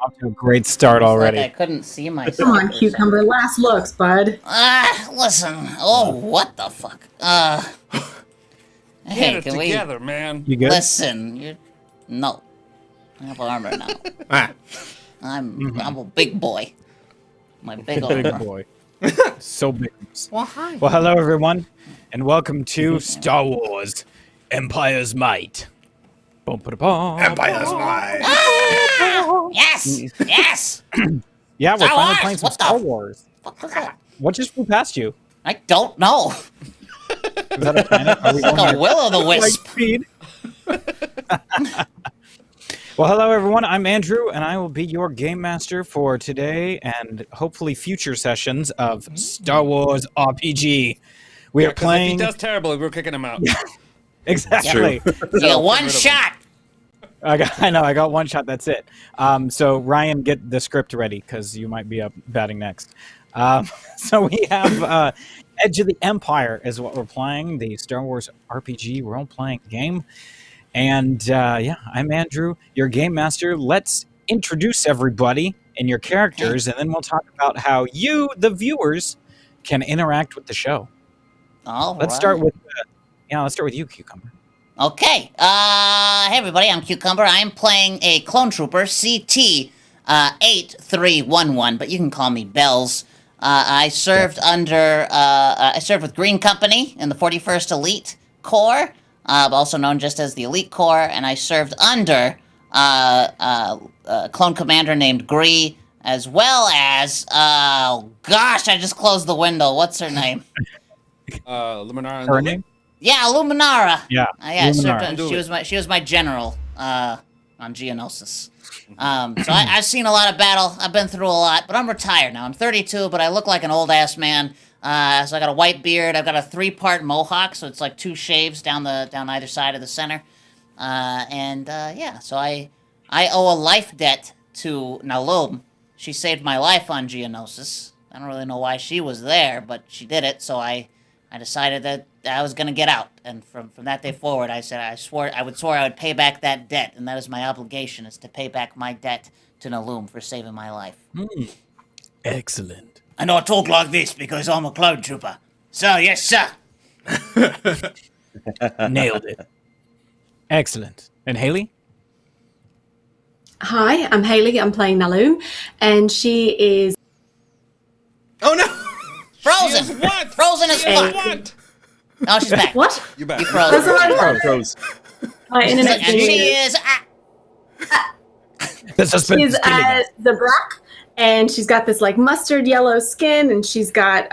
Off to a great start already. Like I couldn't see myself. Come on, Cucumber. Last looks, bud. Listen. Oh, what the fuck? Hey, Get it can together, man. You good? Listen, no. I have armor now. I'm a big boy. My big armor. Big boy. So big. Well, hi. Well, hello everyone, and welcome to Star Wars: Empire's Might. Empire's Might. Yes! Yes! Yeah, we're Star finally Wars! playing some What the Star Wars. What was that? What just flew past you? I don't know. Is that a planet? Are we It's like going a will-o'-the-wisp. speed? Well, hello everyone. I'm Andrew, and I will be your game master for today and hopefully future sessions of Star Wars RPG. We are playing. If he does terrible, we're kicking him out. Exactly. Yeah, one shot. I got one shot. That's it. So Ryan, get the script ready because you might be up batting next. So we have Edge of the Empire is what we're playing, the Star Wars RPG role-playing game. And yeah, I'm Andrew, your game master. Let's introduce everybody and your characters, and then we'll talk about how you, the viewers, can interact with the show. Let's start with you, Cucumber. Okay. Hey everybody, I'm Cucumber. I'm playing a clone trooper, CT 8311, but you can call me Bells. I served with Green Company in the 41st Elite Corps, also known just as the Elite Corps, and I served under a clone commander named Gree, as well as oh gosh, I just closed the window. What's her name? Luminara. Her name? Yeah, Luminara. Yeah, Yeah. Luminara. She was my general on Geonosis. So I've seen a lot of battle. I've been through a lot, but I'm retired now. I'm 32, but I look like an old ass man. So I got a white beard. I've got a 3-part mohawk, so it's like 2 shaves down either side of the center. Yeah, so I owe a life debt to Nalum. She saved my life on Geonosis. I don't really know why she was there, but she did it. So I decided that I was gonna get out, and from that day forward, I said I swore I would pay back that debt, and that is my obligation, is to pay back my debt to Nalum for saving my life. Excellent. And I talk like this because I'm a clone trooper. So yes, sir. Nailed it. Excellent. And Haley? Hi, I'm Haley. I'm playing Naloom, and she is. Oh no! Frozen. She is what? Frozen as She is fuck. what? No, she's back. What? You back. You froze. That's what I Froze. My internet And she is. is. The suspense She's is killing us. the Brock, and she's got this like mustard yellow skin, and she's got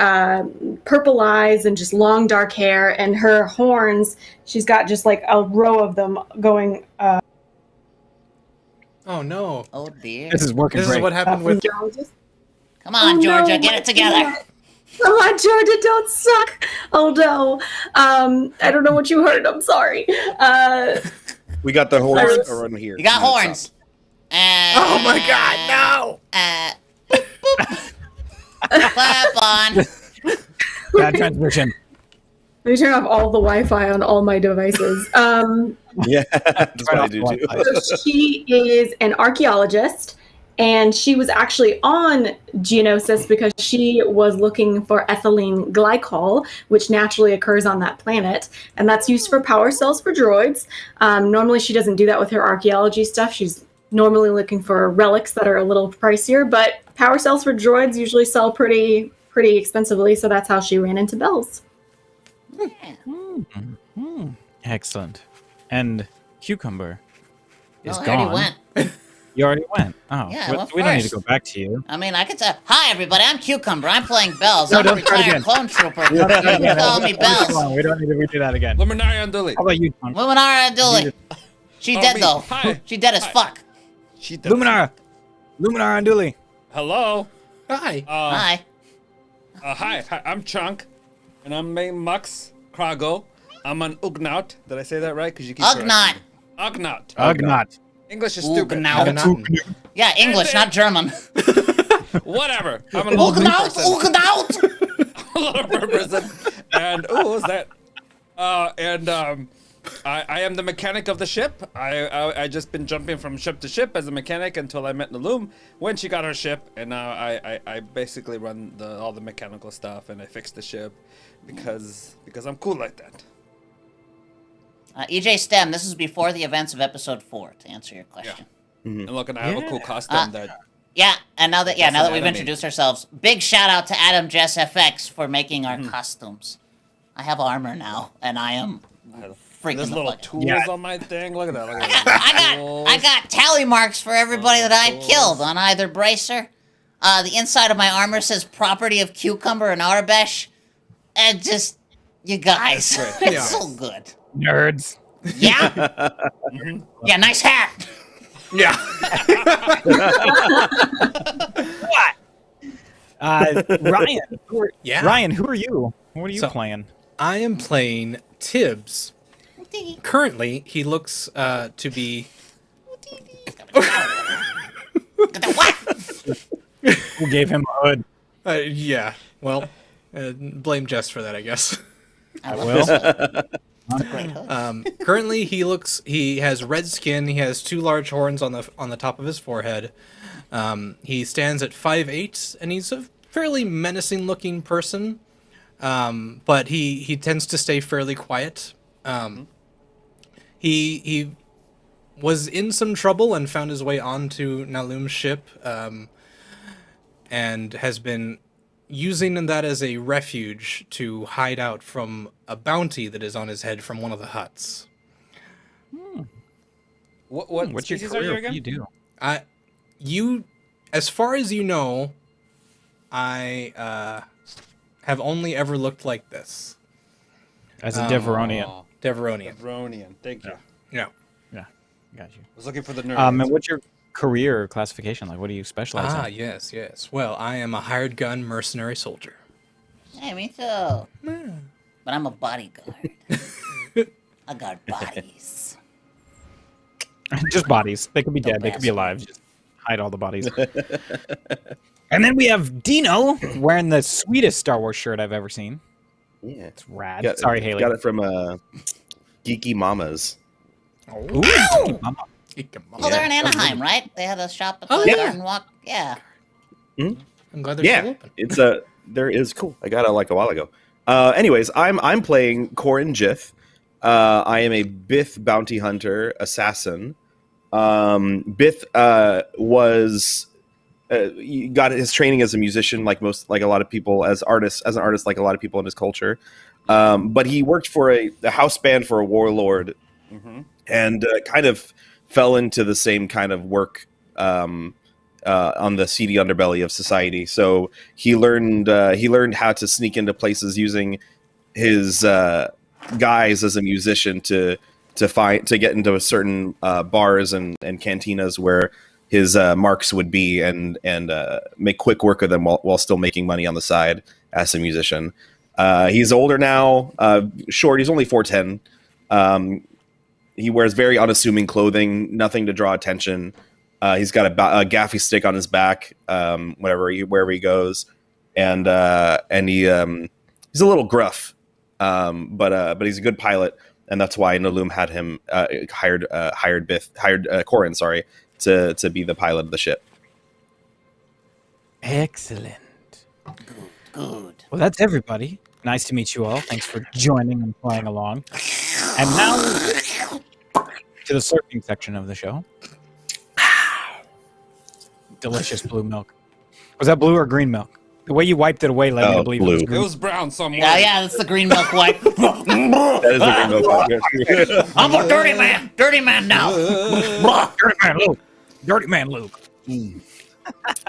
purple eyes and just long dark hair, and her horns. She's got just like a row of them going. Oh no! Oh dear. This is working This great. is what happened with. Come on, Oh, Georgia, no, get it together. Come on, Georgia, don't suck. Oh no. I don't know what you heard. I'm sorry. We got the horns Horns. around here. You got horns. Oh my God! No! Boop. Clap on. Bad transmission. Let me turn off all the Wi-Fi on all my devices. Yeah, that's what I do too. So she is an archaeologist, and she was actually on Geonosis because she was looking for ethylene glycol, which naturally occurs on that planet, and that's used for power cells for droids. Normally, she doesn't do that with her archaeology stuff. She's normally looking for relics that are a little pricier, but power cells for droids usually sell pretty expensively, so that's how she ran into Bells. Excellent. And Cucumber is I gone. already went. You already went. Oh, Yeah, I went we don't need to first. go back to you. I mean, I could say, hi, everybody, I'm Cucumber. I'm playing Bells. No, I'm a don't start retired again. clone trooper. You Come can call me on, Bells. we don't need to redo that again. Luminara and Dully. How about you, Tom? Luminara Dooley. She Oh, dead, me. though. Hi. She dead as Hi. fuck. She does. Luminara and Dooley. Hello. Hi. Hi. Hi. I'm Chunk, and I'm main Mux Krago. I'm an Ugnaut. Did I say that right? Because you keep Ugnaught. Ugnaut. Ugnaught. English is stupid. Ugnaught. Yeah, English, not German. Whatever. I'm an old Ugnaught. person. Ugnaught. A little person. And what was that? I am the mechanic of the ship. I just been jumping from ship to ship as a mechanic until I met Naloom when she got her ship, and now I basically run all the mechanical stuff, and I fix the ship because I'm cool like that. EJ STEM, this is before the events of episode 4, to answer your question. Yeah. And look, and I have a cool costume that. Yeah, and now that we've anime. introduced ourselves, big shout out to Adam Jess FX for making our costumes. I have armor now, and I am freaking There's the little fuck. tools on my thing. Look at that. Look at that. I got tally marks for everybody that I've killed on either bracer. The inside of my armor says property of Cucumber and Arabesh. And just, you guys, it's so good. Nerds. Yeah? Yeah, nice hat. Yeah. Ryan. Yeah. Ryan, who are you? What are you playing? I am playing Tibbs. Currently, he looks to be... What? Who gave him a hood? Yeah, well, blame Jess for that, I guess. I will. It's a great hood. Currently, he has red skin. He has 2 large horns on the top of his forehead. He stands at 5'8", and he's a fairly menacing-looking person. But he tends to stay fairly quiet. He was in some trouble and found his way onto Naloom's ship, and has been using that as a refuge to hide out from a bounty that is on his head from one of the huts. What's your career? What do you do? You, as far as you know, I have only ever looked like this. As a Deveronian. Deveronian. Thank you. Yeah. Yeah, got you. I was looking for the nerd. And what's your career classification? Like, what do you specialize in? Yes. Well, I am a hired gun mercenary soldier. Hey, me too. But I'm a bodyguard. I guard bodies. Just bodies. They could be dead. They could be alive. Just hide all the bodies. And then we have Dino wearing the sweetest Star Wars shirt I've ever seen. Yeah. It's rad. Sorry, Haley. Got it from Geeky Mamas. Ooh, Mama. Oh, they're in Anaheim, right? They had a shop at the Garden Walk. Yeah. I'm glad they're still open. It's there is cool. I got it like a while ago. Anyways, I'm playing Corin Jith. I am a Bith bounty hunter assassin. Bith got his training as a musician, like a lot of people, as an artist, like a lot of people in his culture. But he worked for a house band for a warlord, and kind of fell into the same kind of work on the seedy underbelly of society. So he learned how to sneak into places using his guise as a musician to get into a certain bars and cantinas where his marks would be, and make quick work of them while still making money on the side as a musician. He's older now, short. He's only 4'10". He wears very unassuming clothing, nothing to draw attention. He's got a gaffy stick on his back wherever he goes, and he's a little gruff, but he's a good pilot, and that's why Naloom had him hired Corin, to be the pilot of the ship. Excellent. Good. Well, that's everybody. Nice to meet you all. Thanks for joining and playing along. And now to the surfing section of the show. Delicious blue milk. Was that blue or green milk? The way you wiped it away led me to believe blue. it was It green. was brown somewhere. Yeah, that's the green milk wipe. That is a green milk. I'm a dirty man. Dirty man now. Dirty man Luke. Dirty man Luke.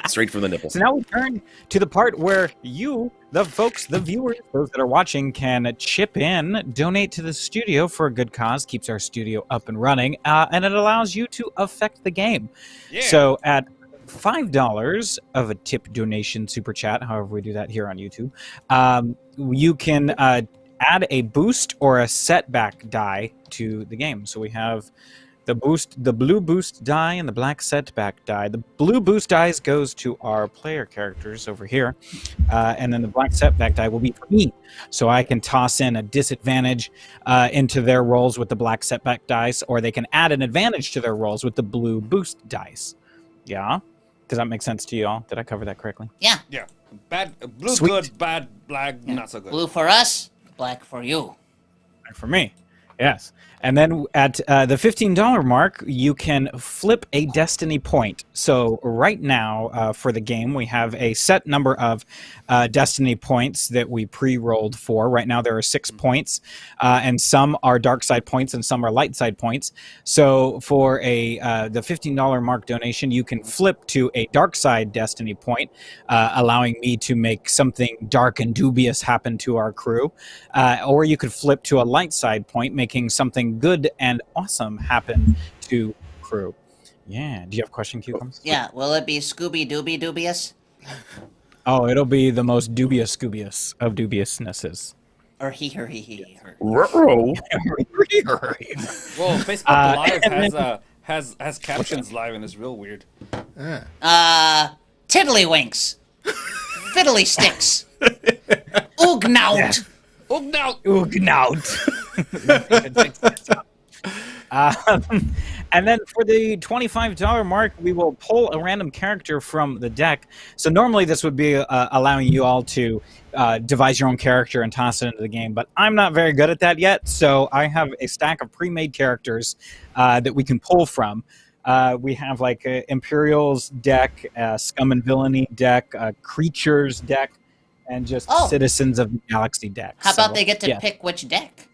Straight from the nipple. So now we turn to the part where you, the folks, the viewers, those that are watching, can chip in, donate to the studio for a good cause, keeps our studio up and running, and it allows you to affect the game. Yeah. So at $5 of a tip donation super chat, however we do that here on YouTube, you can add a boost or a setback die to the game. So we have the blue boost die and the black setback die. The blue boost dice goes to our player characters over here, and then the black setback die will be for me, so I can toss in a disadvantage into their rolls with the black setback dice, or they can add an advantage to their rolls with the blue boost dice. Yeah, does that make sense to you all? Did I cover that correctly? Yeah. Yeah. Bad, blue Sweet. good, bad, black, not so good. Blue for us, black for you. For me, yes. And then at the $15 mark, you can flip a destiny point. So right now, for the game, we have a set number of destiny points that we pre-rolled for. Right now, there are 6 points, and some are dark side points and some are light side points. So for the $15 mark donation, you can flip to a dark side destiny point, allowing me to make something dark and dubious happen to our crew. Or you could flip to a light side point, making something good and awesome happen to crew. Yeah. Do you have a question, Cucumbers? Yeah, will it be Scooby Dooby dubious? Oh, it'll be the most dubious Scoobious of dubiousnesses. Or he, her, he, her. Ruh-roh. Well, Facebook Live has captions live and it's real weird. Tiddlywinks. Fiddly sticks. Oognout. Oh no! Oognout. And then for the $25 mark, we will pull a random character from the deck. So normally this would be allowing you all to devise your own character and toss it into the game, but I'm not very good at that yet. So I have a stack of pre-made characters that we can pull from. We have like Imperial's deck, Scum and Villainy deck, Creatures deck, and just Citizens of the Galaxy deck. How about they get to pick which deck?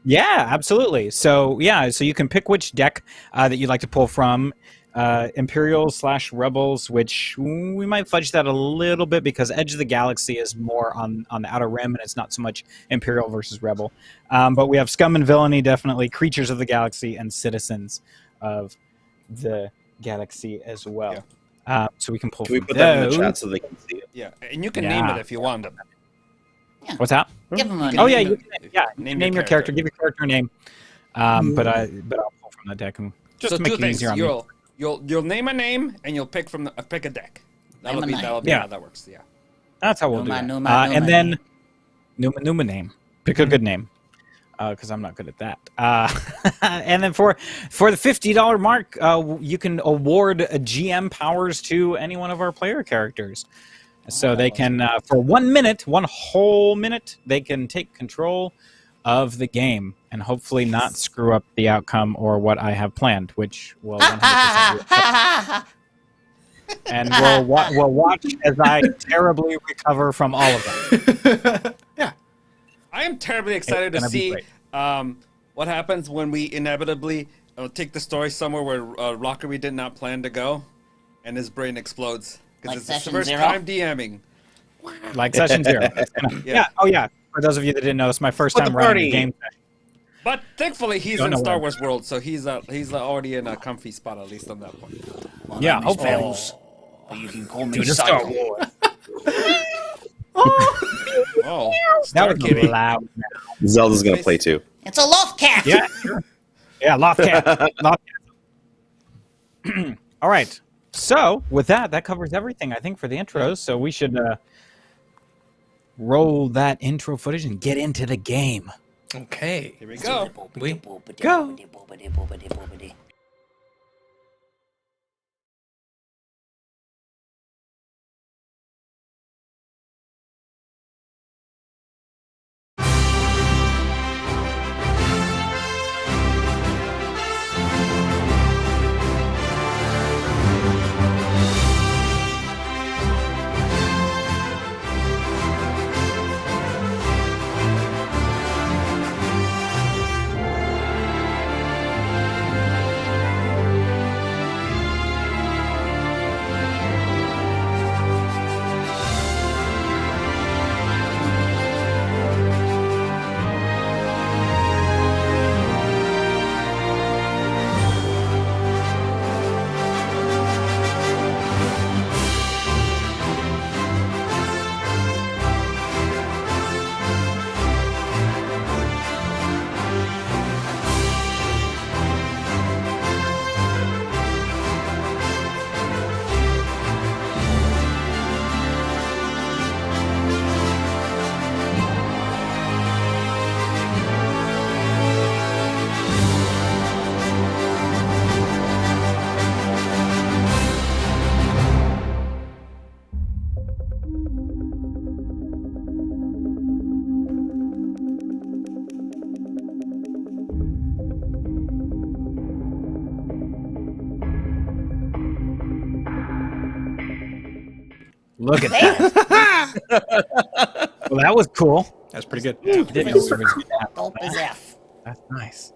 Yeah, absolutely. So so you can pick which deck that you'd like to pull from. Imperial/Rebels, which we might fudge that a little bit because Edge of the Galaxy is more on the Outer Rim, and it's not so much Imperial versus Rebel. But we have Scum and Villainy, definitely, Creatures of the Galaxy, and Citizens of the Galaxy as well. Yeah. So we can pull Can we from put that in the those. chat so they can see it? Yeah, and you can name it if you want them. What's that? Give them a Oh name. yeah, you can name your character. Give your character a name. But I'll pull from the deck and just So to make two it things. easier on me. You'll name a name and you'll pick from pick a deck. That'll be how that works. Yeah. That's how we'll do it. Numa, And then Numa name. Pick a good name. Because I'm not good at that. And then for the $50 mark, you can award GM powers to any one of our player characters. So they can, for 1 minute, one whole minute, they can take control of the game and hopefully not screw up the outcome or what I have planned, which will 100% be and we'll watch as I terribly recover from all of that. Yeah. I am terribly excited to see what happens when we inevitably take the story somewhere where Rockery did not plan to go, and his brain explodes because Like it's his session first 0? time DMing. Like session 0. Yeah. Oh, yeah. For those of you that didn't know, it's my first time running a game session. But thankfully, he's Don't in know Star where. Wars World, so he's already in a comfy spot at least on that point. Yeah, hopefully. You can call me To the Star Wars. Oh, That Star was Kitty. loud. Zelda's gonna play too. It's a loft cat. Yeah, sure. Yeah, Loftcat. All right. So, with that covers everything, I think, for the intros. So we should roll that intro footage and get into the game. Okay. Here we go. We go. Look at that. Well, that was cool. That's pretty good. Didn't know we were doing that. Dope as F. That's nice.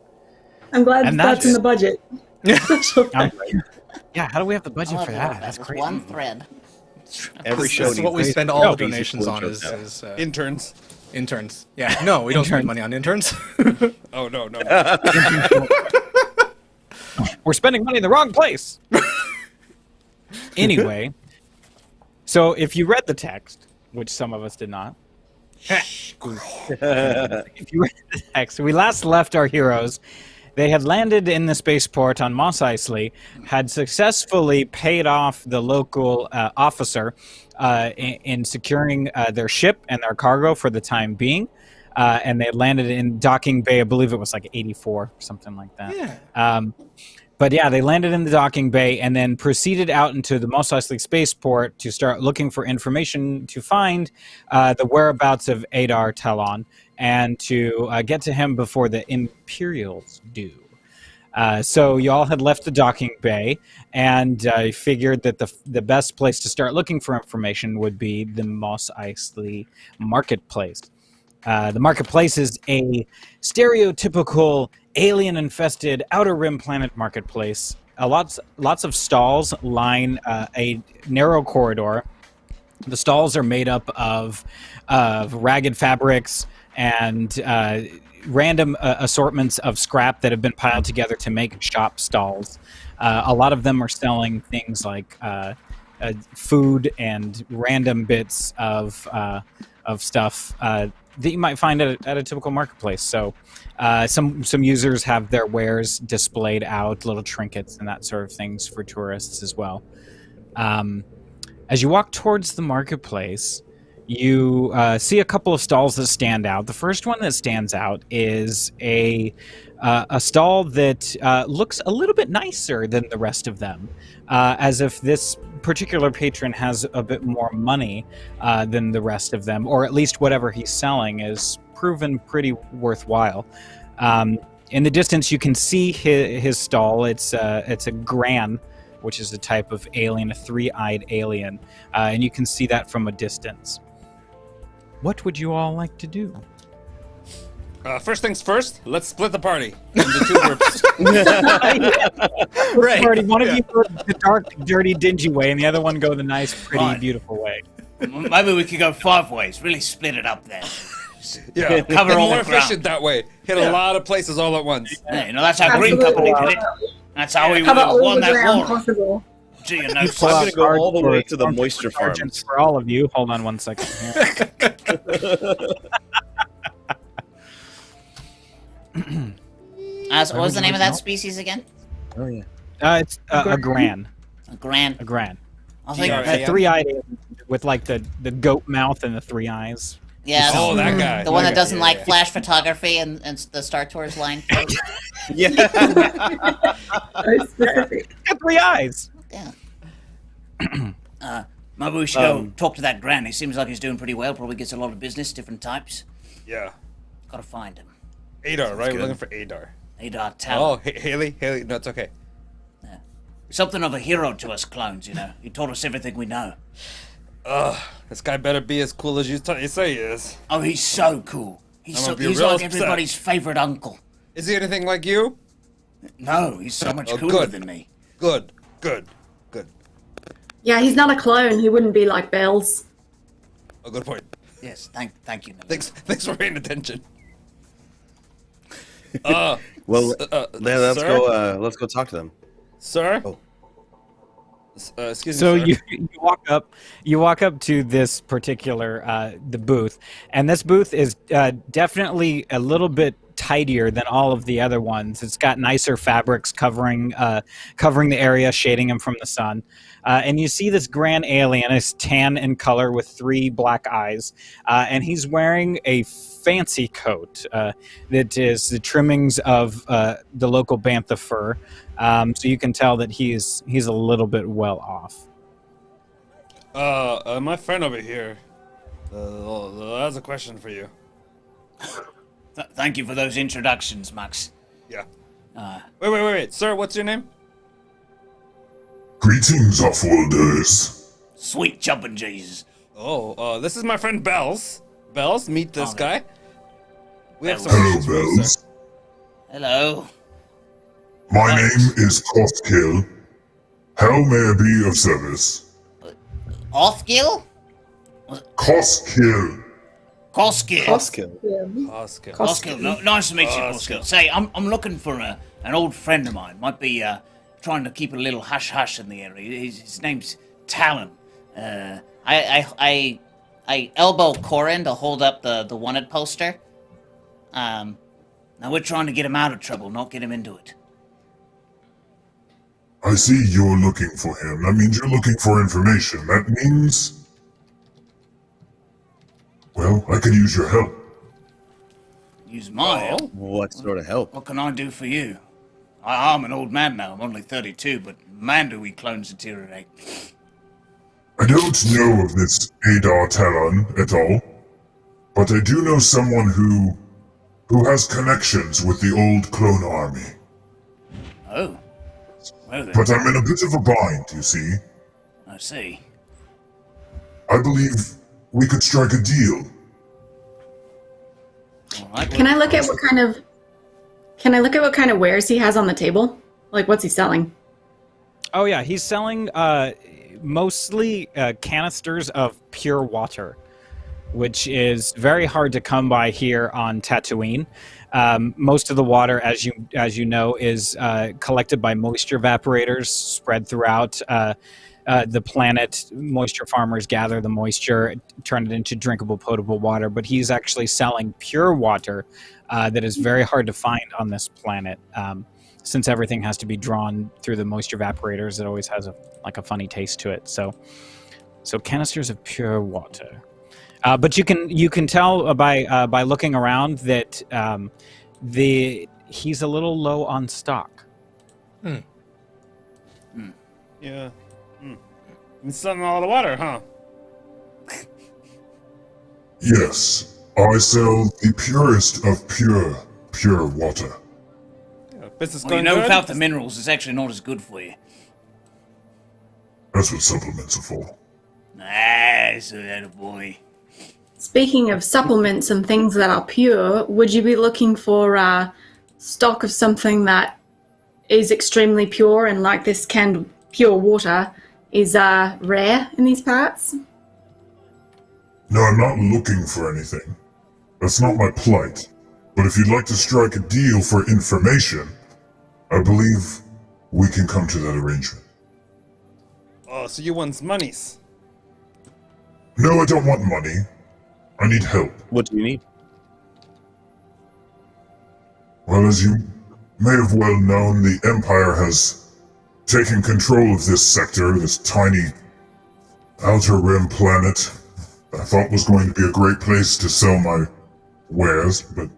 I'm glad And that's in the budget. Special Um, effects. yeah, how do we have the I budget love for that. that? That's With great. one thread. Every show That's needs what we a spend all the piece of donations on shows now. is Interns. interns. Yeah, no, we don't spend Interns. money on interns. Oh no. We're spending money in the wrong place. Anyway, so if you read the text, which some of us did not, if you read the text, we last left our heroes. They had landed in the spaceport on Mos Eisley, had successfully paid off the local officer in securing their ship and their cargo for the time being. And they had landed in docking bay, I believe it was like 84, something like that. Yeah. But yeah, they landed in the docking bay and then proceeded out into the Mos Eisley spaceport to start looking for information to find the whereabouts of Adar Talon and to get to him before the Imperials do. So y'all had left the docking bay and figured that the best place to start looking for information would be the Mos Eisley marketplace. The marketplace is a stereotypical alien-infested outer rim planet marketplace. Lots of stalls line a narrow corridor. The stalls are made up of ragged fabrics and random assortments of scrap that have been piled together to make shop stalls. A lot of them are selling things like food and random bits of stuff that you might find at a typical marketplace. So some users have their wares displayed out, little trinkets and that sort of things for tourists as well. As you walk towards the marketplace, you see a couple of stalls that stand out. The first one that stands out is a stall that looks a little bit nicer than the rest of them, as if this particular patron has a bit more money than the rest of them, or at least whatever he's selling is proven pretty worthwhile. In the distance, you can see his stall. It's a Gran, which is a type of alien, a three-eyed alien, and you can see that from a distance. What would you all like to do? First things first, let's split the party into two groups. Right. Party. One of you go the dark, dirty, dingy way, and the other one go the nice, pretty, Right. beautiful way. Maybe we could go 5 ways. Really split it up there. Yeah, Cover and all more the ground. efficient that way. Hit a lot of places all at once. Yeah, you know, that's how Green Absolutely. Company did it. That's how we Cover all won the that ground war. possible. Gee, you know, I'm going to go all the way to the Hardcore moisture sergeants farms. for all of you. Hold on one second here. what was the name of that species again? Oh yeah. It's a Gran. A Gran. A Gran. I think. GRAN. A three-eyed alien with like the goat mouth and the 3 eyes. Yeah. Oh, that guy. The one that Okay, doesn't yeah, like yeah. flash photography and the Star Tours line. Yeah. Very specific. Got 3 eyes. Yeah. Maybe we should go talk to that Gran. He seems like he's doing pretty well. Probably gets a lot of business, different types. Yeah. Gotta find him. Adar, right? good. We're looking for Adar. Adar Talon. Oh, Haley? No, it's okay. Something of a hero to us clones, you know. He told us everything we know. This guy better be as cool as you say he is. Oh, he's so cool. He's I'm so, gonna be he's real like upset. everybody's favorite uncle. Is he anything like you? No, he's so much Oh, cooler good. than me. Good. Yeah, he's not a clone. He wouldn't be like Bells. A good point. Yes, thank you. Miller. Thanks for paying attention. Well, let's sir? let's go talk to them. Sir? Oh. Excuse So me, sir. you walk up to this particular the booth, and this booth is definitely a little bit tidier than all of the other ones. It's got nicer fabrics covering the area, shading him from the sun. And you see this grand alien is tan in color with 3 black eyes, and he's wearing a fancy coat that is the trimmings of the local bantha fur. So you can tell that he's a little bit well off. My friend over here has a question for you. Thank you for those introductions, Max. Yeah. Wait, sir. What's your name? Greetings, offworlders. Sweet jumping Jesus. Oh, this is my friend Bells. Bells, meet this guy. We have some Hello, issues with him, Bells. sir. Hello. My Right. name is Koskill. How may I be of service? Off-gill? Koskill. Koskill. Koskill. Oscar. Koskill. No, nice to meet you, Koskill. Say, I'm looking for an old friend of mine. Might be trying to keep a little hush-hush in the area. His name's Talon. I elbow Corin to hold up the wanted poster. Now we're trying to get him out of trouble, not get him into it. I see you're looking for him. That means you're looking for information. That means... Well, I could use your help. Use my help. What sort of help? What can I do for you? I'm an old man now. I'm only 32, but man, do we clones deteriorate. I don't know of this Adar Talon at all, but I do know someone who has connections with the old clone army. Oh. Well then, But I'm in a bit of a bind, you see. I see. I believe we could strike a deal. All right, Can I look at what kind of wares he has on the table? Like, what's he selling? Oh yeah, he's selling mostly canisters of pure water, which is very hard to come by here on Tatooine. Most of the water, as you know, is collected by moisture evaporators spread throughout the planet. Moisture farmers gather the moisture, turn it into drinkable, potable water. But he's actually selling pure water that is very hard to find on this planet. Since everything has to be drawn through the moisture evaporators, it always has a funny taste to it. So canisters of pure water. But you can tell by looking around that he's a little low on stock. Yeah. It's selling all the water, huh? Yes, I sell the purest of pure water. Yeah, business Well, you going know, good? without the minerals, it's actually not as good for you. That's what supplements are for. Ah, so that a boy. Speaking of supplements and things that are pure, would you be looking for stock of something that is extremely pure and like this canned pure water is rare in these parts? No, I'm not looking for anything. That's not my plight. But if you'd like to strike a deal for information, I believe we can come to that arrangement. Oh, so you want monies? No, I don't want money. I need help. What do you need? Well, as you may have well known, the Empire has taken control of this sector, this tiny outer rim planet I thought was going to be a great place to sell my wares, but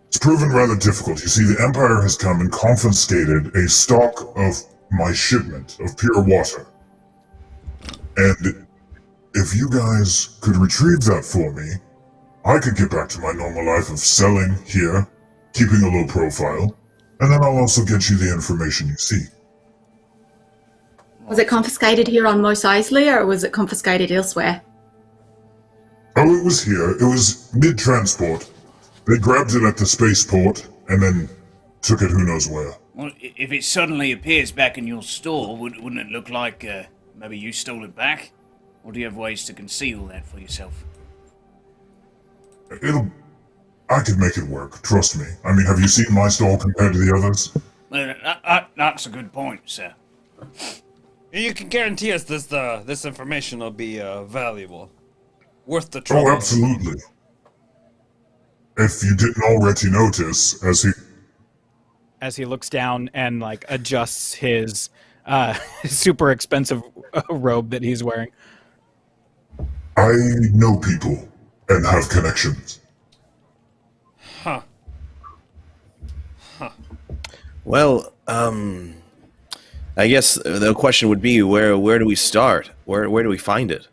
it's proven rather difficult. You see, the Empire has come and confiscated a stock of my shipment of pure water. And if you guys could retrieve that for me, I could get back to my normal life of selling here, keeping a low profile, and then I'll also get you the information you seek. Was it confiscated here on Mos Eisley or was it confiscated elsewhere? Oh, it was here. It was mid-transport. They grabbed it at the spaceport, and then took it who knows where. Well, if it suddenly appears back in your store, wouldn't it look like maybe you stole it back? Or do you have ways to conceal that for yourself? I could make it work, trust me. I mean, have you seen my stall compared to the others? Well, that's a good point, sir. You can guarantee us this information will be valuable, worth the trouble. Oh, absolutely. If you didn't already notice, As he looks down and adjusts his super expensive robe that he's wearing. I know people and have connections. Huh. Well, I guess the question would be where do we start? Where do we find it?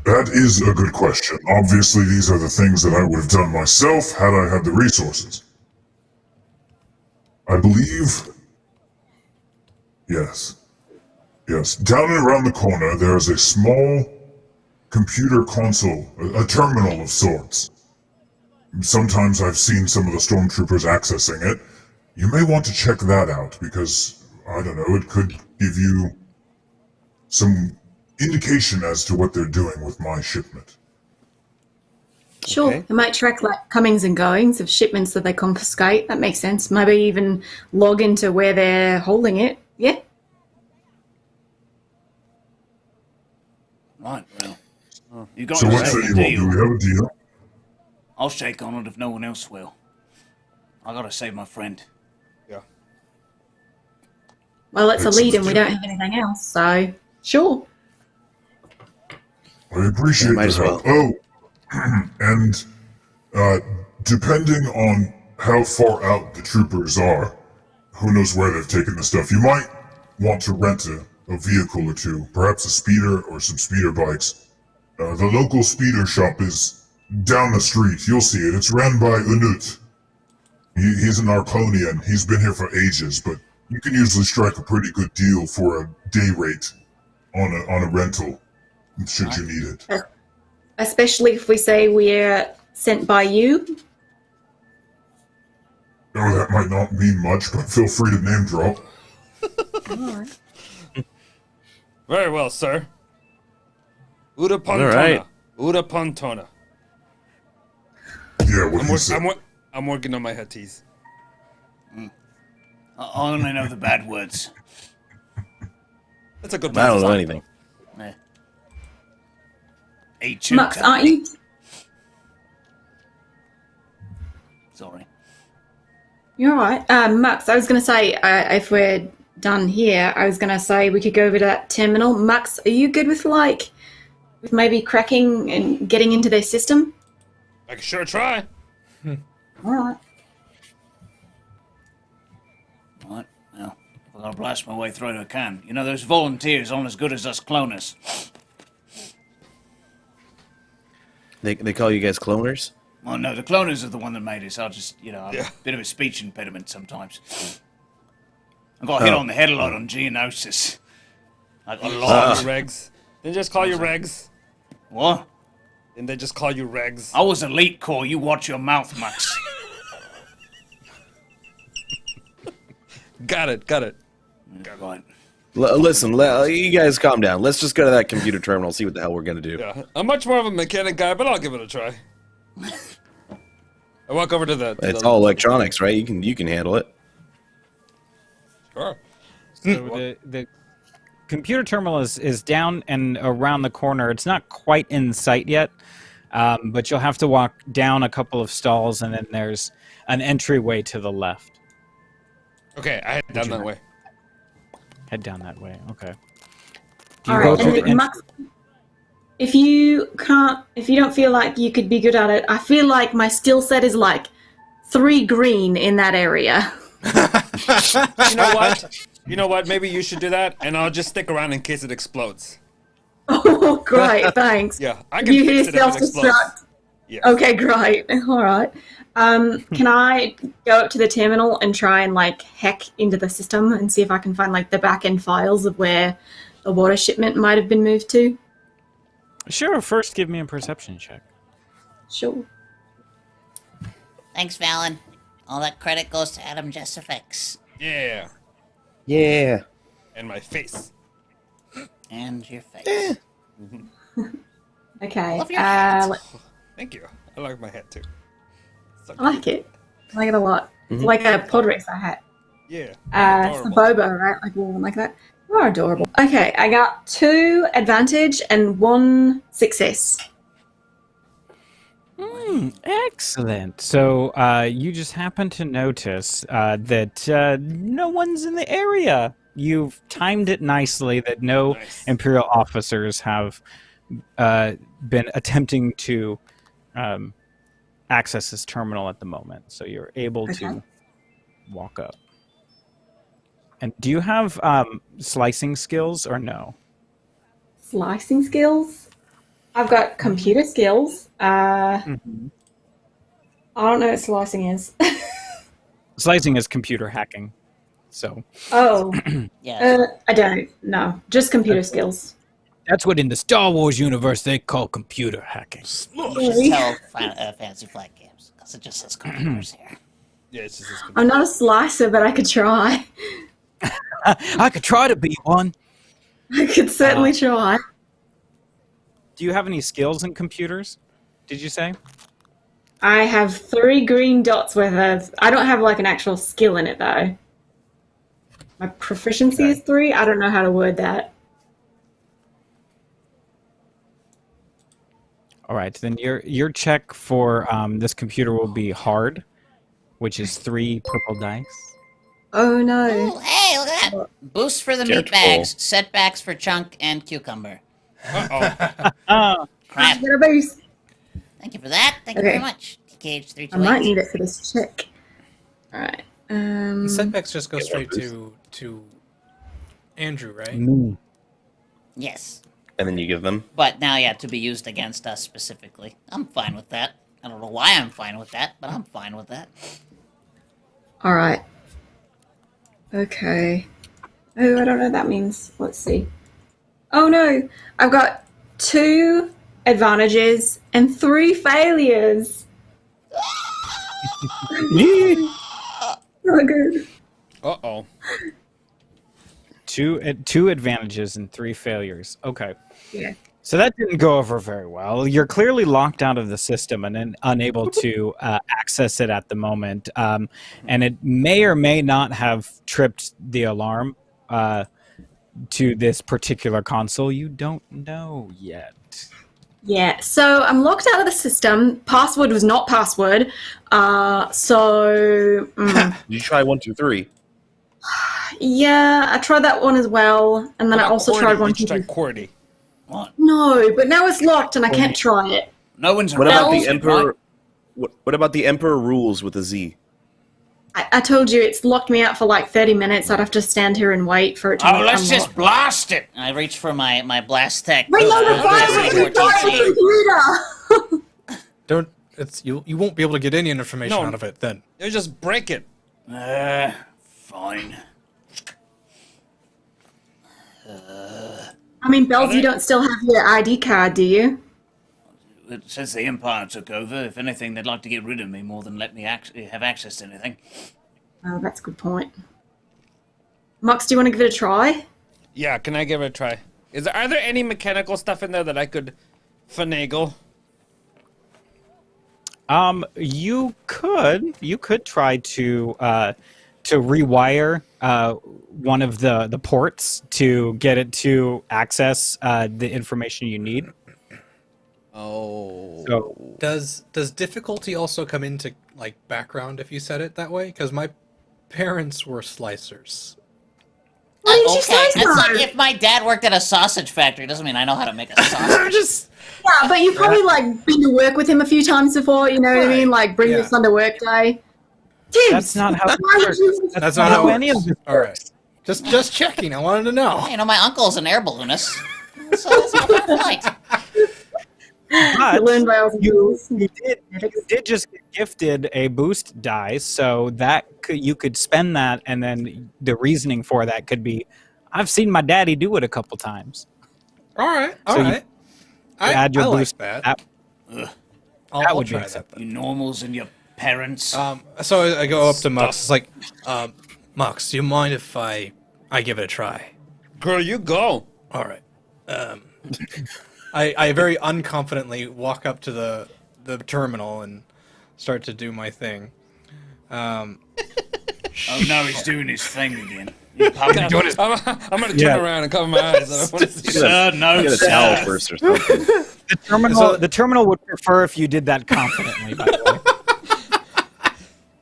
That is a good question. Obviously, these are the things that I would have done myself had I had the resources. I believe... Yes. Yes, down and around the corner, there is a small computer console, a terminal of sorts. Sometimes I've seen some of the stormtroopers accessing it. You may want to check that out because, I don't know, it could give you some indication as to what they're doing with my shipment. Sure, Okay. it might track like comings and goings of shipments that they confiscate. That makes sense. Maybe even log into where they're holding it. Yeah. Right, well, you got So to what say say you the all? Do we deal. have a deal? I'll shake on it if no one else will. I gotta save my friend. Yeah. Well, it's a lead and we Excellent. don't have anything else, so sure. I appreciate Might the as help. well. Oh, and depending on how far out the troopers are, who knows where they've taken the stuff, you might want to rent a vehicle or two, perhaps a speeder or some speeder bikes. The local speeder shop is down the street. You'll see it. It's ran by Unut. He's an Arconian. He's been here for ages, but you can usually strike a pretty good deal for a day rate on a rental, should you need it. Especially if we say we're sent by you. Oh, that might not mean much, but feel free to name drop. Alright. Very well, sir. Uda Pontona. right. Uda Pontona. Yeah, what he said. I'm working on my hatties. I only know the bad words. That's a good I don't place know to anything. Eh. H2 Max, aren't company. you? Sorry. You're alright. Max, I was going to say, if we're done here, I was going to say we could go over to that terminal. Max, are you good with with maybe cracking and getting into their system? I can sure try. Alright. Right, well, if I gotta blast my way through it, I can. You know, those volunteers aren't as good as us cloners. They call you guys cloners? Well, no, the cloners are the one that made us. I'll just, I'm Yeah. a bit of a speech impediment sometimes. I got hit on the head a lot on Geonosis. I got Call lost. you regs. Then just call you regs. What? Then they just call you regs. I was elite core. You watch your mouth, Max. Got it. Right. Listen, you guys calm down. Let's just go to that computer terminal, see what the hell we're gonna do. Yeah. I'm much more of a mechanic guy, but I'll give it a try. I walk over to the. It's all electronics, right? You can handle it. Sure. So the computer terminal is down and around the corner. It's not quite in sight yet, but you'll have to walk down a couple of stalls, and then there's an entryway to the left. Okay, I head down that way. Head down that way. Okay. Do you All go right, through the and Max, if you don't feel like you could be good at it, I feel like my skill set is like 3 green in that area. You know what? You know what? Maybe you should do that, and I'll just stick around in case it explodes. Oh, great, thanks. Yeah, I can You fix hear it if it explodes. self-destruct. Yeah. Okay, great. All right. Can I go up to the terminal and try and hack into the system and see if I can find the back end files of where the water shipment might have been moved to? Sure. First, give me a perception check. Sure. Thanks, Valen. All that credit goes to Adam Jessifix. Yeah. Yeah. And my face. And your face. Okay. Love your hat. Thank you. I like my hat too. So I like it. I like it a lot. It's like a pod racer hat. Yeah. It's the Boba, right? Like one like that. You're adorable. Okay, I got 2 advantage and 1 success. Excellent. So you just happen to notice that no one's in the area. You've timed it nicely that no Nice. Imperial officers have been attempting to access this terminal at the moment. So you're able Okay. to walk up. And do you have slicing skills or no? Slicing skills. I've got computer skills. I don't know what slicing is. Slicing is computer hacking. So Oh, Yeah. I don't. No, just computer skills. that's what in the Star Wars universe they call computer hacking. You should tell Fantasy Flight Games, because it just says computers here. Yeah, it's just I'm not a slicer, but I could try. I could try to be one. I could certainly try. Do you have any skills in computers? Did you say? I have 3 green dots with it. I don't have like an actual skill in it though. My proficiency is 3. I don't know how to word that. All right, then your check for this computer will be hard, which is 3 purple dice. Oh no. Ooh, hey, look at that. Boost for the meat Careful. bags, setbacks for chunk and cucumber. Uh-oh. Crap. Get a boost. Thank you for that. Thank you Okay. very much. TKH328. I might need it for this check. All right. Setbacks just go straight to Andrew, right? Me. Yes. And then you give them. But now, yeah, to be used against us specifically. I'm fine with that. I don't know why I'm fine with that, but I'm fine with that. All right. Okay. Oh, I don't know what that means. Let's see. Oh no, I've got 2 advantages and 3 failures. Not good. Uh-oh. Two advantages and 3 failures. Okay. Yeah. So that didn't go over very well. You're clearly locked out of the system and unable to access it at the moment. And it may or may not have tripped the alarm to this particular console. You don't know yet. Yeah, so I'm locked out of the system. Password was not password. Did you try 1, 2, 3? Yeah, I tried that one as well. And then I also tried one, You two, tried QWERTY. What? No, but now it's locked and I can't try it. No one's What about around, the Emperor? right? What about the Emperor rules with a Z? I told you it's locked me out for like 30 minutes. I'd have to stand here and wait for it to Oh, let's unlock. just blast it. I reach for my blast tech. Reload the fire TC14. with the computer! Don't. It's you. You won't be able to get any information No. out of it then. You just break it. Fine. I mean, Bells, you don't still have your ID card, do you? Since the Empire took over, if anything, they'd like to get rid of me more than let me have access to anything. Oh, that's a good point. Mox, do you want to give it a try? Yeah, can I give it a try? Are there any mechanical stuff in there that I could finagle? You could try to rewire one of the ports to get it to access the information you need. Oh. So Does difficulty also come into like background if you said it that way? Because my parents were slicers. Why didn't you Okay, say it's so? like if my dad worked at a sausage factory, doesn't mean I know how to make a sausage. Just Yeah, but you've probably like been to work with him a few times before, you know what I mean? Like bring your Yeah. son to work day. Tibbs, that's not how it why would works. you- that's not how any of this All right. Just checking. I wanted to know. You know, my uncle's an air balloonist. So it's not fair fight. You learn by all the rules. You did just get gifted a boost die, so that you could spend that, and then the reasoning for that could be, I've seen my daddy do it a couple times. All right. All So you right. I add your like boost. that. That I'll would be try that. acceptable. You normals and your parents. So I go up to Mux. It's like, Mux, do you mind if I give it a try? Girl, you go. All right. I very unconfidently walk up to the terminal and start to do my thing. Oh no, he's doing his thing again. You puppy. I'm gonna turn around and cover my eyes. I don't want to see Sir, no, Get a towel sir. first or something. The terminal would prefer if you did that confidently, by the way.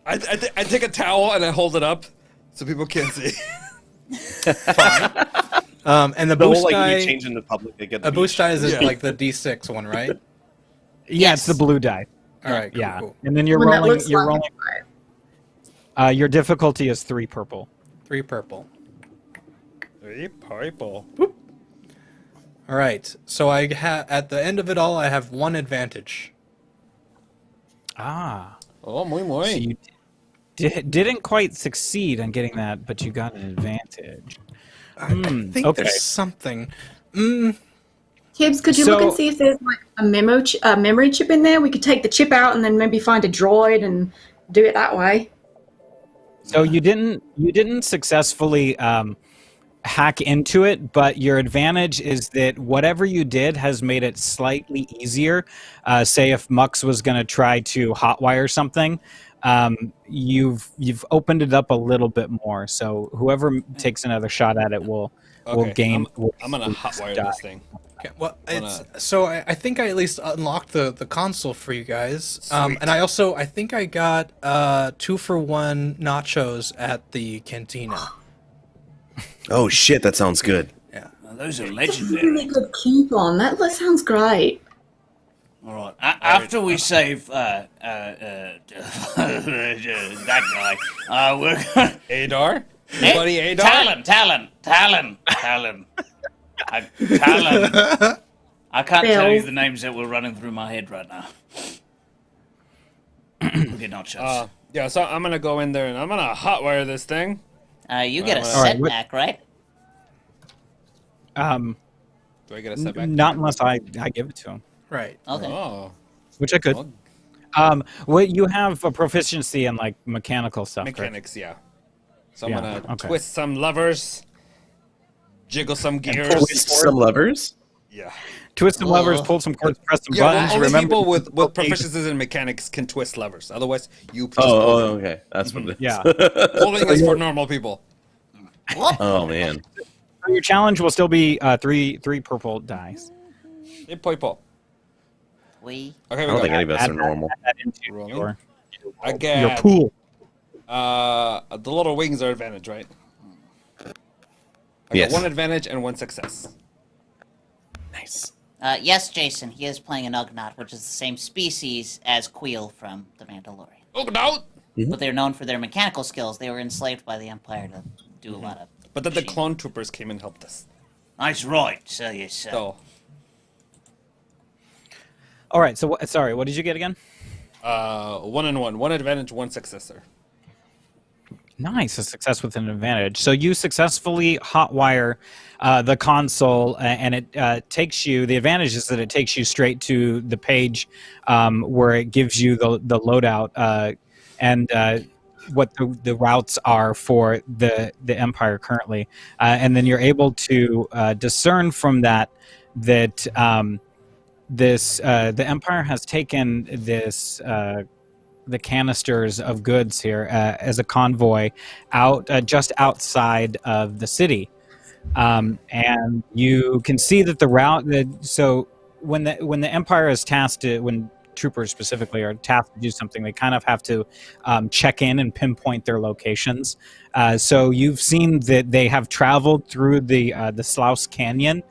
I take a towel and I hold it up so people can't see. And the The whole boost like when die. you change into public, they get the A boost die is Yeah. like the D6 one, right? Yeah, it's the blue die. All right. Cool, Yeah, cool. and then you're When that rolling. looks You're like rolling. Your difficulty is 3 purple. 3 purple. Very purple. All right. So I at the end of it all, I have 1 advantage. Ah, Oh, muy so muy. didn't quite succeed on getting that, but you got an advantage. I think okay. there's something. Tibbs, could you look and So- see if there's like a memory chip in there? We could take the chip out and then maybe find a droid and do it that way. So you didn't successfully hack into it, but your advantage is that whatever you did has made it slightly easier. Say if Mux was going to try to hotwire something, you've opened it up a little bit more. So whoever takes another shot at it will gain. I'm gonna hotwire this thing. Okay, well, I think I at least unlocked the console for you guys, and I think I got 2-for-1 nachos at the cantina. Oh shit, that sounds good. Yeah. Well, those are Really legendary. good coupon. That sounds great. All right. After we save that guy, we're gonna... Adar? Buddy Adar? Talon. I can't tell you Bill. the names that were running through my head right now. Okay, not shots. Yeah, so I'm gonna go in there and I'm gonna hotwire this thing. You get a All right, what- setback, right? Do I get a setback? Not unless I give it to him, Right. Okay. Oh. which I could. Well, Well, you have a proficiency in like mechanical stuff. correct? mechanics, yeah. So I'm Yeah, gonna okay. twist some levers, jiggle some gears. Twist some levers. Yeah. Twist some levers, pull some cords, press some Yeah, buttons. only Remember, people with proficiencies in mechanics can twist levers. Otherwise, you just Oh, okay. That's what it is. Yeah. pulling is for normal people. What? Oh man. So your challenge will still be three purple dice. Hey, poi-po. We. Okay, I we don't go. think any of us Add are normal. that into Rolling. your I your get pool. the little wings are advantage, right? I Yes. got one advantage and one success. Nice. Yes, Jason. He is playing an Ugnaught, which is the same species as Queel from The Mandalorian. Oh no! But they're known for their mechanical skills. They were enslaved by the Empire to do a lot of. But then the machine- clone troopers came and helped us. Nice right, so yes, sir. So, All right. So sorry, what did you get again? 1 and 1. One advantage, one successor. Nice, a success with an advantage. So you successfully hotwire the console, and it takes you. The advantage is that it takes you straight to the page where it gives you the loadout and what the routes are for the Empire currently, and then you're able to discern from that the Empire has taken this. The canisters of goods here as a convoy out just outside of the city, and you can see that the route. So when the Empire is tasked to, when troopers specifically are tasked to do something, they kind of have to check in and pinpoint their locations. So you've seen that they have traveled through the Sluice Canyon.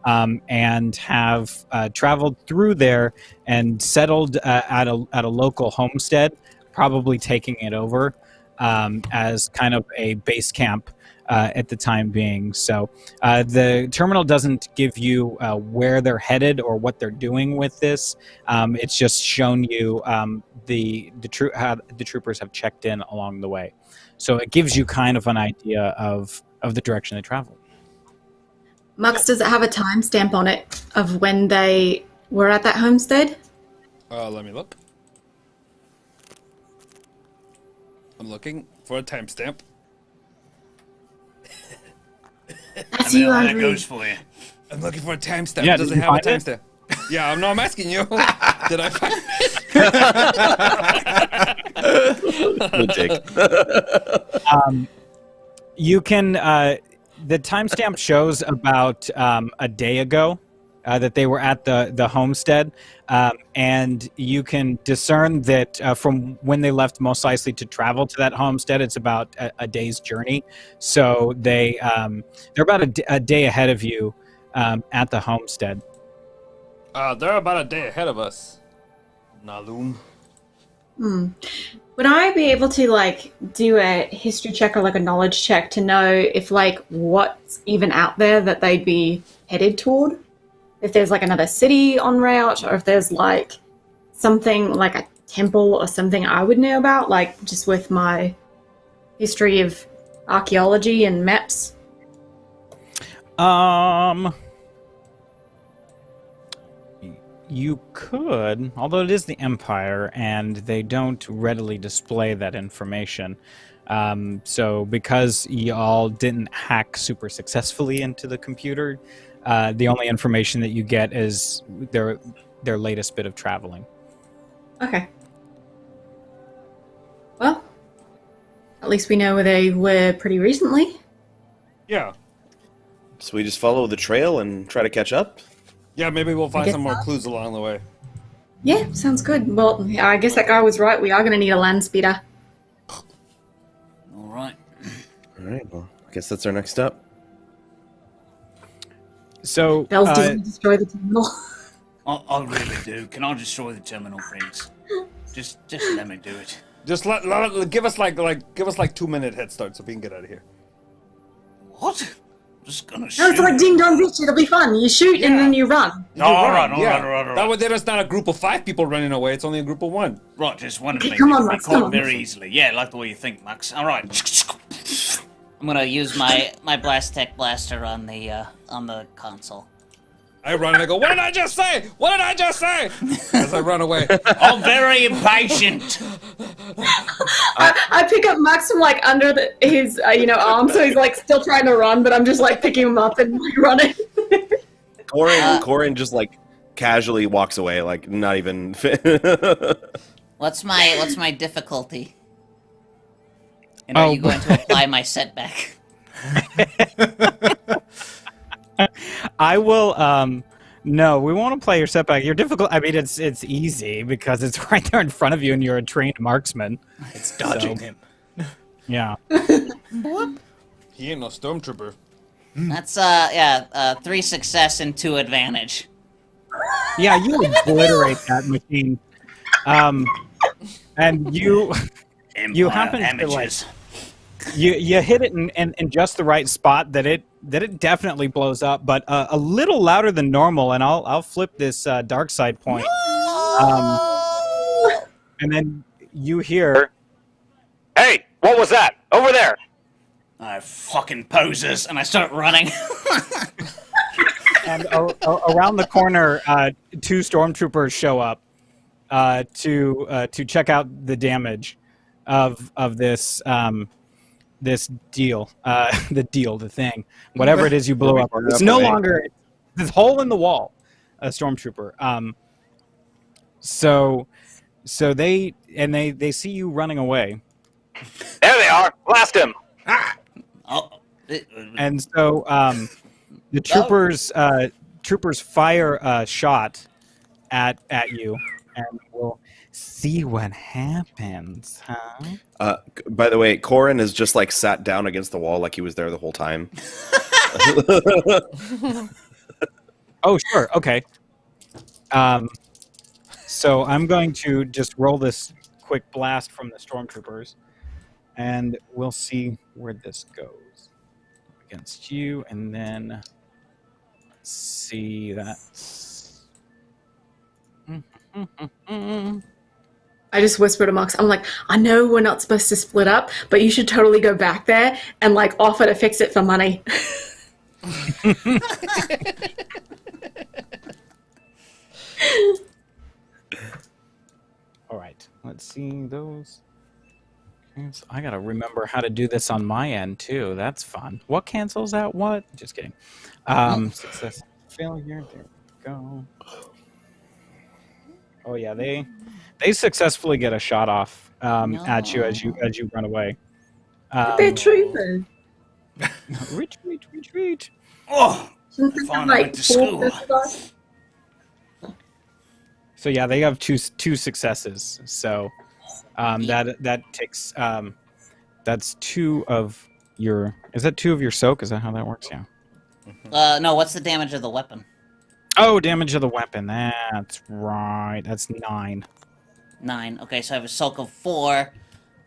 And have traveled through there and settled at a local homestead, probably taking it over as kind of a base camp at the time being. So the terminal doesn't give you where they're headed or what they're doing with this. It's just shown you how the troopers have checked in along the way. So it gives you kind of an idea of the direction they travel. Mux, does it have a timestamp on it of when they were at that homestead? Let me look. I'm looking for a timestamp. That's I you, know how that Andrew. goes for you. I'm looking for a timestamp. Yeah, Does did it you have a find it? timestamp? Yeah, no, I'm asking you. Did I find it? Good take. You can. The timestamp shows about a day ago that they were at the homestead, and you can discern that from when they left Mos Eisley to travel to that homestead, it's about a day's journey. So they're about a day ahead of you at the homestead. They're about a day ahead of us. Naloom. Would I be able to do a history check or a knowledge check to know if what's even out there that they'd be headed toward? If there's another city en route, or if there's something like a temple or something I would know about, like just with my history of archaeology and maps? You could, although it is the Empire, and they don't readily display that information. So because y'all didn't hack super successfully into the computer, the only information that you get is their latest bit of traveling. Okay. Well, at least we know where they were pretty recently. Yeah. So we just follow the trail and try to catch up. Yeah, maybe we'll find guess some more so. clues along the way. Yeah, sounds good. Well, I guess that guy was right. We are going to need a land speeder. All right. All right. Well, I guess that's our next step. So, Bells doesn't destroy the terminal. I really do. Can I destroy the terminal, please? Just let me do it. Just give us like 2-minute head start so we can get out of here. What? I'm just gonna No, shoot. it's like Ding Dong Beach. It'll be fun. You shoot and then you run. All You're right. That way, then it's not a group of 5 people running away. It's only a group of 1. Right, just one Okay, thing. come on, Be Max, caught come on. very easily. Yeah, like the way you think, Max. All right. I'm gonna use my Blast Tech blaster on the console. I run and I go, what did I just say? What did I just say? As I run away. I'm very impatient. I pick up Max from like under his arm, so he's like still trying to run, but I'm just like picking him up and like running. Corin just like casually walks away, like not even. What's my difficulty? And are you going to apply my setback? I will. No, we won't play your setback. You're difficult. I mean, it's easy because it's right there in front of you, and you're a trained marksman. It's dodging him. Yeah. He ain't no stormtrooper. That's 3 success and 2 advantage. Yeah, you obliterate that machine. And you happen to like Amateurs. you hit it in just the right spot that it definitely blows up, but a little louder than normal. And I'll flip this dark side point. And then you hear, Hey, what was that? Over there! Fucking posers, and I start running. and around the corner, 2 stormtroopers show up to check out the damage of this this deal, the thing, whatever it is you blew up. It's no longer this hole in the wall, a stormtrooper. So they see you running away, There they are! Blast him! Oh, and so the troopers fire a shot at you, and we'll see what happens, huh? By the way, Corin is just like sat down against the wall, like he was there the whole time. Oh, sure. Okay. So I'm going to just roll this quick blast from the stormtroopers, and we'll see where this goes against you, and then let's see that. I just whisper to Max, I'm like, I know we're not supposed to split up, but you should totally go back there and like offer to fix it for money. All right. Let's see those. Okay, so I gotta remember how to do this on my end too. That's fun. What cancels out what? Just kidding. Success, failure. There we go. Oh yeah, they successfully get a shot off at you as you run away. They're troopers. Retreat. oh, Shouldn't they have Finally went like to 4 school. successes? So yeah, they have two successes. So that takes that's 2 of your. Is that 2 of your soak? Is that how that works? Yeah. No, what's the damage of the weapon? Oh, damage of the weapon. That's right. That's 9. 9. Okay, so I have a soak of 4.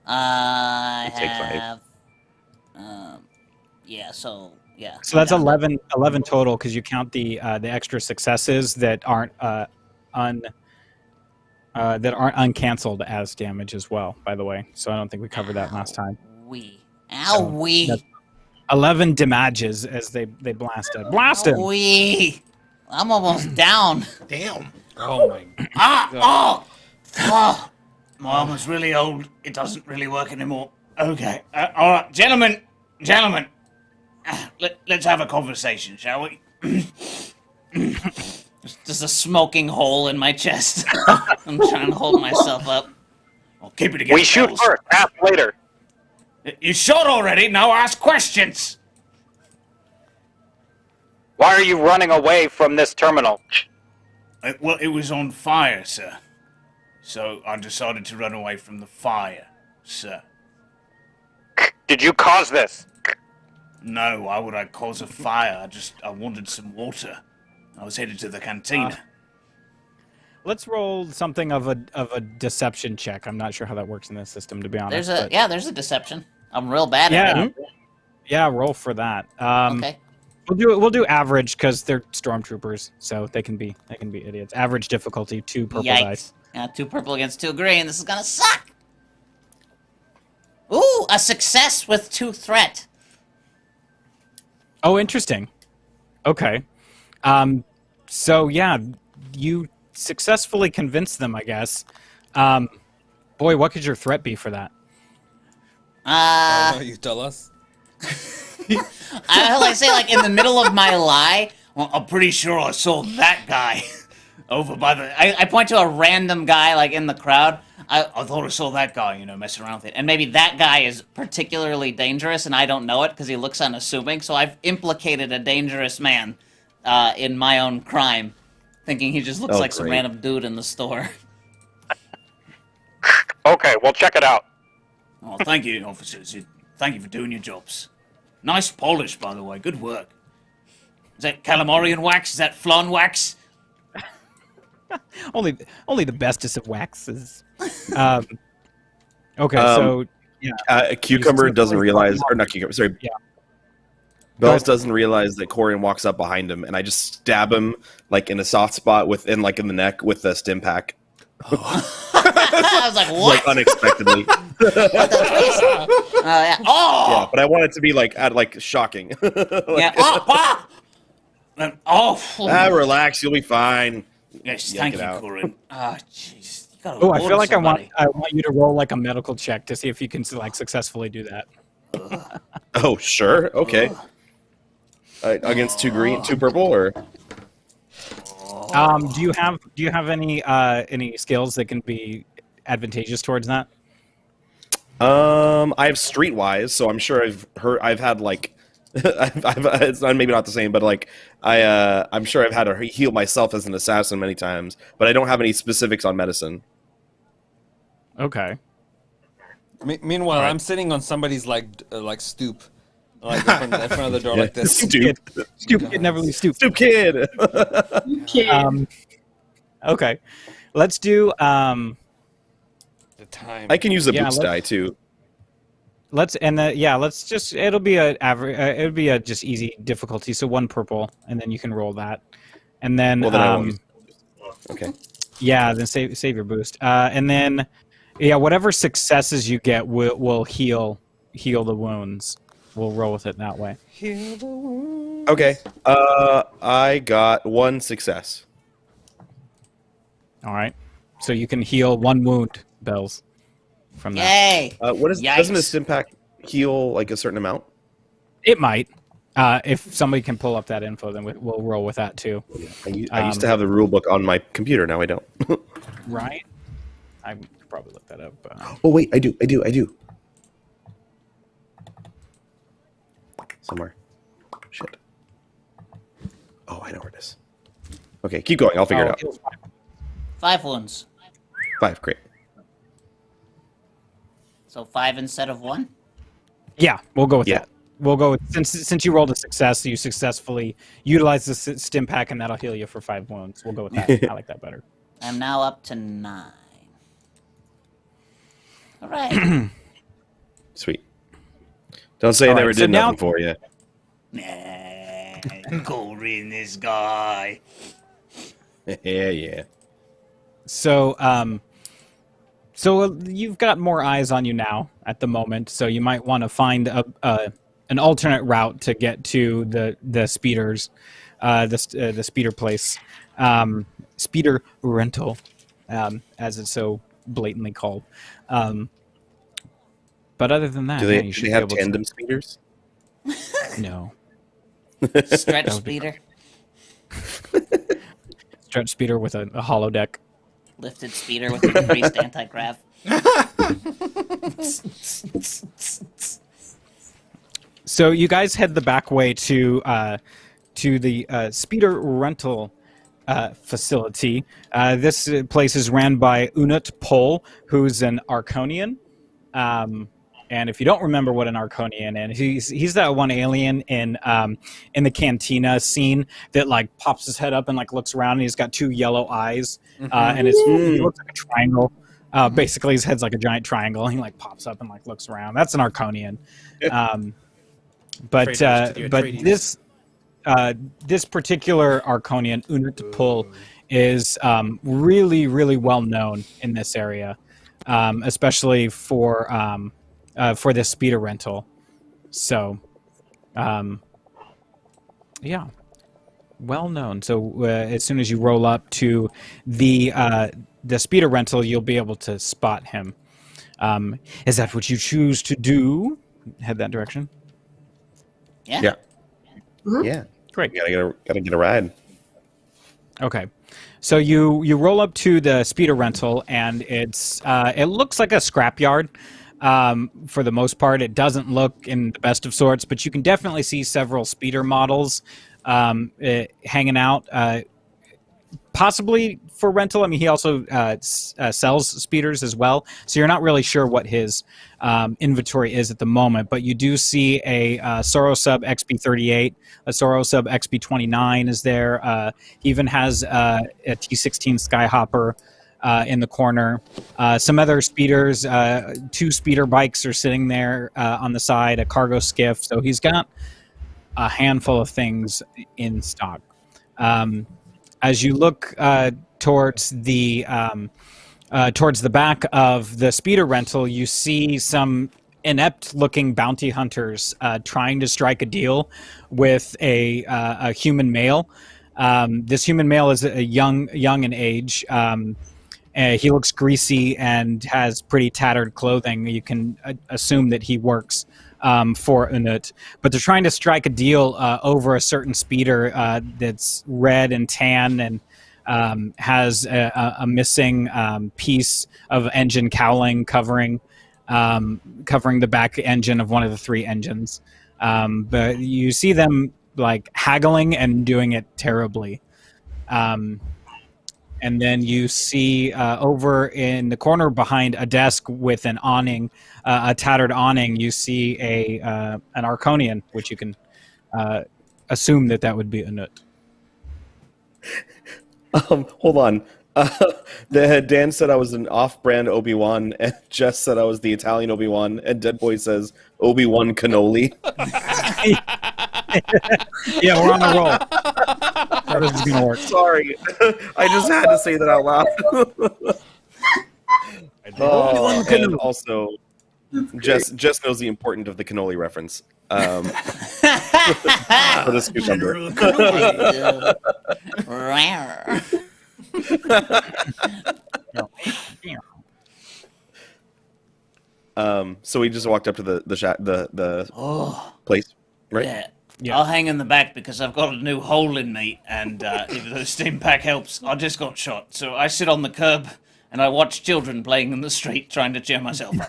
I Take 5. have. Yeah. So yeah. So that's 11 total because you count the extra successes that aren't that aren't uncanceled as damage as well, by the way. So I don't think we covered that last time. Owie. 11 damages as they blasted. Blast him! Owie. I'm almost down. Damn. Oh my. Oh, my arm is really old. It doesn't really work anymore. Okay. All right, gentlemen. Let's have a conversation, shall we? There's a smoking hole in my chest. I'm trying to hold myself up. I'll keep it together. We shoot fellas. first, ask later. You shot already. Now ask questions. Why are you running away from this terminal? Well, it was on fire, sir. So I decided to run away from the fire, sir. Did you cause this? No, why would I cause a fire? I wanted some water. I was headed to the cantina. Let's roll something of a deception check. I'm not sure how that works in this system, to be honest. There's a deception. I'm real bad at it. Yeah, roll for that. Okay. We'll do average because they're stormtroopers, so they can be idiots. Average difficulty, 2 purple dice. Yeah, 2 purple against 2 green. This is gonna suck. Ooh, a success with 2 threat. Oh, interesting. Okay. So yeah, you successfully convinced them, I guess. Boy, what could your threat be for that? You tell us. I say, like, in the middle of my lie. Well, I'm pretty sure I saw that guy over by the... I point to a random guy, like, in the crowd. I thought I saw that guy, messing around with it. And maybe that guy is particularly dangerous, and I don't know it because he looks unassuming. So I've implicated a dangerous man in my own crime, thinking he just looks like some random dude in the store. Okay, well, check it out. Oh, thank you, officers. Thank you for doing your jobs. Nice polish, by the way. Good work. Is that calamarian wax? Is that flan wax? only the bestest of waxes. Okay, so yeah. Cucumber doesn't realize, or not Cucumber, sorry. Yeah. Bells doesn't realize that Corian walks up behind him, and I just stab him like in a soft spot in the neck with the stim pack. I was like, what? Like unexpectedly. Yeah. Oh! Yeah, but I want it to be shocking. Relax, you'll be fine. Yes, Yank thank it you, out. Corin. Jeez. Oh, I feel like I want you to roll like a medical check to see if you can successfully do that. Oh, sure. Okay. Against 2 green, 2 purple, or do you have any skills that can be advantageous towards that? I have streetwise, so I'm sure I've had like it's not, maybe not the same, but like I'm sure I've had to heal myself as an assassin many times, but I don't have any specifics on medicine. Okay. Meanwhile, I'm sitting on somebody's stoop, like in front of the door, like this. Stoop kid never leaves stoop. Stoop kid. Okay, let's do The time. I can use a boost die too. It'll be a just easy difficulty, so 1 purple, and then you can roll that, and then I won't use okay. Yeah, then save your boost, and then whatever successes you get will heal the wounds. We'll roll with it that way. Heal the wound. Okay. I got 1 success. All right, so you can heal 1 wound, Bells, from that. Yay! Doesn't a stim pack heal like a certain amount? It might. If somebody can pull up that info, then we'll roll with that too. I used to have the rule book on my computer. Now I don't. Right? I could probably look that up. Oh wait, I do. Somewhere. Shit. Oh, I know where it is. Okay, keep going. I'll figure it out. 5 wounds. 5, great. So 5 instead of 1? Yeah, we'll go with that. We'll go with, since you rolled a success, you successfully utilize the stim pack, and that'll heal you for 5 wounds. We'll go with that. I like that better. I'm now up to 9. All right. Sweet. Don't say I never did nothing for you. Corin, this guy. Yeah. So So you've got more eyes on you now at the moment, so you might want to find an alternate route to get to the speeders, the speeder place, speeder rental, as it's so blatantly called. But other than that, Do yeah, they, you do should they be have able tandem speeders? to. No. Stretch speeder, Stretch speeder with a holodeck. lifted speeder with increased anti-grav. So you guys head the back way to the speeder rental facility. This place is ran by Unut Pol, who's an Arconian. And if you don't remember what an Arconian is, he's that one alien in the cantina scene that like pops his head up and like looks around, and he's got two yellow eyes, and he looks like a triangle. Basically, his head's like a giant triangle. And he like pops up and like looks around. That's an Arconian. But this particular Arconian, Unut Pol, is really, really well known in this area, especially for this speeder rental. So, yeah, well known. So as soon as you roll up to the speeder rental, you'll be able to spot him. Is that what you choose to do? Head that direction. Yeah. Yeah. Mhm. Yeah. Great. Gotta get a ride. Okay, so you roll up to the speeder rental, and it looks like a scrapyard. For the most part, it doesn't look in the best of sorts, but you can definitely see several speeder models hanging out, possibly for rental. I mean, he also sells speeders as well, so you're not really sure what his inventory is at the moment, but you do see a Sorosub XB38, a Sorosub XB29 is there. He even has a T16 Skyhopper in the corner. Some other speeders, two speeder bikes are sitting there on the side, a cargo skiff, so he's got a handful of things in stock. As you look towards the back of the speeder rental, you see some inept-looking bounty hunters trying to strike a deal with a human male. This human male is a young in age. He looks greasy and has pretty tattered clothing. You can assume that he works for Unut, but they're trying to strike a deal over a certain speeder that's red and tan and has a missing piece of engine cowling covering the back engine of one of the three engines. But you see them like haggling and doing it terribly. And then you see over in the corner behind a desk with an awning, a tattered awning, you see an Arconian, which you can assume that would be Unut. Hold on. Dan said I was an off-brand Obi-Wan, and Jess said I was the Italian Obi-Wan, and Dead Boy says Obi-Wan cannoli. Yeah, we're on a roll. How this is gonna work? Sorry, I just had to say that out loud. And also, Jess knows the importance of the cannoli reference. For this cucumber. So we just walked up to the place, right? Yeah. I'll hang in the back because I've got a new hole in me, and if the stim pack helps, I just got shot. So I sit on the curb and I watch children playing in the street trying to cheer myself up.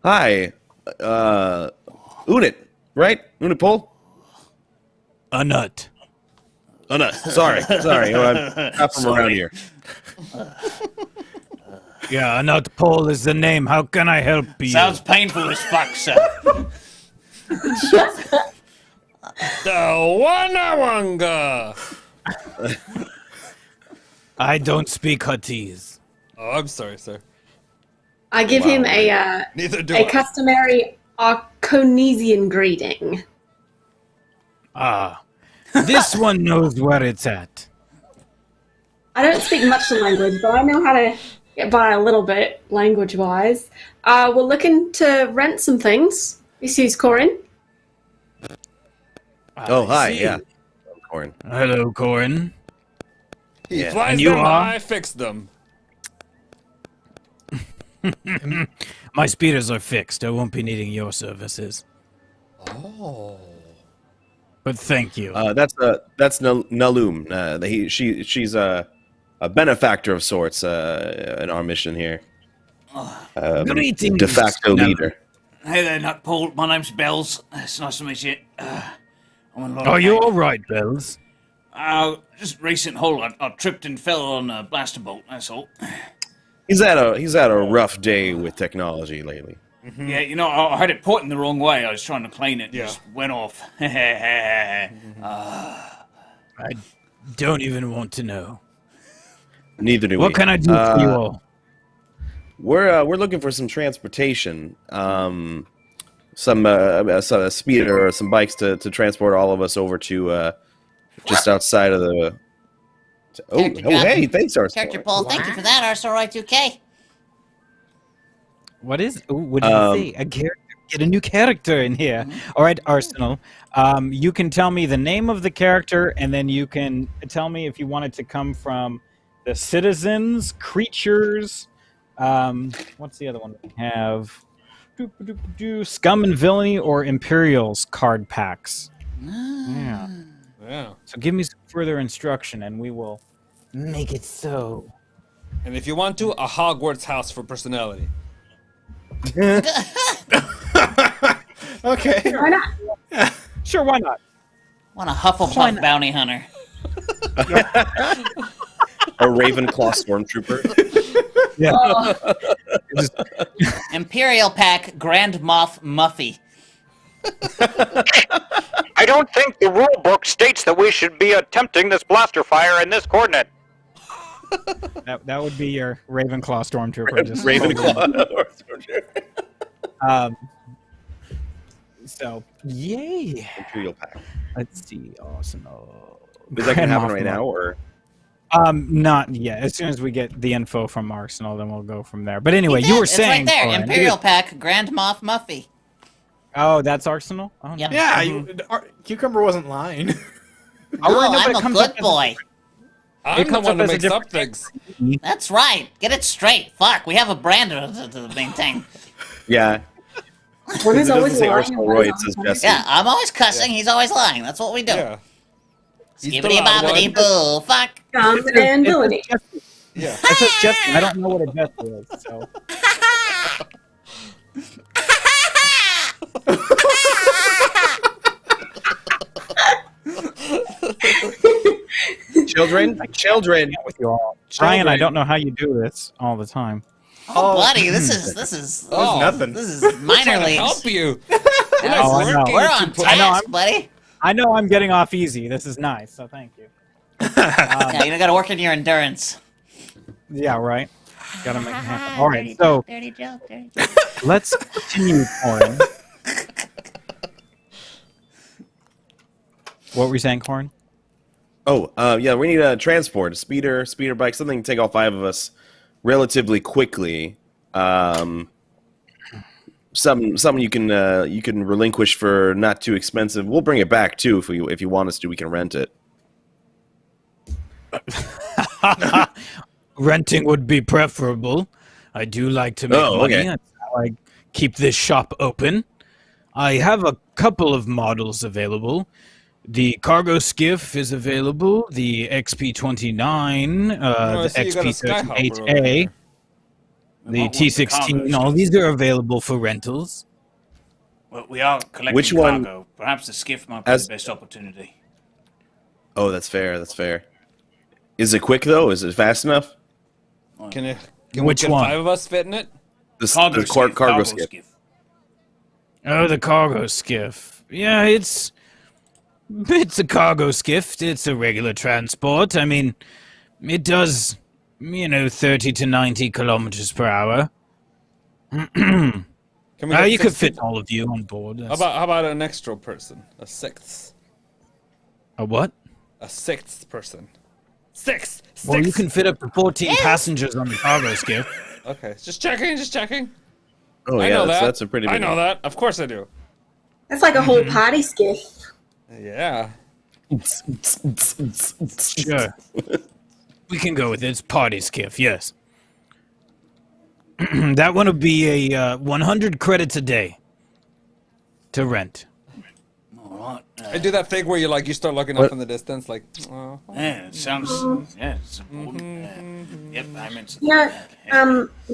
Hi, Unut, right? Unut Pol? Unut. Unut. Sorry. I'm not from around here. Yeah, Unut Pol is the name. How can I help you? Sounds painful as fuck, sir. The Wanawanga! I don't speak Huttese. Oh, I'm sorry, sir. I give him a Neither do a I. customary Arconesian greeting. Ah, this one knows where it's at. I don't speak much the language, but I know how to get by a little bit language-wise. We're looking to rent some things. This is Corin. Oh, hi. Yeah. I'm Corin. Hello, Corin. He Yeah. flies And you them, are? I fix them. My speeders are fixed. I won't be needing your services. Oh. But thank you. That's Naloom. She's a benefactor of sorts in our mission here. Greetings, De facto Naloom. leader. Hey there, Nut Paul. My name's Bells. It's nice to meet you. I'm in a lot of Are you pain. all right, Bells? Just recent hole. I tripped and fell on a blaster bolt. That's all. He's had a rough day with technology lately. Yeah, you know, I had it pointing the wrong way. I was trying to clean it. And Yeah. just went off. I don't even want to know. Neither do we. What can I do for you all? We're looking for some transportation, some a speeder or some bikes to transport all of us over to just outside of the. Character drop. Hey, thanks, Arsenal. Character Paul, thank you for that, RSLY2K. What did you say? A character? Get a new character in here. All right, Arsenal. You can tell me the name of the character, and then you can tell me if you want it to come from the citizens, creatures. What's the other one we have? Scum and Villainy or Imperials card packs. Yeah. Yeah. So give me some further instruction, and we will make it so. And if you want to, a Hogwarts house for personality. Okay. Why not? Sure, why not? Want a Hufflepuff bounty hunter. A Ravenclaw stormtrooper. Yeah. Imperial Pack Grand Moff Muffy. I don't think the rule book states that we should be attempting this blaster fire in this coordinate. That would be your Ravenclaw stormtrooper. Just Ravenclaw stormtrooper. So, yay. Imperial pack. Let's see. Arsenal. Is that gonna happen right now, or? Not yet. As soon as we get the info from Arsenal, then we'll go from there. But anyway, He you did. were It's saying. right there. Corin. Imperial Pack Grand Moff Muffy. Oh, that's Arsenal? Oh, Yep. no. Yeah, Cucumber wasn't lying. No, Oh, I know, but I'm it a comes good up as a boy. I'm the comes one up who as a makes up different- things. That's right. Get it straight. Fuck, we have a brand to maintain. Yeah. One is It doesn't always say lying. Arsenal and one Roy, is it says on Jesse. Yeah, I'm always cussing. He's always lying. That's what we do. Yeah. He's the Skibbity loud bobbity one. boo. Fuck. Scum and villainy. Yeah. It says Jesse. I don't know what a Jesse is. So. Children. With you all. Ryan, I don't know how you do this all the time. Oh, buddy, this is Oh, Nothing. this is minor trying to leagues. help you. Oh, I know. We're on I know, task, buddy. I know I'm getting off easy. This is nice, so thank you. Yeah, you gotta work on your endurance. Yeah, right. Gotta make it happen. All right, so Dirty joke. let's continue, Corin. What were you saying, Corin? Oh, yeah, we need a transport, a speeder bike, something to take all five of us relatively quickly. Something you can relinquish for not too expensive. We'll bring it back too if you want us to. We can rent it. Renting would be preferable. I do like to make money. Okay. That's how I keep this shop open. I have a couple of models available. The cargo skiff is available. The XP-29, Oh, I the see you got a Skyhopper over XP-38A, there. the T-16. All these are available for rentals. Well, we are collecting Which one- cargo. Perhaps the skiff might be As- the best opportunity. Oh, that's fair. That's fair. Is it quick though? Is it fast enough? Can Which can one? 5 of us fit in it? Cargo skiff. Oh, the cargo skiff. Yeah, it's a cargo skiff. It's a regular transport. I mean, it does, 30 to 90 kilometers per hour. Can we get You could 16? fit all of you on board. How about an extra person? A sixth. A what? A sixth person. Six. Well, you can fit up to 14 passengers on the cargo skiff. Okay, just checking. Oh I yeah, know that. that's a pretty big I know one. that. Of course I do. That's like a whole party skiff. Yeah. Sure. We can go with it. It's party skiff, yes. That one would be a 100 credits a day to rent. All right. I do that thing where you start looking up in the distance, like. Oh. Yeah, it sounds. Yeah, it's important. Yep, I meant.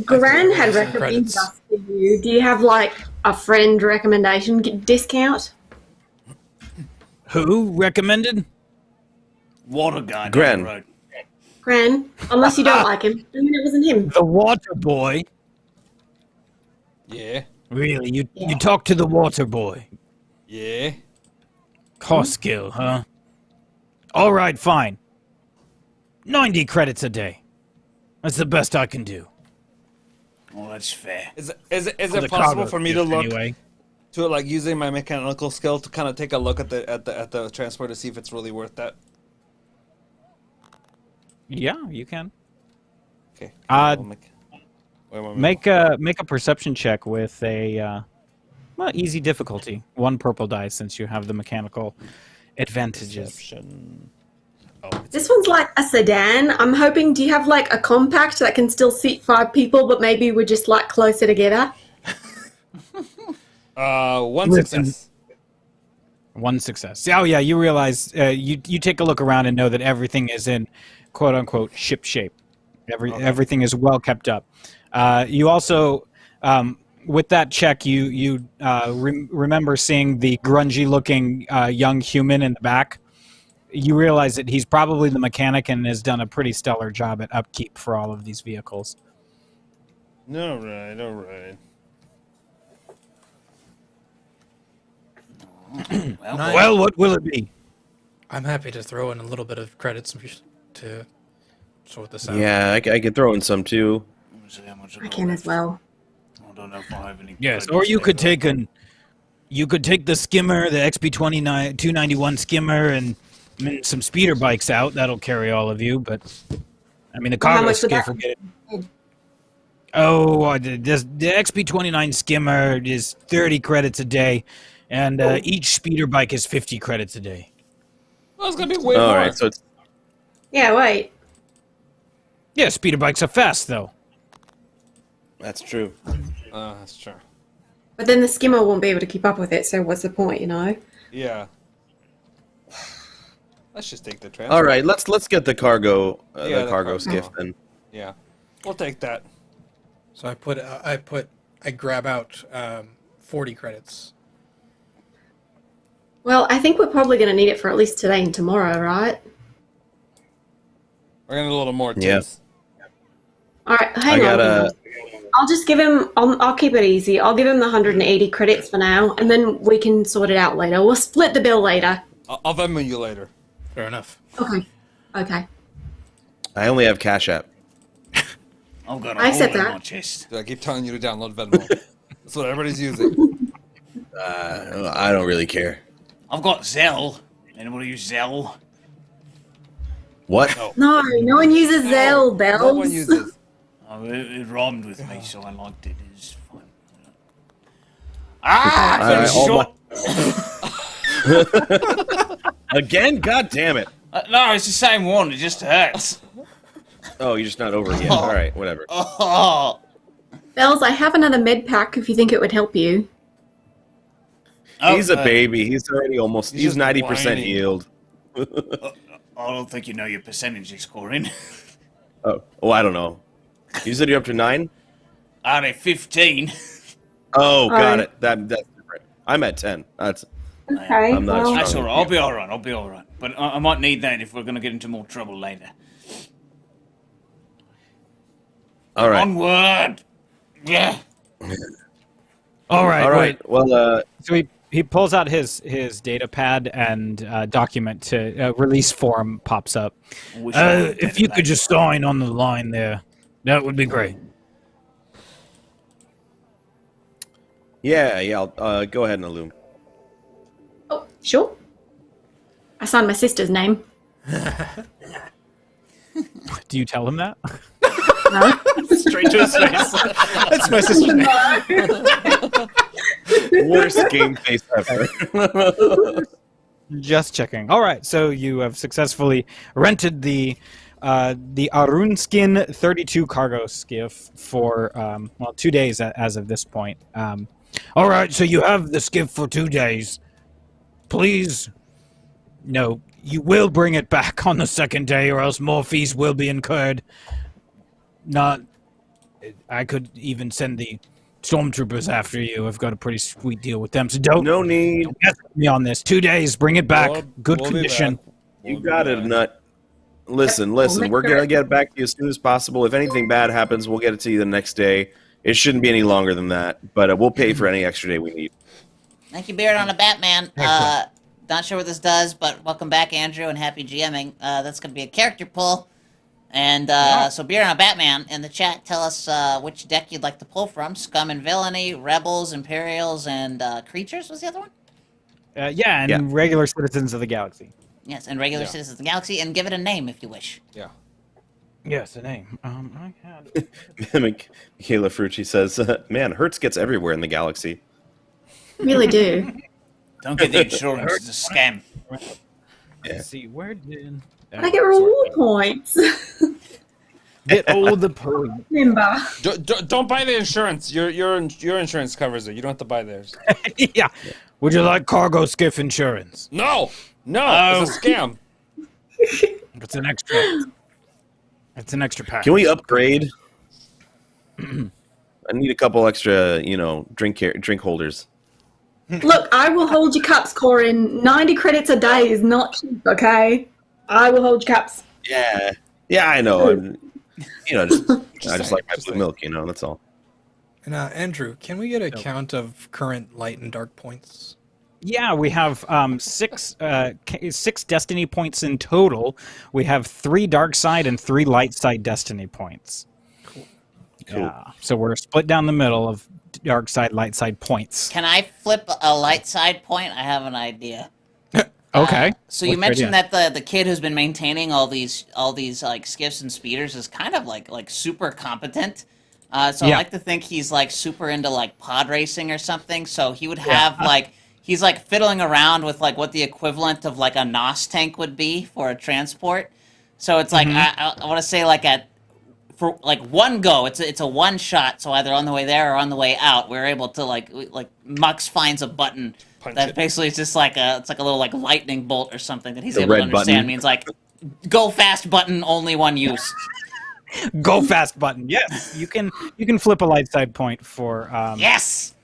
Gran had Some recommended credits. us to you. Do you have like a friend recommendation discount? Who recommended? Water guy down Gren. the road. Gran, unless you don't like him. I mean, it wasn't him. The water boy. Yeah. Really? You talk to the water boy. Yeah. Cost skill, huh? All right, fine. 90 credits a day. That's the best I can do. Oh, that's fair. Is For it the possible cargo for me to skiff, look anyway. to like using my mechanical skill to kind of take a look at the transport to see if it's really worth that? Yeah, you can. Okay. Make a perception check with a easy difficulty. 1 purple die since you have the mechanical advantages. Perception. This one's like a sedan. I'm hoping, do you have like a compact that can still seat 5 people, but maybe we're just like closer together? 1 Listen. success. 1 success. Oh yeah, you realize you take a look around and know that everything is in quote unquote ship shape. Everything is well kept up. You also with that check you remember seeing the grungy looking young human in the back. You realize that he's probably the mechanic and has done a pretty stellar job at upkeep for all of these vehicles. All right. Well, what will it be? I'm happy to throw in a little bit of credits to sort this out. Yeah, I could throw in some too. Let me see how much I can as well. I don't know if I have any. Yes, credits or you could saved up. take the skimmer, the XP 291 skimmer, and some speeder bikes out. That'll carry all of you. But I mean, the How cargo much would skiff that will get it. Oh, the XP 29 skimmer is 30 credits a day, and each speeder bike is 50 credits a day. Well, it's gonna be way All more. right, so it's Yeah, wait. Yeah, speeder bikes are fast though. that's true. That's true. But then the skimmer won't be able to keep up with it, so what's the point, you know? Yeah. Let's just take the transport. All right, let's get the cargo Yeah, the cargo cargo. skiff then. Yeah. We'll take that. So I grab out 40 credits. Well, I think we're probably going to need it for at least today and tomorrow, right? We're gonna do a little more Yeah. tips. All right, hang I got on. I'll just give him, I'll keep it easy. I'll give him the 180 credits for now, and then we can sort it out later. We'll split the bill later. I'll Venmo you later. Fair enough. Okay. I only have Cash App. I've got a I hole accept in that. my chest. I keep telling you to download Venmo. That's what everybody's using. I don't really care. I've got Zelle. Anybody use Zelle? What? No one uses Zelle, Bells. No one uses. Oh, it rhymed with me, so I liked it. It's fine. Again? God damn it! No, it's the same one. It just hurts. Oh, you're just not over it yet. All right, whatever. Oh. Bells, I have another med pack if you think it would help you. He's a baby. He's already almost. He's just 90% whining. healed. I don't think you know your percentages, Corin. Oh, I don't know. You said you're up to 9. Out of 15. Oh, got Alright. it. That's different. I'm at 10. That's. Okay. I'm not That's strong. alright. I'll be alright. But I might need that if we're going to get into more trouble later. All right. Onward! Yeah. All right. All right. Wait. Well, So he pulls out his data pad and document to release form pops up. I wish I had If you data could back. just sign on the line there, that would be great. yeah. I'll go ahead and illume. Oh, sure. I signed my sister's name. Do you tell him that? Straight to his face. That's my sister's name. Worst game face ever. Just checking. All right, so you have successfully rented the Arunskin 32 cargo skiff for 2 days as of this point. All right, so you have the skiff for 2 days. Please, no, you will bring it back on the second day, or else more fees will be incurred. I could even send the stormtroopers after you. I've got a pretty sweet deal with them, so don't. No need. Don't mess with me on this. 2 days, bring it back. Good We'll be condition. back. You got it, Nut. Listen. We're going to get it back to you as soon as possible. If anything bad happens, we'll get it to you the next day. It shouldn't be any longer than that, but we'll pay for any extra day we need. Thank you, Beard on a Batman. Not sure what this does, but welcome back, Andrew, and happy GMing. That's going to be a character pull. And so Beard on a Batman in the chat, tell us which deck you'd like to pull from. Scum and Villainy, Rebels, Imperials, and Creatures was the other one? Regular citizens of the galaxy. Yes, and regular Citizens of the Galaxy, and give it a name if you wish. Yeah. Yes, a name. I had. Michaela Frucci says, "Man, Hertz gets everywhere in the galaxy." Really do. Don't get the insurance. It's a scam. Let's see, where did I get reward points. get all the points? Remember. Don't buy the insurance. Your insurance covers it. You don't have to buy theirs. Yeah. Would you like cargo skiff insurance? No, it's a scam. It's an extra. It's an extra pack. Can we upgrade? I need a couple extra, drink holders. Look, I will hold your cups, Corin. 90 credits a day is not cheap, okay? I will hold your cups. Yeah, I know. I just like my blue milk. That's all. And Andrew, can we get a count of current light and dark points? Yeah, we have six destiny points in total. We have 3 dark side and 3 light side destiny points. Cool. Yeah, so we're split down the middle of dark side, light side points. Can I flip a light side point? I have an idea. Okay. So you mentioned that the kid who's been maintaining all these like skiffs and speeders is kind of like super competent. I like to think he's like super into like pod racing or something. So he would have he's like fiddling around with like what the equivalent of like a NOS tank would be for a transport. So it's like I want to say like for like one go, it's a one shot. So either on the way there or on the way out, we're able to like Mux finds a button that basically is just like it's like a little like lightning bolt or something that he's able to understand. Button. Means like go fast button, only one use. Go fast button. Yes, you can flip a light side point for yes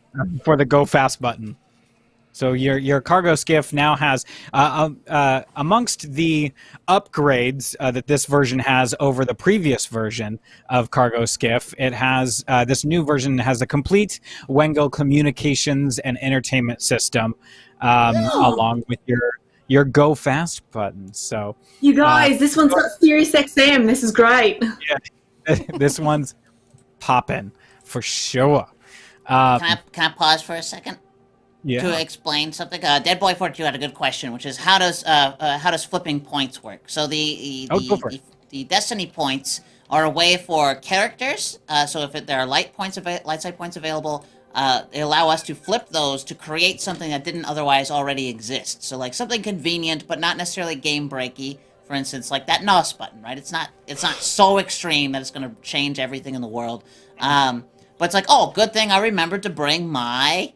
for the go fast button. So your cargo skiff now has amongst the upgrades that this version has over the previous version of cargo skiff, it has this new version has a complete Wengal communications and entertainment system along with your go fast button. So you guys, this one's got Sirius XM. This is great. Yeah, this one's popping for sure. Can I pause for a second? Yeah. To explain something, Dead Boy 42 had a good question, which is how does flipping points work? So the destiny points are a way for characters. So if there are light side points available, they allow us to flip those to create something that didn't otherwise already exist. So like something convenient, but not necessarily game breaky. For instance, like that NOS button, right? It's not so extreme that it's going to change everything in the world. But it's like, oh, good thing I remembered to bring my,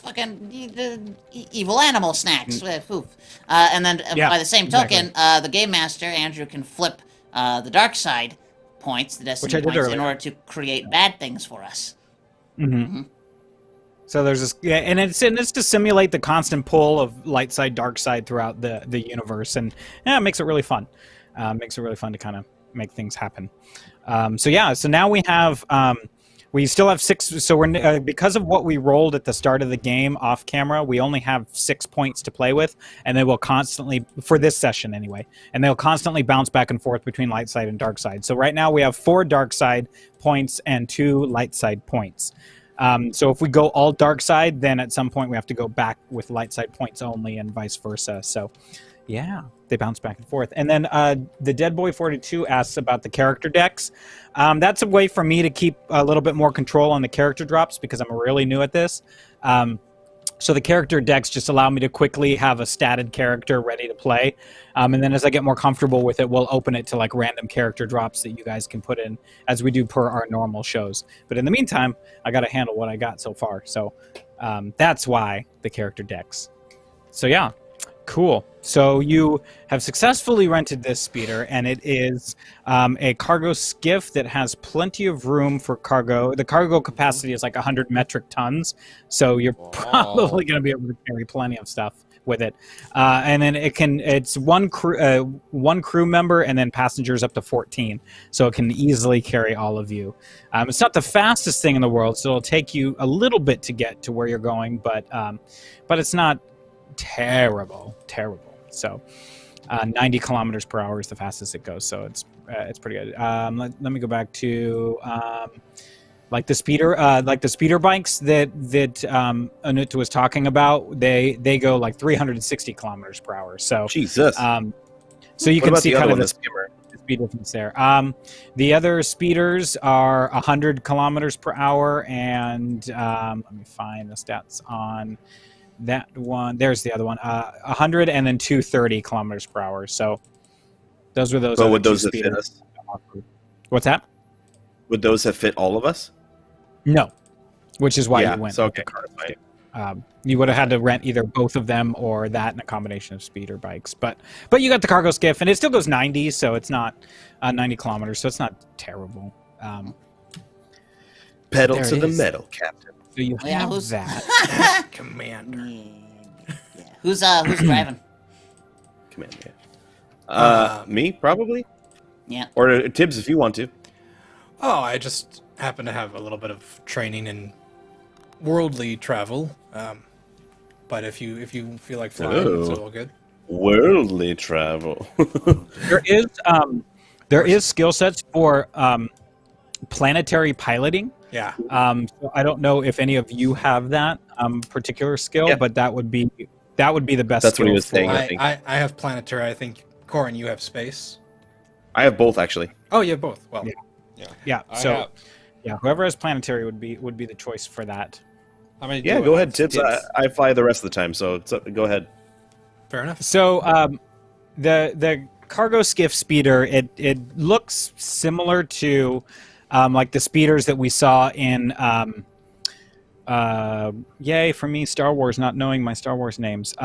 fucking evil animal snacks. And then by the same token, the game master, Andrew, can flip the dark side points, the destiny points, in order to create bad things for us. Mm-hmm. So there's this, and it's to simulate the constant pull of light side, dark side throughout the universe, and it makes it really fun. Makes it really fun to kind of make things happen. So now we have. We still have 6, so we're because of what we rolled at the start of the game off camera, we only have 6 points to play with, and they will constantly, for this session anyway, and they'll constantly bounce back and forth between light side and dark side. So right now we have 4 dark side points and 2 light side points. So if we go all dark side, then at some point we have to go back with light side points only, and vice versa. So, yeah, they bounce back and forth. And then the Dead Boy 42 asks about the character decks. That's a way for me to keep a little bit more control on the character drops because I'm really new at this. So the character decks just allow me to quickly have a statted character ready to play. And then as I get more comfortable with it, we'll open it to like random character drops that you guys can put in as we do per our normal shows. But in the meantime, I got to handle what I got so far. So that's why the character decks. So yeah, cool. So you have successfully rented this speeder, and it is a cargo skiff that has plenty of room for cargo. The cargo capacity is like 100 metric tons, so you're probably going to be able to carry plenty of stuff with it. And then it's one crew member, and then passengers up to 14, so it can easily carry all of you. It's not the fastest thing in the world, so it'll take you a little bit to get to where you're going, but it's not terrible. So 90 kilometers per hour is the fastest it goes, so it's pretty good. Let me go back to like the speeder bikes that Anut was talking about. They go like 360 kilometers per hour. So Jesus. So you can see kind of the speed difference there. The other speeders are 100 kilometers per hour, and let me find the stats on that one. There's the other one. 100 and then 230 kilometers per hour. So those were those. But would those have fit us? What's that? Would those have fit all of us? No, which is why you went. So okay. You would have had to rent either both of them or that in a combination of speeder bikes. But you got the cargo skiff, and it still goes 90, so it's not 90 kilometers, so it's not terrible. Pedal to the metal, Captain. So you have that. Commander. Yeah. Who's driving? Commander. Me, probably? Yeah. Or Tibbs, if you want to. Oh, I just happen to have a little bit of training in worldly travel. But if you feel like flying, it's all good. Worldly travel. There is skill sets for planetary piloting. Yeah. So I don't know if any of you have that particular skill, but that would be the best. That's skill what he was saying. I have planetary. I think Corin, you have space. I have both actually. Oh, you have both. Well, yeah. So whoever has planetary would be the choice for that. I mean, go ahead, Tibbs. I fly the rest of the time, so go ahead. Fair enough. So the cargo skiff speeder, it looks similar to like the speeders that we saw in yay for me, Star Wars, not knowing my Star Wars names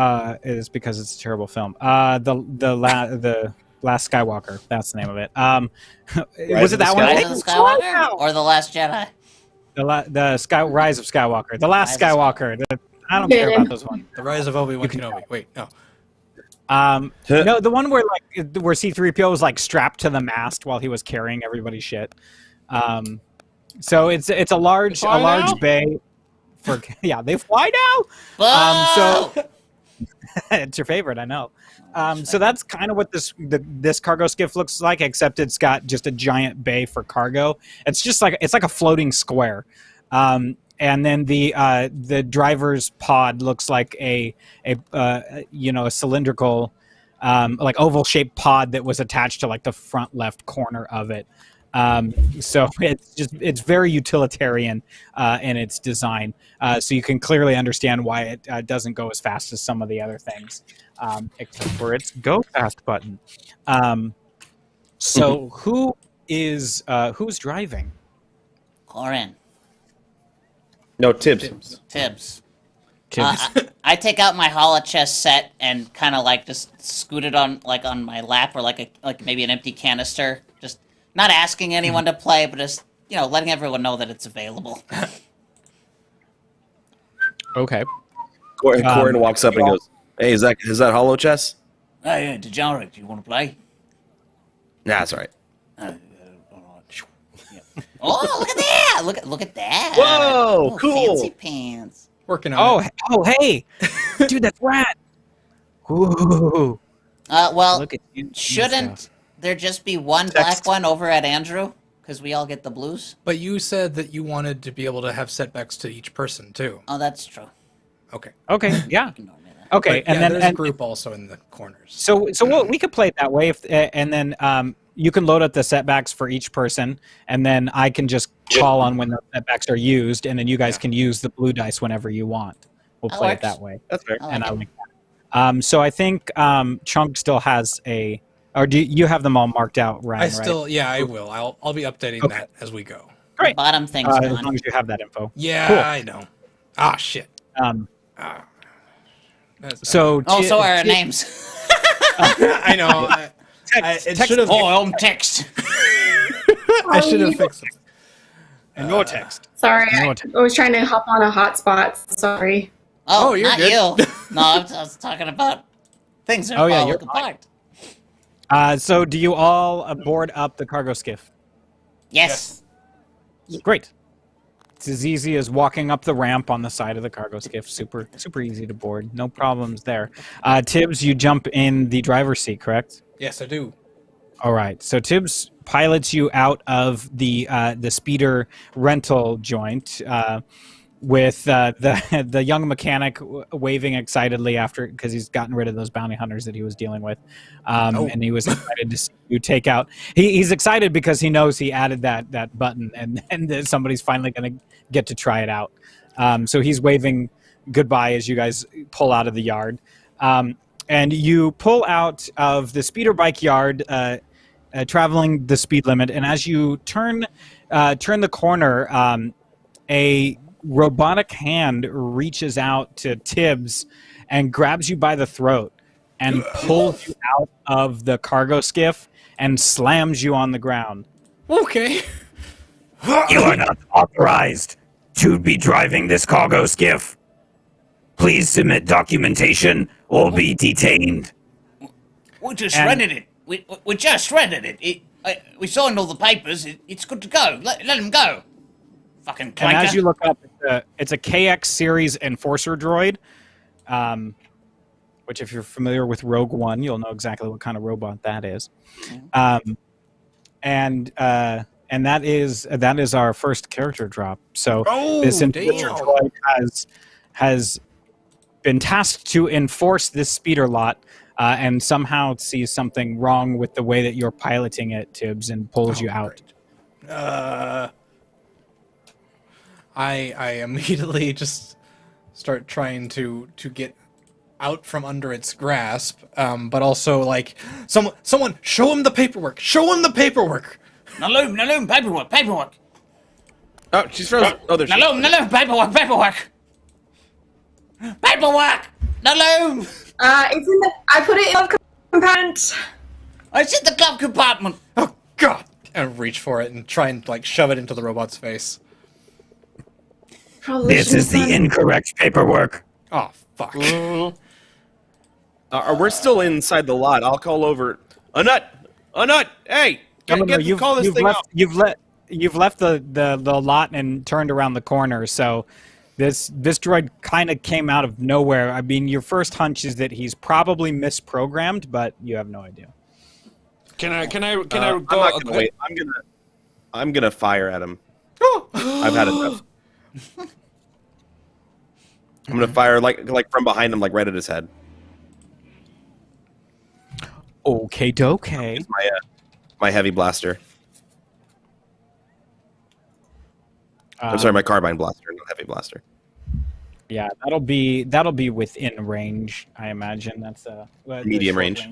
is because it's a terrible film. The Last Skywalker, that's the name of it. Was it that one? Rise of Skywalker or The Last Jedi? Rise of Skywalker. The Last Skywalker. I don't care about those ones. The Rise of Obi-Wan Kenobi. Wait, no. No, the one where C-3PO was like strapped to the mast while he was carrying everybody's shit. So it's a large bay. They fly now. So it's your favorite, I know. So that's kind of what this cargo skiff looks like, except it's got just a giant bay for cargo. It's like a floating square. And then the driver's pod looks like a cylindrical, like oval shaped pod that was attached to like the front left corner of it. So it's very utilitarian in its design. So you can clearly understand why it doesn't go as fast as some of the other things, except for its go fast button. So who's driving? Corin. No, Tibbs. Tibbs. I take out my holochess set and kind of like just scoot it on my lap, or like maybe an empty canister. Just not asking anyone to play, but just letting everyone know that it's available. Okay. Corin walks up and goes, "Hey, is that hollow chess?" Oh yeah, Degenerate, do you want to play? Nah, that's all right. Oh, look at that! Look at that! Whoa, cool! Fancy pants. Working on it. Oh, hey, dude, that's rad. Ooh. Well, Look at you. shouldn't there just be one black one over at Andrew? because we all get the blues. But you said that you wanted to be able to have setbacks to each person too. Oh, that's true. Okay. Okay, yeah. Ignore me then. Okay, But, and yeah, then there's and, a group also in the corners. so we could play it that way, and then you can load up the setbacks for each person, and then I can just call on when the setbacks are used, and then you guys can use the blue dice whenever you want. We'll That play works. it that way. That's fair. I like And I it. like that. So I think Chunk still has a, or do you have them all marked out, Ryan? I right? still, yeah, I will. I'll be updating Okay. that as we go. Great. Bottom thing's As gone. long as you have that info. Yeah, Cool. I know. Ah, shit. That's- So Oh, so are our names. I know. It should have. Oh, I'm text. I should have fixed it. and your text. Sorry, No, I it's- was trying to hop on a hotspot. Sorry. Oh, you're not good. you. No, I was talking about things that Oh, yeah, fall you're apart. So do you all board up the cargo skiff? Yes. Great. It's as easy as walking up the ramp on the side of the cargo skiff. Super easy to board. No problems there. Tibbs, you jump in the driver's seat, correct? Yes, I do. All right. So Tibbs pilots you out of the speeder rental joint with the young mechanic waving excitedly after because he's gotten rid of those bounty hunters that he was dealing with, and he was excited to see you take out. He's excited because he knows he added that button, and that somebody's finally going to get to try it out. So he's waving goodbye as you guys pull out of the yard. And you pull out of the speeder bike yard, traveling the speed limit. And as you turn the corner, a robotic hand reaches out to Tibbs and grabs you by the throat and pulls you out of the cargo skiff and slams you on the ground. Okay. You are not authorized to be driving this cargo skiff. Please submit documentation or be detained. We just And- rented it. We just rented it. We signed all the papers. It's good to go. Let him go. Fucking clanker. And as you look up, it's a KX series enforcer droid, which if you're familiar with Rogue One, you'll know exactly what kind of robot that is. And that is our first character drop. So this enforcer damn. droid has been tasked to enforce this speeder lot, and somehow sees something wrong with the way that you're piloting it, Tibbs, and pulls you out. I immediately just start trying to get out from under its grasp, but also like someone show him the paperwork. Show him the paperwork. Naloom, paperwork. Oh, she's frozen. Oh, there's. Naloom, paperwork. Naloom. It's in the. I put it in the compartment. It's in the glove compartment. Oh God! And reach for it and try and like shove it into the robot's face. Probably This should've is the done- incorrect paperwork. Oh fuck! We're still inside the lot. I'll call over. A nut. Hey, call this thing out. You've left the lot and turned around the corner. So this droid kind of came out of nowhere. I mean, your first hunch is that he's probably misprogrammed, but you have no idea. Can I go? I'm not gonna wait. I'm gonna fire at him. I've had enough. I'm gonna fire like from behind him, like right at his head. Okay, dokey. My heavy blaster. I'm sorry, my carbine blaster, not heavy blaster. Yeah, that'll be within range. I imagine that's the Medium short range.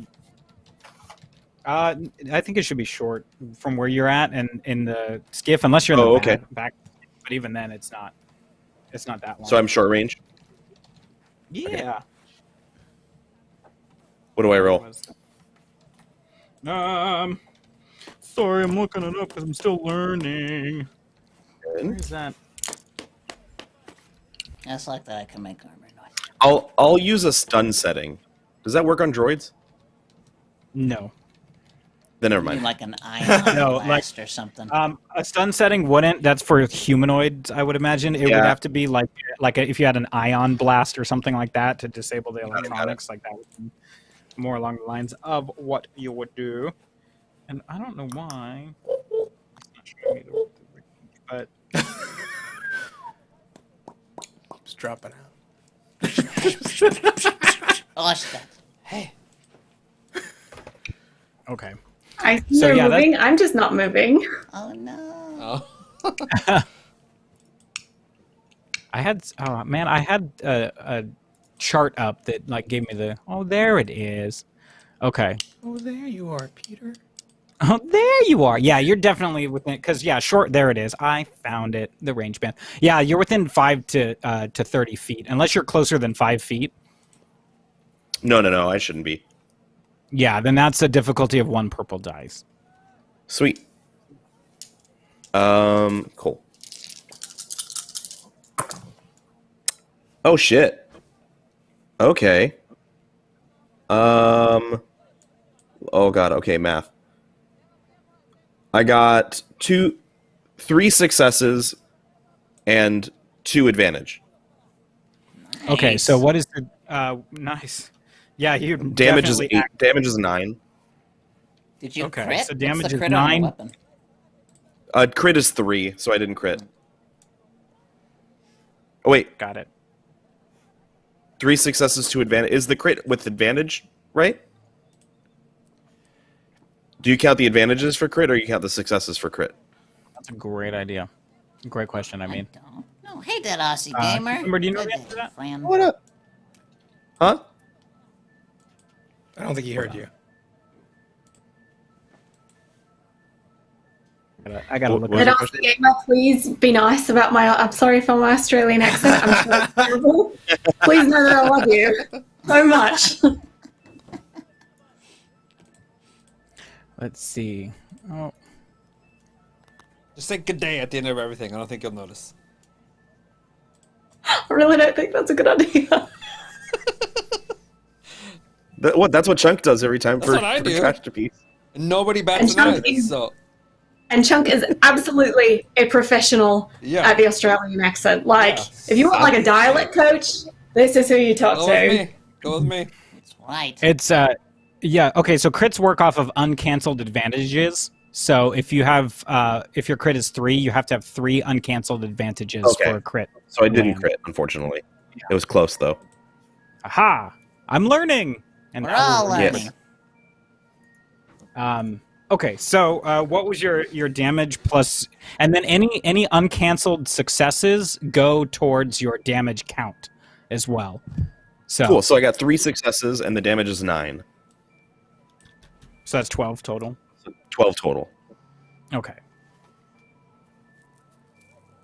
I think it should be short from where you're at and in the skiff, unless you're in Oh, the okay. back. But even then, it's not that long. So I'm short range. yeah. What do I roll? Sorry, I'm looking it up because I'm still learning. Where is that? Just like that, I can make armor noise. I'll use a stun setting. Does that work on droids? No. Then never You mean mind. like an ion No, blast or something. A stun setting wouldn't. That's for humanoids, I would imagine. It would Yeah. have to be like if you had an ion blast or something like that to disable the electronics, like that would be more along the lines of what you would do. And I don't know why. It's not showing but Just dropping out. Oh, shit. Hey. okay. I see So, they're yeah, moving. I'm just not moving. Oh, no. Oh. I had a chart up that like gave me the there it is. Okay. Oh, there you are, Peter. Oh, there you are. Yeah, you're definitely within because short. There it is. I found it. The range band. Yeah, you're within 5 to 30 feet, unless you're closer than 5 feet. No, I shouldn't be. Yeah, then that's a difficulty of 1 purple dice. Sweet. Cool. Oh shit. Okay. Oh god. Okay, math. I got 3 successes and 2 advantage. Okay, so Nice. what is the nice? Yeah, you Damage is definitely 8. Damage is 9. Did you Okay, crit? so What's damage the is crit on 9. your weapon? Crit is 3, so I didn't crit. Oh wait, got it. 3 successes, 2 advantage. Is the crit with advantage, right? Do you count the advantages for crit, or you count the successes for crit? That's a great idea. Great question. I mean, don't know. Hey, that Aussie gamer. Cucumber, do you know Good the answer to day, that? friend. What up? Huh? I don't think he heard you. I gotta What- look what at But was it. your also, Gamer, please be nice about my. I'm sorry for my Australian accent. I'm sure it's terrible. Please know that I love you so much. Let's see. Oh, Just say good day at the end of everything. I don't think you'll notice. I really don't think that's a good idea. That's what Chunk does every time That's for what I do. Trash to Piece. Nobody bats And an Chunk eye. is- So And Chunk is absolutely a professional yeah. at the Australian accent. Like, Yeah. if you want like a dialect coach, this is who you talk Go to. with me. Go with me. That's right. it's yeah. Okay, so crits work off of uncanceled advantages. So if you have if your crit is 3, you have to have 3 uncanceled advantages Okay. for a crit. So I didn't Land. crit, unfortunately. It was close though. Aha! I'm learning. And We're all Yes. learning. Okay, so what was your damage plus, and then any uncanceled successes go towards your damage count as well. So Cool. So I got 3 successes, and the damage is 9. So that's 12 total. So 12 total. Okay.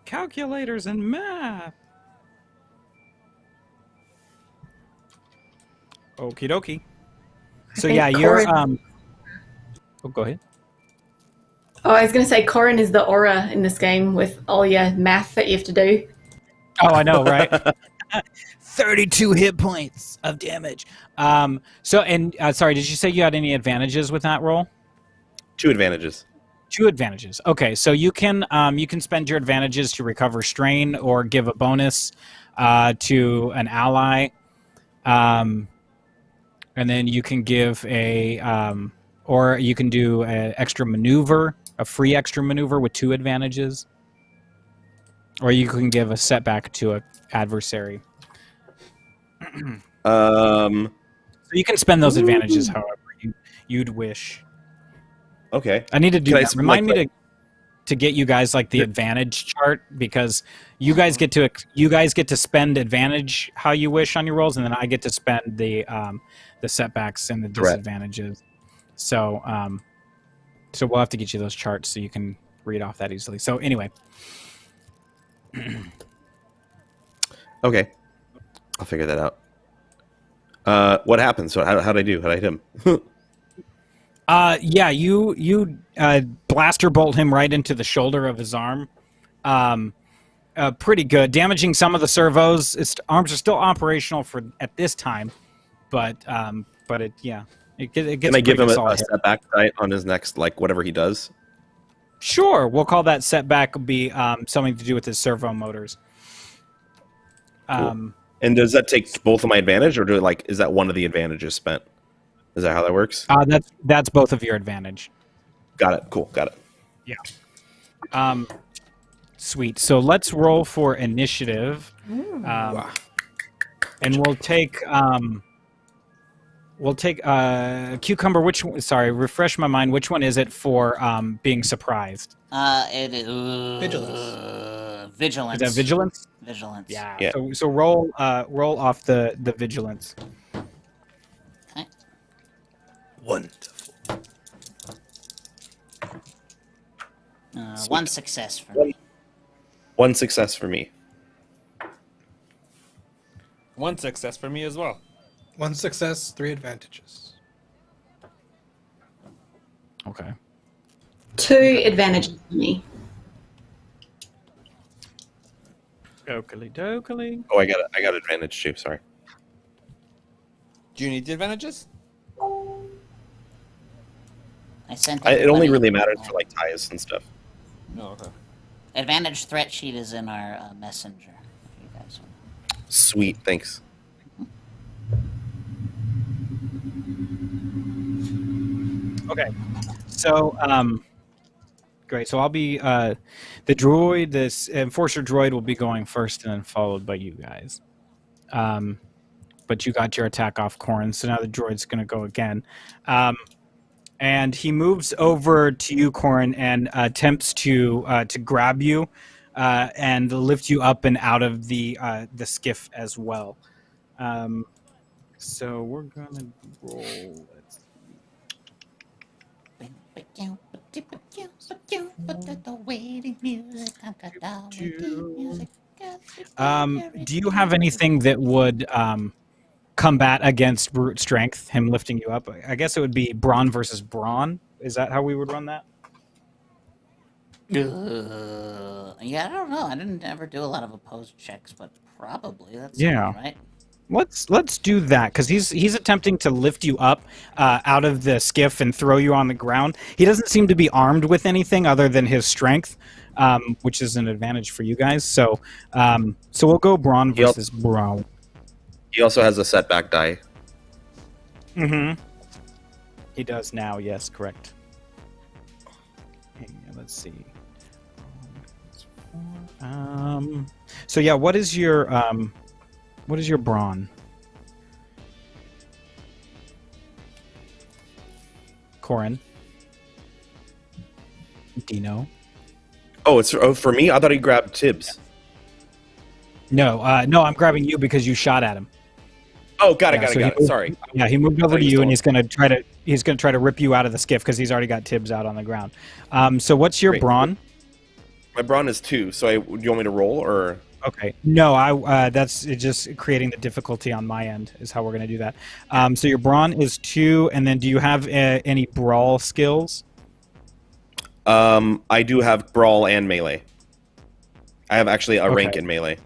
Calculators and math. Okie dokie. So think yeah, you're Corin- Oh, go ahead. Oh, I was going to say Corin is the aura in this game with all your math that you have to do. Oh, I know, right? 32 hit points of damage. So, and sorry, did you say you had any advantages with that roll? 2 advantages. 2 advantages. Okay, so you can spend your advantages to recover strain or give a bonus to an ally, and then you can give or you can do an extra maneuver, a free extra maneuver with 2 advantages, or you can give a setback to an adversary. So you can spend those advantages however you'd wish. Okay. I need to do Can I that. sp- Remind like- me to get you guys like the advantage chart, because you guys get to spend advantage how you wish on your rolls, and then I get to spend the setbacks and the Correct. disadvantages. So so we'll have to get you those charts so you can read off that easily. So anyway, Okay. I'll figure that out. What happened? So how'd I do? How'd I hit him? yeah, you blaster bolt him right into the shoulder of his arm. Pretty good, damaging some of the servos. His arms are still operational for at this time, but it gets. Can I give him pretty a solid hit. setback die on his next, like, whatever he does? Sure, we'll call that setback be something to do with his servo motors. Cool. And does that take both of my advantage, or is that one of the advantages spent? Is that how that works? That's both of your advantage. Got it. Cool. Got it. Sweet. So let's roll for initiative, and we'll take cucumber. Refresh my mind. Which one is it for being surprised? It is vigilance. Is that vigilance? Vigilance. Yeah. So roll off the vigilance. Okay. Wonderful. One success for me. One success for me. One success for me as well. 1 success, 3 advantages. Okay. 2 advantages for me. Dokily. Oh, I got advantage too. Sorry. Do you need the advantages? I sent It only everybody- really matters for like ties and stuff. No. Okay. Advantage threat sheet is in our messenger. If you guys want. Sweet, thanks. Okay. So great. So I'll be the droid. This enforcer droid will be going first, and then followed by you guys. But you got your attack off, Corrin. So now the droid's going to go again. And he moves over to you, Corrin, and attempts to grab you and lift you up and out of the skiff as well. So we're gonna roll. Do you have anything that would combat against brute strength, him lifting you up? I guess it would be brawn versus brawn. Is that how we would run that? Yeah, I don't know. I didn't ever do a lot of opposed checks, but probably that's right. Let's do that, because he's attempting to lift you up out of the skiff and throw you on the ground. He doesn't seem to be armed with anything other than his strength, which is an advantage for you guys. So we'll go brawn versus brawn. He also has a setback die. Mm-hmm. He does now. Yes, correct. Let's see. So yeah, what is your brawn? Corrin. Dino. Oh, it's for me. I thought he grabbed Tibbs. No, I'm grabbing you because you shot at him. Oh, got it. Moved, Sorry. Yeah, he moved over to you, and he's gonna try to rip you out of the skiff because he's already got Tibbs out on the ground. So what's your brawn? My brawn is 2. So do you want me to roll or? Okay. No, that's just creating the difficulty on my end is how we're gonna do that. So your brawn is 2, and then do you have any brawl skills? I do have brawl and melee. I have actually a rank in melee.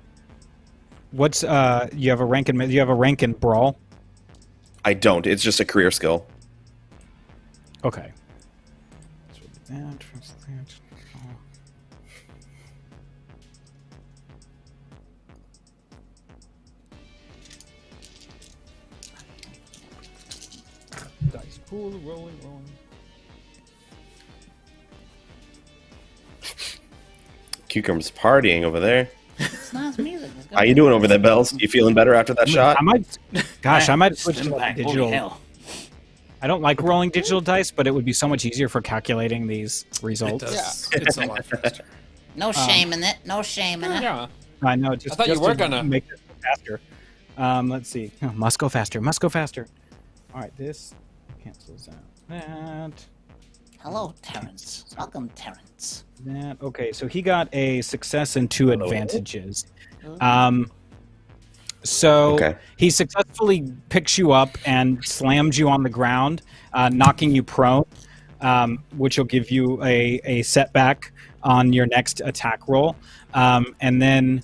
What's you have a rank in? Do you have a rank in brawl? I don't. It's just a career skill. Okay. Dice pool, rolling. Cucumber's partying over there. It's nice music. How you doing over there, Bells? You feeling better after that shot? I might switch to Holy digital. hell. I don't like rolling digital dice, but it would be so much easier for calculating these results. It's a lot faster. No shame in it. No shame in it. Yeah. I know. Just I thought you just were to gonna make it faster. Let's see. Oh, must go faster. All right, this cancels out that. Hello, Terrence. Welcome, Terrence. That. Okay, so he got a success and 2 advantages. So he successfully picks you up and slams you on the ground, knocking you prone, which will give you a setback on your next attack roll. And then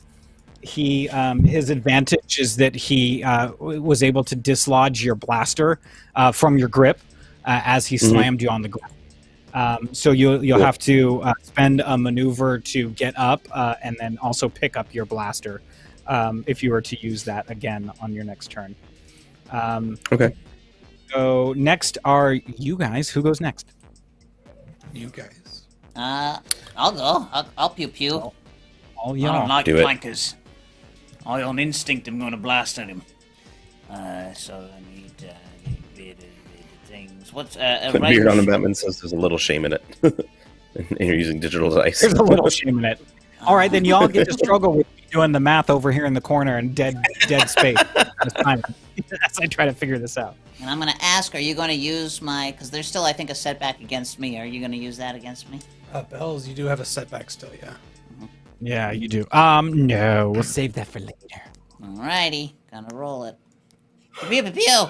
his advantage is that he was able to dislodge your blaster from your grip as he slammed you on the ground. So you'll have to spend a maneuver to get up and then also pick up your blaster if you were to use that again on your next turn. Okay. So next are you guys. Who goes next? You guys. I'll go. I'll pew pew. All I y'all. don't like Do it. flankers. I, on instinct, am going to blast at him. So I need things. What's Put beard on a Batman says there's a little shame in it. And you're using digital dice. There's a little shame in it. All right, then y'all get to struggle with me doing the math over here in the corner in dead space. This time, as I try to figure this out. And I'm going to ask, are you going to use my... Because there's still, I think, a setback against me. Are you going to use that against me? Bells, you do have a setback still, yeah. Yeah, you do. No, we'll save that for later. Alrighty. Gonna roll it. Pew, pew, pew.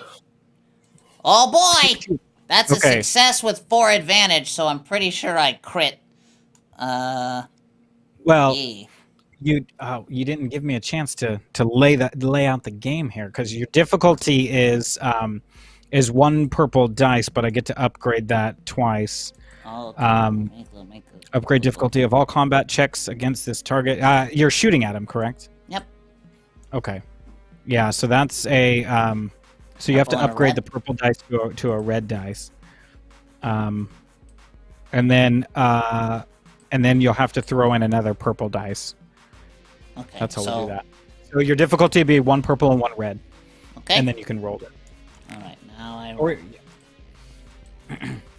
Oh, boy! That's a Okay. success with 4 advantage, so I'm pretty sure I crit. Well, Yeah. you didn't give me a chance to lay out the game here, because your difficulty is 1 purple dice, but I get to upgrade that twice. Oh, make a- Upgrade difficulty of all combat checks against this target. You're shooting at him, correct? Yep. Okay. Yeah, so that's a so you have to Purple and a upgrade red? the purple dice to a red dice. And then you'll have to throw in another purple dice. Okay, That's how so, we'll do that. So your difficulty would be 1 purple and 1 red, Okay. and then you can roll it. Alright, now I roll. Or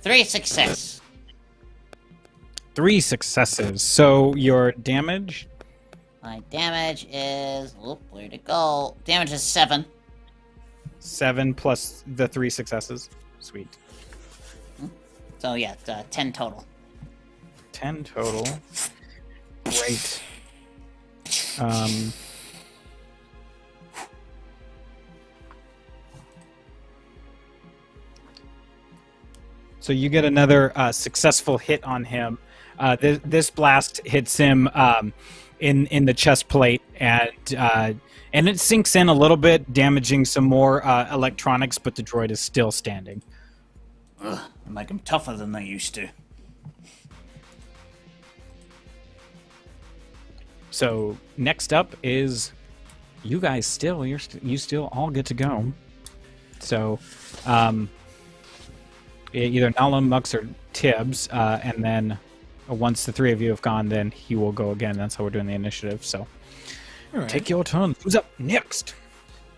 3 success. 3 successes. So your damage, My damage is... Oop, where'd it go? Damage is 7. 7 plus the 3 successes. Sweet. So, yeah, 10 total. 10 total. Great. So you get another successful hit on him. This blast hits him in the chest plate, and it sinks in a little bit, damaging some more electronics, but the droid is still standing. Ugh, make them tougher than they used to. So next up is you guys. You still all get to go. So either Nala, Mux, or Tibbs, and then once the 3 of you have gone, then he will go again. That's how we're doing the initiative. So take your turn. Who's up next?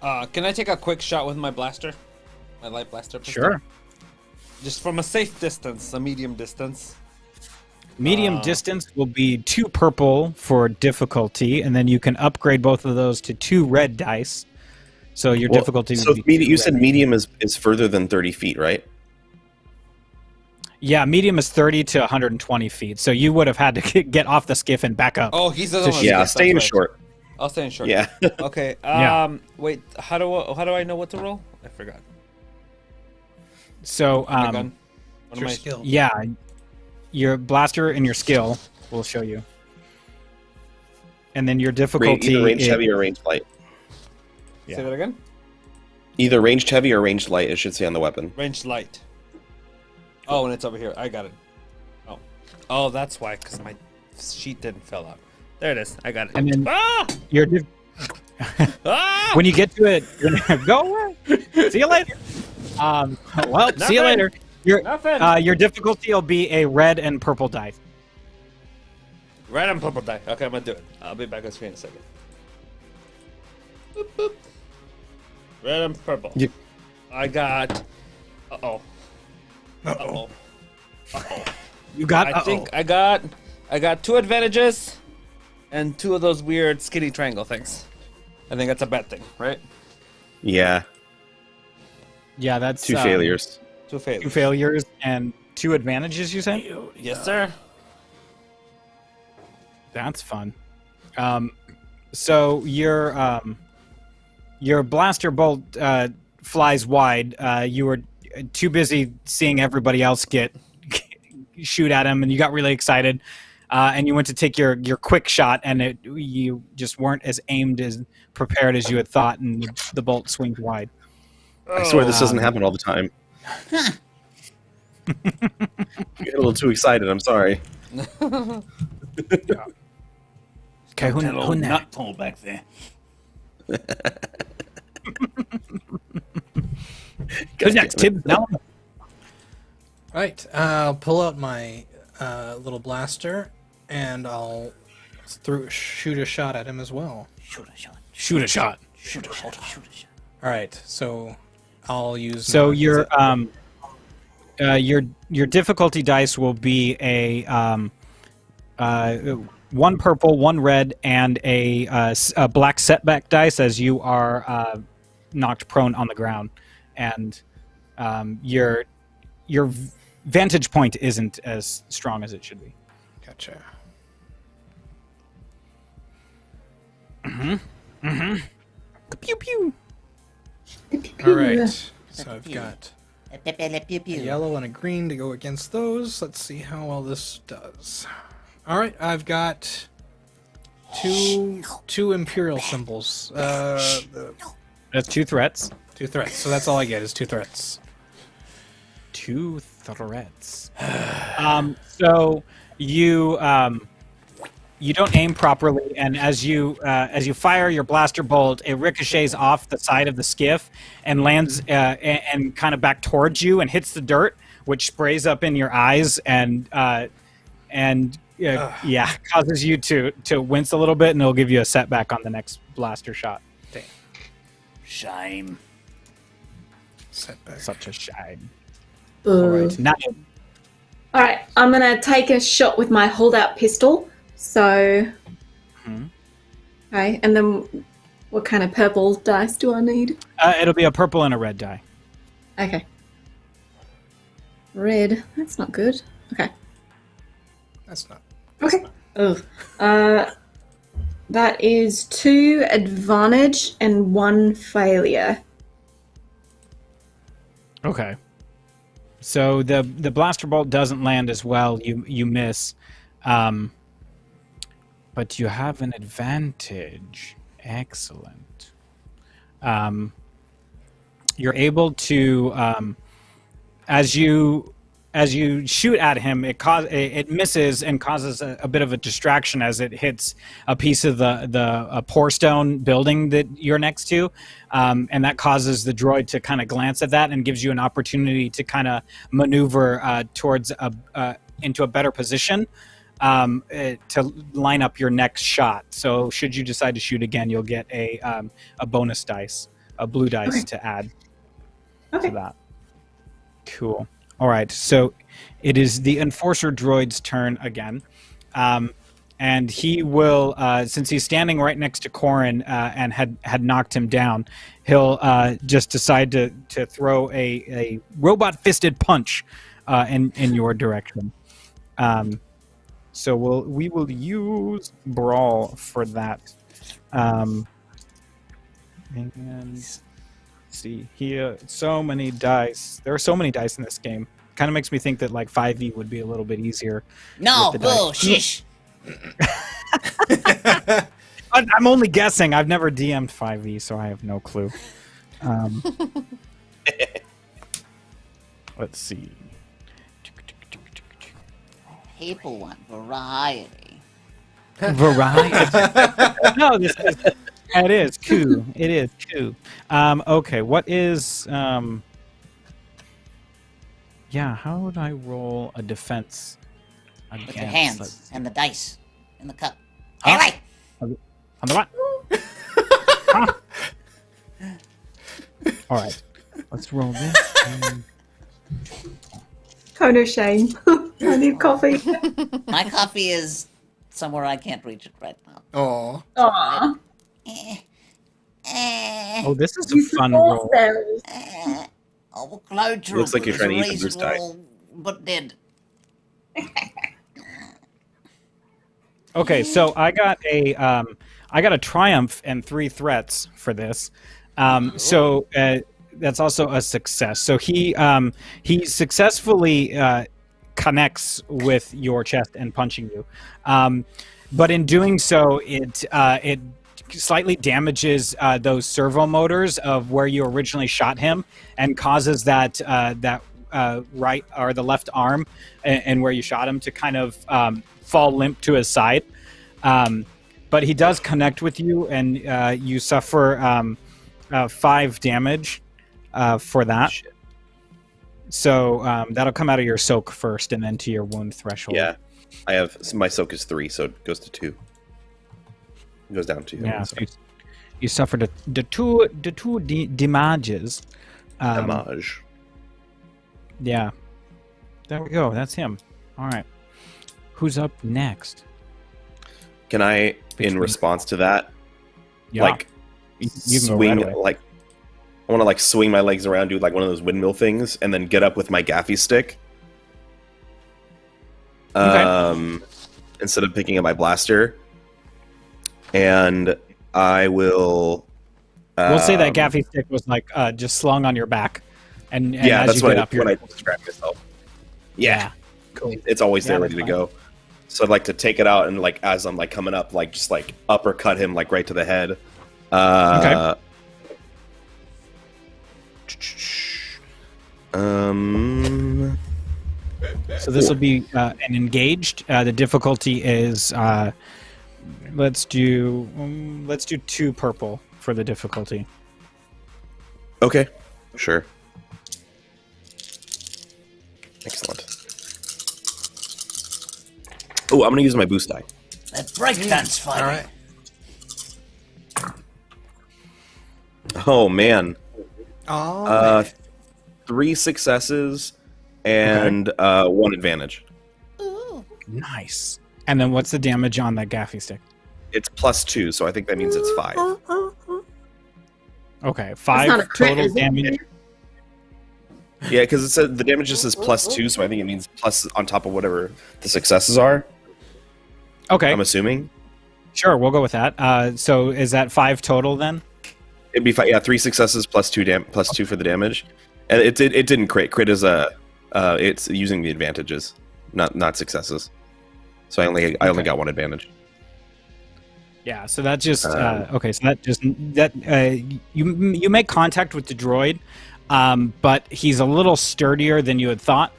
Can I take a quick shot with my blaster? My light blaster pistol? Sure. Just from a safe distance, a medium distance. Medium distance will be 2 purple for difficulty, and then you can upgrade both of those to 2 red dice. So your difficulty So would be you 2 said red. medium is further than 30 feet, right? Yeah, medium is 30 to 120 feet. So you would have had to get off the skiff and back up. Oh, he's the one. Yeah, stay in short. I'll stay in short. Yeah. Okay. Yeah. Wait. How do I know what to roll? I forgot. So My gun. What am Your I? skill. yeah, your blaster and your skill will show you. And then your difficulty Either ranged is- heavy or ranged light. Yeah. Say that again. Either ranged heavy or ranged light, it should say on the weapon. Ranged light. Oh, and it's over here. I got it. Oh, that's why, because my sheet didn't fill out. There it is. I got it. And then Ah! your Ah! when you get to it, you're gonna go away. See you later. Well, see you Nothing. later. Nothing. Your difficulty will be a red and purple dice. Red and purple die. Okay, I'm gonna do it. I'll be back on screen in a second. Boop, boop. Red and purple. I got. Uh-oh. Uh-oh. Uh-oh. You got. I think I got 2 advantages and 2 of those weird skinny triangle things. I think that's a bad thing, right? Yeah, Yeah, that's 2 failures. 2 failures. 2 failures and 2 advantages. You say? Yes, sir. That's fun. So your blaster bolt flies wide. You were too busy seeing everybody else shoot at him, and you got really excited. And you went to take your quick shot, and you just weren't as aimed as prepared as you had thought, and the bolt swings wide. I swear this doesn't happen all the time. I get a little too excited. I'm sorry. Okay, who That old next? nut hole back there. Who's next? Tim? No. Right, I'll pull out my little blaster, and I'll shoot a shot at him as well. Shoot a shot. Shoot a shot. Shoot a shot. Shoot a shot. All right, so I'll use. So your difficulty dice will be a 1 purple, 1 red, and a black setback dice as you are knocked prone on the ground, and your vantage point isn't as strong as it should be. Gotcha. Pew pew. All right, so I've got Pew, a pew. yellow and a green to go against those. Let's see how well this does. All right, I've got two imperial symbols. That's 2 threats. 2 threats. So that's all I get is 2 threats. 2 threats. So you don't aim properly, and as you fire your blaster bolt, it ricochets off the side of the skiff and lands and kind of back towards you and hits the dirt, which sprays up in your eyes and causes you to wince a little bit, and it'll give you a setback on the next blaster shot. Damn. Shame. Setback. Such a shame. Boo. All right, now All right, I'm gonna take a shot with my holdout pistol. So, okay, and then what kind of purple dice do I need? it'll be a purple and a red die. Okay. Red. That's not good. Okay. That's not. Okay. Ugh. That is 2 advantage and 1 failure. Okay. So the blaster bolt doesn't land as well. You miss, but you have an advantage. Excellent. You're able to, as you shoot at him, it misses and causes a bit of a distraction as it hits a piece of the pour stone building that you're next to, and that causes the droid to kind of glance at that and gives you an opportunity to kind of maneuver towards into a better position to line up your next shot. So should you decide to shoot again, you'll get a bonus dice, a blue dice to add to that. Cool. All right, so it is the Enforcer droid's turn again. And he will, since he's standing right next to Corrin and had knocked him down, he'll just decide to throw a robot-fisted punch in your direction. So we will use Brawl for that. And let's see here, so many dice. There are so many dice in this game. Kind of makes me think that like 5e would be a little bit easier. No, with the dice. bull, shish. I'm only guessing. I've never DM'd 5e, so I have no clue. Let's see. People want variety. Variety. No, it is cool. It is cool. Okay, what is yeah, how would I roll a defense against? With your hands and the dice in the cup. Huh? Haley! On the what? Huh? All right, let's roll this. Kind of shame. I need coffee. My coffee is somewhere I can't reach it right now. Oh. Aww. Oh, this is a fun roll. Oh, Cloud Troopers. Looks like you're trying to eat the boost die. But dead. Okay, so I got a triumph and 3 threats for this. So that's also a success. So he successfully connects with your chest and punching you, but in doing so, it slightly damages those servo motors of where you originally shot him, and causes that right or the left arm and where you shot him to kind of fall limp to his side. But he does connect with you, and you suffer 5 damage for that. Shit. So that'll come out of your soak first, and then to your wound threshold. Yeah, I have my soak is 3, so it goes to 2. It goes down to you. Yeah, so you suffered the two damages. Damage. Yeah. There we go. That's him. All right. Who's up next? Can I, in response to that, like you can go swing, right away. like I want to like swing my legs around, do like one of those windmill things, and then get up with my gaffy stick. Instead of picking up my blaster, and I will. We'll say that gaffy stick was like just slung on your back, and yeah, as that's you what get I, up, you're when I describe myself. Yeah, cool. It's always there, Yeah, ready to that's go. So I'd like to take it out and like as I'm like coming up, like just like uppercut him like right to the head. Okay. So this will be an engaged. The difficulty is let's do 2 purple for the difficulty. Okay, sure. Excellent. Oh, I'm gonna use my boost die. That breakdance fight. All right. Oh man. Oh. 3 successes and 1 advantage. Nice. And then what's the damage on that gaffy stick? It's +2, so I think that means it's 5. Okay, not a 5 crit, total is it? damage. Yeah, because it said the damage just says +2, so I think it means plus on top of whatever the successes are. Okay, I'm assuming sure, we'll go with that. So is that 5 total then? it'd be 5. Yeah, 3 successes +2 for the damage, and it didn't crit. Crit is it's using the advantages, not successes. So I only got 1 advantage. Yeah, so that just okay. So you make contact with the droid, but he's a little sturdier than you had thought.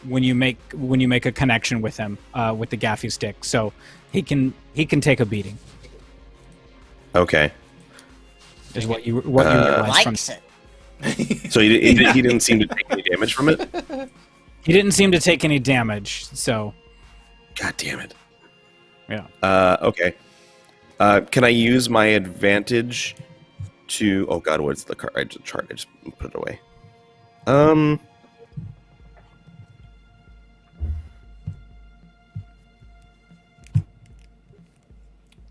When you make a connection with him with the gaffy stick, so he can take a beating. Okay. Is what you realized from. Likes it. So he didn't seem to take any damage from it. He didn't seem to take any damage, so God damn it. yeah. Okay. Can I use my advantage to? Oh God, what's the card? I just put it away.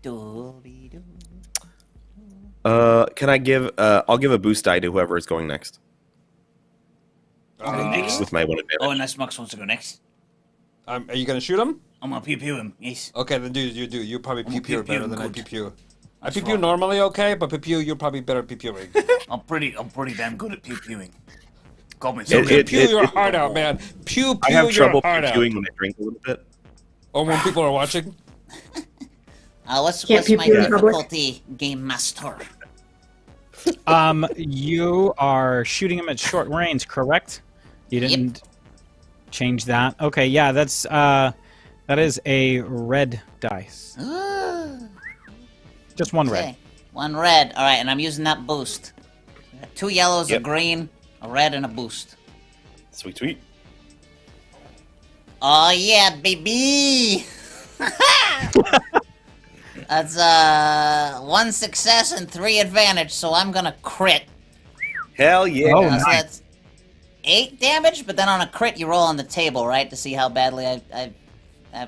Dooby-doo. Can I give? I'll give a boost die to whoever is going next Next. with my 1 advantage. Oh, unless Max wants to go next. Are you gonna shoot him? I'm gonna pew pew him. Yes. Okay, then you do. You probably I'm a pew better pew-pew than I good. pew. I That's pew right. normally okay, but pew you're probably better at pewing. I'm pretty damn good at pew pewing. Got me. Pew your heart out, man. Pew I have your trouble heart out. pewing when I drink a little bit. Or when people are watching. What's Can't my pew in public. difficulty, Game Master? You are shooting him at short range, correct? You didn't change that. Okay, yeah, that is a red dice. Just one red. Okay, 1 red. All right, and I'm using that boost. 2 yellows, a Yep. green, a red, and a boost. Sweet, sweet. Oh yeah, baby! That's 1 success and 3 advantage, so I'm gonna crit. Hell yeah. Oh, So nice. that's 8 damage, but then on a crit you roll on the table, right, to see how badly I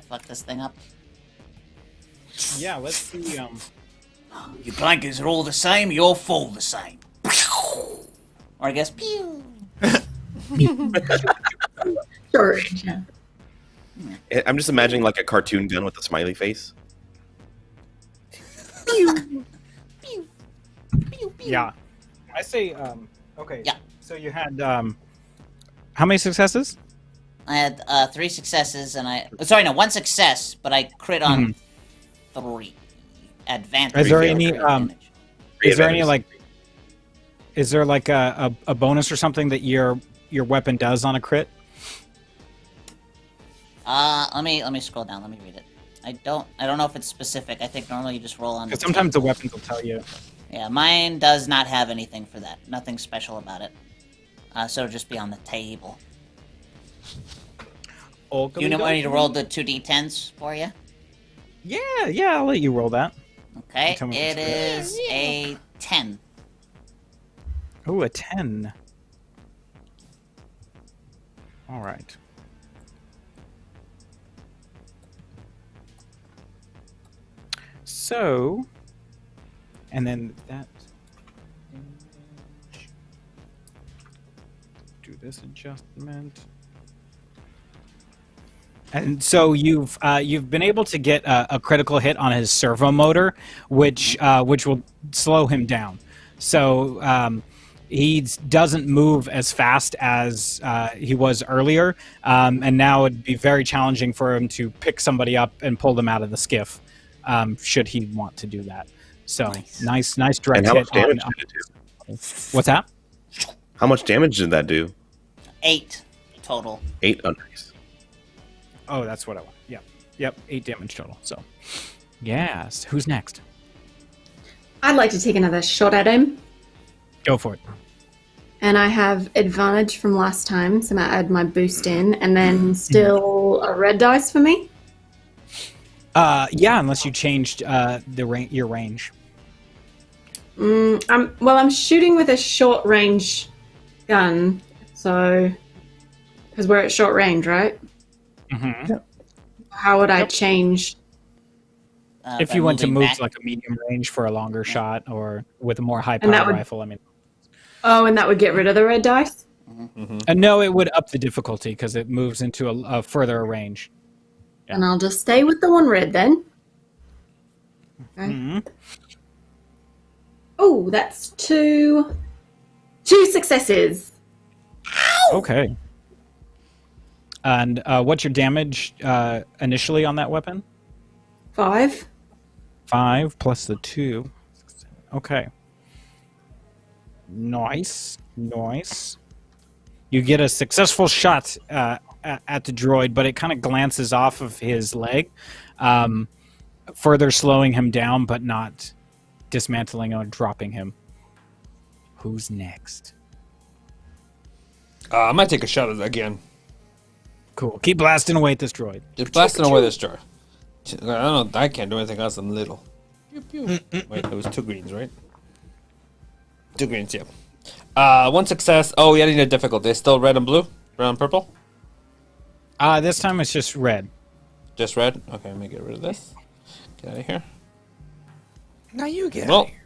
fucked this thing up. Yeah, let's see. Your blankets are all the same. You're full the same. Or I guess pew. Sure. Yeah. I'm just imagining like a cartoon gun with a smiley face. Yeah, I say. Okay. Yeah. So you had how many successes? I had 3 successes and 1 success, but I crit on 3 advantage. Is there for any advantage. Is there any advantages. like? Is there like a bonus or something that your weapon does on a crit? Let me scroll down. Let me read it. I don't know if it's specific. I think normally you just roll on. Because sometimes the weapons will tell you. Yeah, mine does not have anything for that. Nothing special about it. So it'll just be on the table. You know, I need to roll the 2d10s for you. Yeah, I'll let you roll that. Okay, Tell me it what's is a 10. Oh, a 10. All right. So, and then that. Do this adjustment. And so you've been able to get a critical hit on his servo motor, which will slow him down. So he doesn't move as fast as he was earlier, and now it'd be very challenging for him to pick somebody up and pull them out of the skiff, should he want to do that. So nice direct And how hit. much damage did it do? What's that? How much damage did that do? 8 total. 8. Oh, nice. Oh, that's what I want. Yep, 8 damage total. So, yes. Who's next? I'd like to take another shot at him. Go for it. And I have advantage from last time, so I'm going to add my boost in. And then still a red dice for me? Yeah, unless you changed your range. I'm shooting with a short range gun, so because we're at short range, right? Mm-hmm. How would I change? If by you want to moving move back. to like a medium range for a longer shot, or with a more high And that power would- rifle, I mean. Oh, and that would get rid of the red dice? And no, it would up the difficulty because it moves into a further range. Yeah. And I'll just stay with the one red then. Okay. Mm-hmm. Oh, that's two successes. Okay. And what's your damage initially on that weapon? 5. 5 plus the 2. Okay. Nice. You get a successful shot at the droid, but it kind of glances off of his leg, further slowing him down, but not dismantling or dropping him. Who's next? I might take a shot at it again. Cool. Keep blasting away at this droid. Just blasting away this jar. I don't know. I can't do anything else. I'm little. Pew, pew. Wait, it was 2 greens, right? 2 greens, yeah. 1 success. Oh, yeah, I need a difficulty. It's still red and blue? Red and purple? This time it's just red. Just red? Okay, let me get rid of this. Get out of here. Now you get Well, out of here.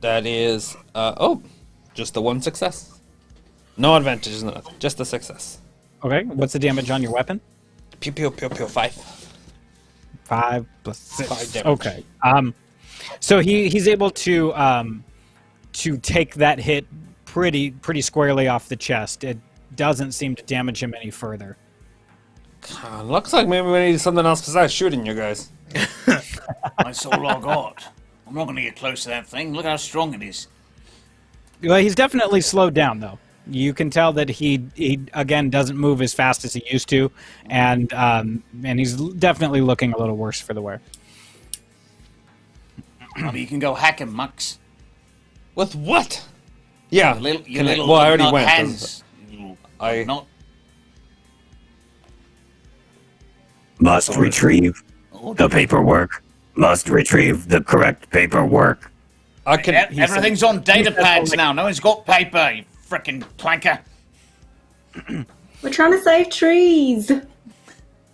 that is, just the 1 success. No advantages, nothing. Just a success. Okay. What's the damage on your weapon? Pew, pew, pew, pew, 5. 5 plus 6. 5 damage. Okay. So he's able to take that hit pretty squarely off the chest. It doesn't seem to damage him any further. Looks like maybe we need something else besides shooting you guys. That's all I got. I'm not going to get close to that thing. Look how strong it is. Well, he's definitely slowed down, though. You can tell that he again doesn't move as fast as he used to, and he's definitely looking a little worse for the wear. I mean, you can go hack him, Mux. With what? Yeah. Your little well, I already nut went. hands. I Not. Must retrieve the paperwork. Must retrieve the correct paperwork. I can. Everything's on data pads now. No one's got paper, you frickin' planker. We're trying to save trees.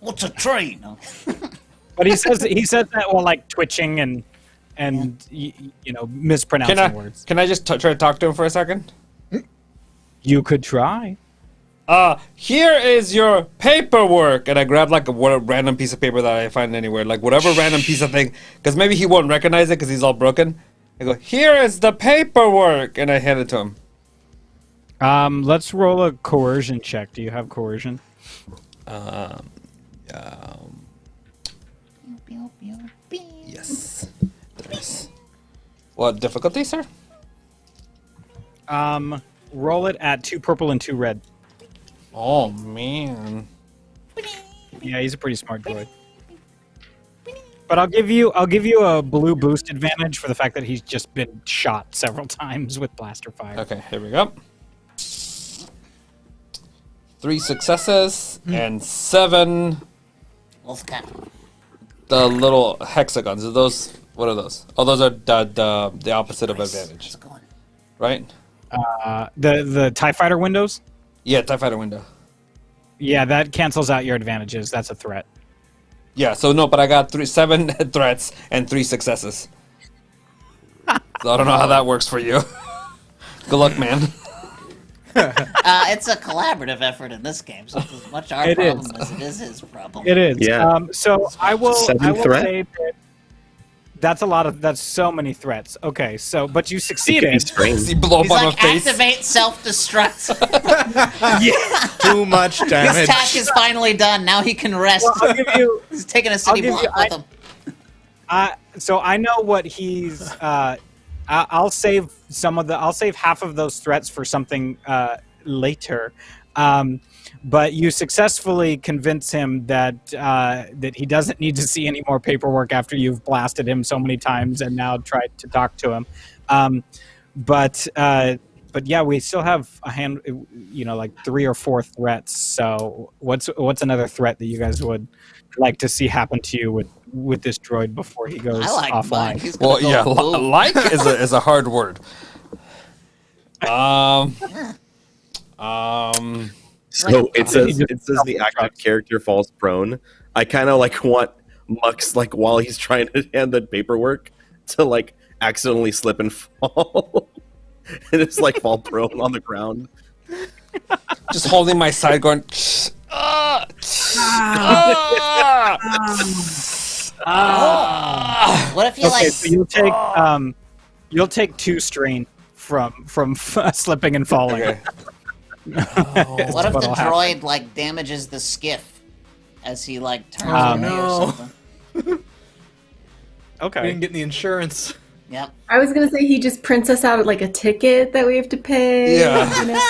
What's a tree? No. But he says that while like twitching and mispronouncing words. Can I just try to talk to him for a second? You could try. Here is your paperwork, and I grab like a random piece of paper that I find anywhere, like whatever random piece of thing, because maybe he won't recognize it because he's all broken. I go, here is the paperwork, and I hand it to him. Let's roll a coercion check. Do you have coercion? Yes. There's. What difficulty, sir? Roll it at 2 purple and 2 red. Oh man. Yeah, he's a pretty smart droid. But I'll give you a blue boost advantage for the fact that he's just been shot several times with blaster fire. Okay, here we go. 3 successes and 7 Both cap. The little hexagons. Are those? What are those? Oh, those are the opposite of advantage, How's it going? right? The TIE fighter windows. Yeah, TIE fighter window. Yeah, that cancels out your advantages. That's a threat. Yeah, so no, but I got 7 threats and 3 successes. So I don't know how that works for you. Good luck, man. It's a collaborative effort in this game, so it's as much our It problem is. as it is his problem. It is. Yeah. So I will. 7 I will threat? say that that's a lot of. That's so many threats. Okay, so but you It could be succeeded. strange. See, blow up He's on like, my face. activate self-destruct. Too much His damage. task is finally done. Now he can rest. Well, I'll give you. He's taking a city give block you- with him. So I know what he's. I'll save some of the. I'll save half of those threats for something later. But you successfully convince him that that he doesn't need to see any more paperwork after you've blasted him so many times and now tried to talk to him. But yeah, we still have a hand. Like 3 or 4 threats. So what's another threat that you guys would like to see happen to you with this droid before he goes I like offline? mine. He's gonna Well, go yeah, boom. like is a hard word. So it says the active character falls prone. I kind of like want Mux, like while he's trying to hand the paperwork, to like accidentally slip and fall and just like fall prone on the ground. Just holding my side, going. What if you Okay, like? so you'll take 2 strain from slipping and falling. Okay. What if the what'll happen. droid like damages the skiff as he like turns Oh, away no. or something? We Okay. didn't get the insurance. Yep. I was gonna say he just prints us out like a ticket that we have to pay. Yeah. You know,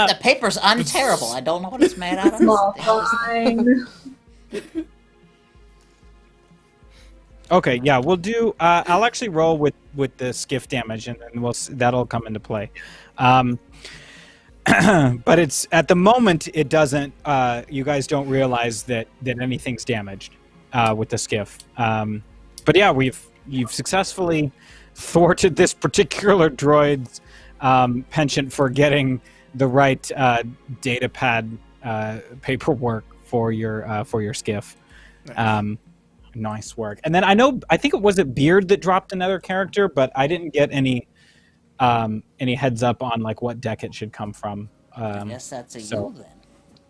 The paper's unterrible. I don't know what it's made out of. small fine. Okay, yeah, we'll do. I'll actually roll with the skiff damage, and then that'll come into play. But it's at the moment it doesn't. You guys don't realize that anything's damaged with the skiff. But yeah, you've successfully thwarted this particular droid's penchant for getting the right data pad paperwork for your skiff. Nice work. And then I think it was Beard that dropped another character, but I didn't get any heads up on like what deck it should come from. I guess that's a so- you then.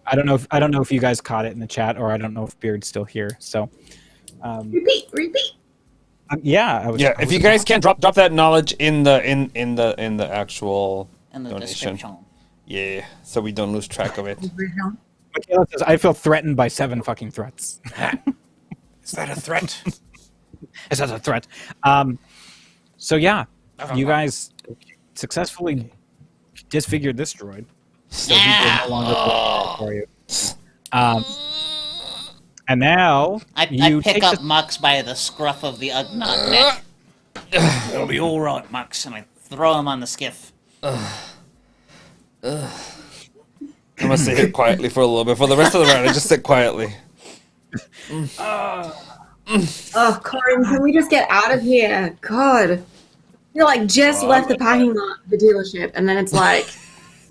I don't know if you guys caught it in the chat, or I don't know if Beard's still here. So Repeat. yeah, I was. Yeah, if you guys can drop that knowledge in the actual In the donation. description. Yeah, so we don't lose track of it. Michaela says, I feel threatened by 7 fucking threats. Is that a threat? Is that a threat? So yeah, you guys successfully disfigured this droid. So he can no longer play for you. And now I you pick take up the- Mux by the scruff of the Ugnaught neck. It'll be all right, Mux, and I throw him on the skiff. I'm gonna sit here quietly for a little bit. For the rest of the round, I just sit quietly. Oh, Corin, can we just get out of here? God. You're like just left the parking lot of the dealership, and then it's like.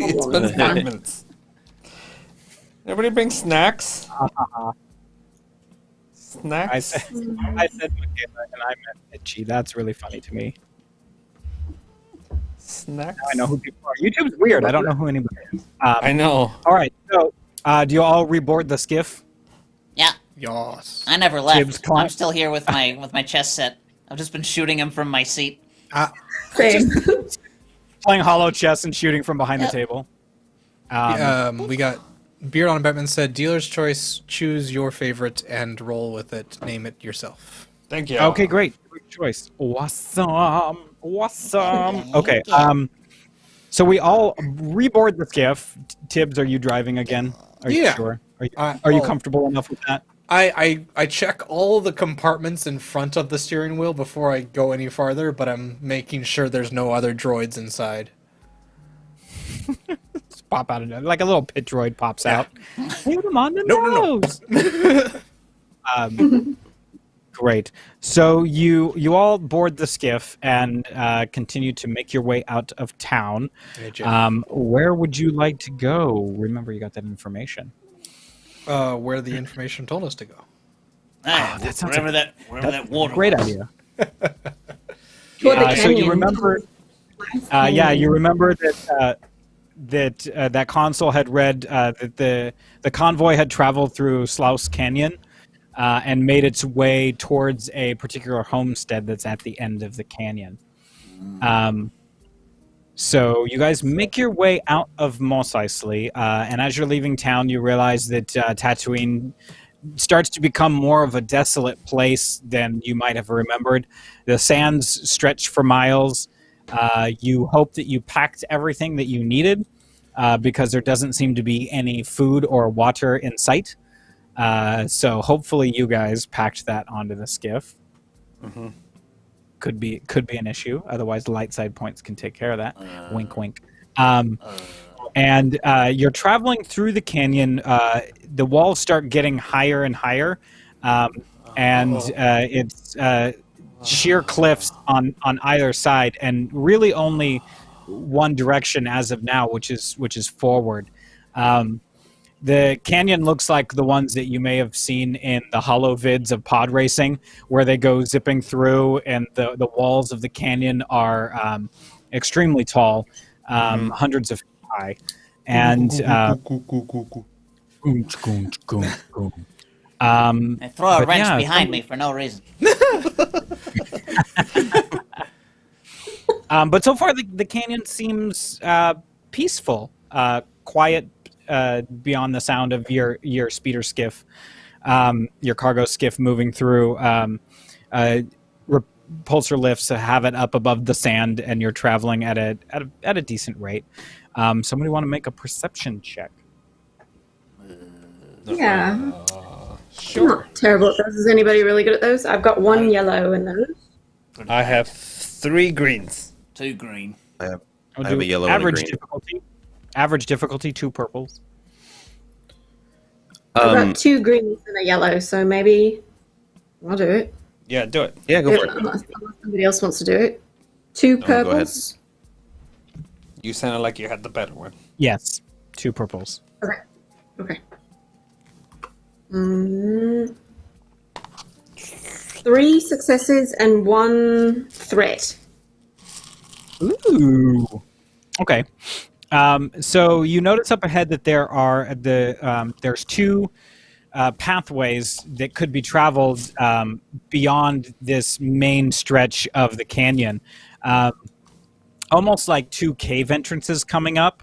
It's been 5 minutes. Everybody bring snacks. Snacks. I said Michaela and I meant Itchy. That's really funny to me. Snacks. Now I know who people are. YouTube's weird. I don't know who anybody is. I know. All right. So, do you all reboard the skiff? Yeah, Yes. I never left. Gibbs, climb. I'm still here with my chest set. I've just been shooting him from my seat. Same. Playing hollow chess and shooting from behind Yep. the table. We got Beard on Batman said, dealer's choice, choose your favorite and roll with it. Name it yourself. Thank you. Okay, great. Great choice. Awesome. Okay. So we all reboard the skiff. Tibbs, are you driving again? Are you Yeah. sure? Are you, Uh, are you oh. comfortable enough with that? I check all the compartments in front of the steering wheel before I go any farther, but I'm making sure there's no other droids inside. pop out of it. Like a little pit droid pops out. Hit him on the nose. Great. So you all board the skiff and continue to make your way out of town. Where would you like to go? Remember, you got that information. Where the information told us to go. That sounds wherever that water. Great was. idea. Toward the So you canyon. remember? You remember that Consul had read that the convoy had traveled through Sluice Canyon and made its way towards a particular homestead that's at the end of the canyon. So you guys make your way out of Mos Eisley, and as you're leaving town, you realize that Tatooine starts to become more of a desolate place than you might have remembered. The sands stretch for miles. You hope that you packed everything that you needed because there doesn't seem to be any food or water in sight. So hopefully you guys packed that onto the skiff. Mm-hmm. Could be an issue. Otherwise, the light side points can take care of that. Wink, wink. And you're traveling through the canyon. The walls start getting higher and higher, and it's sheer cliffs on either side, and really only one direction as of now, which is forward. The canyon looks like the ones that you may have seen in the holo vids of pod racing, where they go zipping through, and the walls of the canyon are extremely tall, hundreds of feet high. And And throw a wrench behind me for no reason. But so far, the canyon seems peaceful, quiet, beyond the sound of your speeder skiff, your cargo skiff moving through. Repulsor lifts have it up above the sand, and you're traveling at a decent rate. Somebody want to make a perception check? Yeah. Sure. Not terrible at those. Is anybody really good at those? I've got one yellow in those. I have 3 greens. 2 green. I have We'll a do yellow and a average green. difficulty. Average difficulty, 2 purples. I've got 2 greens and a yellow, so maybe I'll do it. Yeah, do it. Yeah, go for it. Unless somebody else wants to do it. 2 go ahead. purples. You sounded like you had the better one. Yes, 2 purples. Okay. 3 successes and 1 threat. Ooh. Okay. So you notice up ahead that there are there's 2 pathways that could be traveled beyond this main stretch of the canyon. Almost like 2 cave entrances coming up,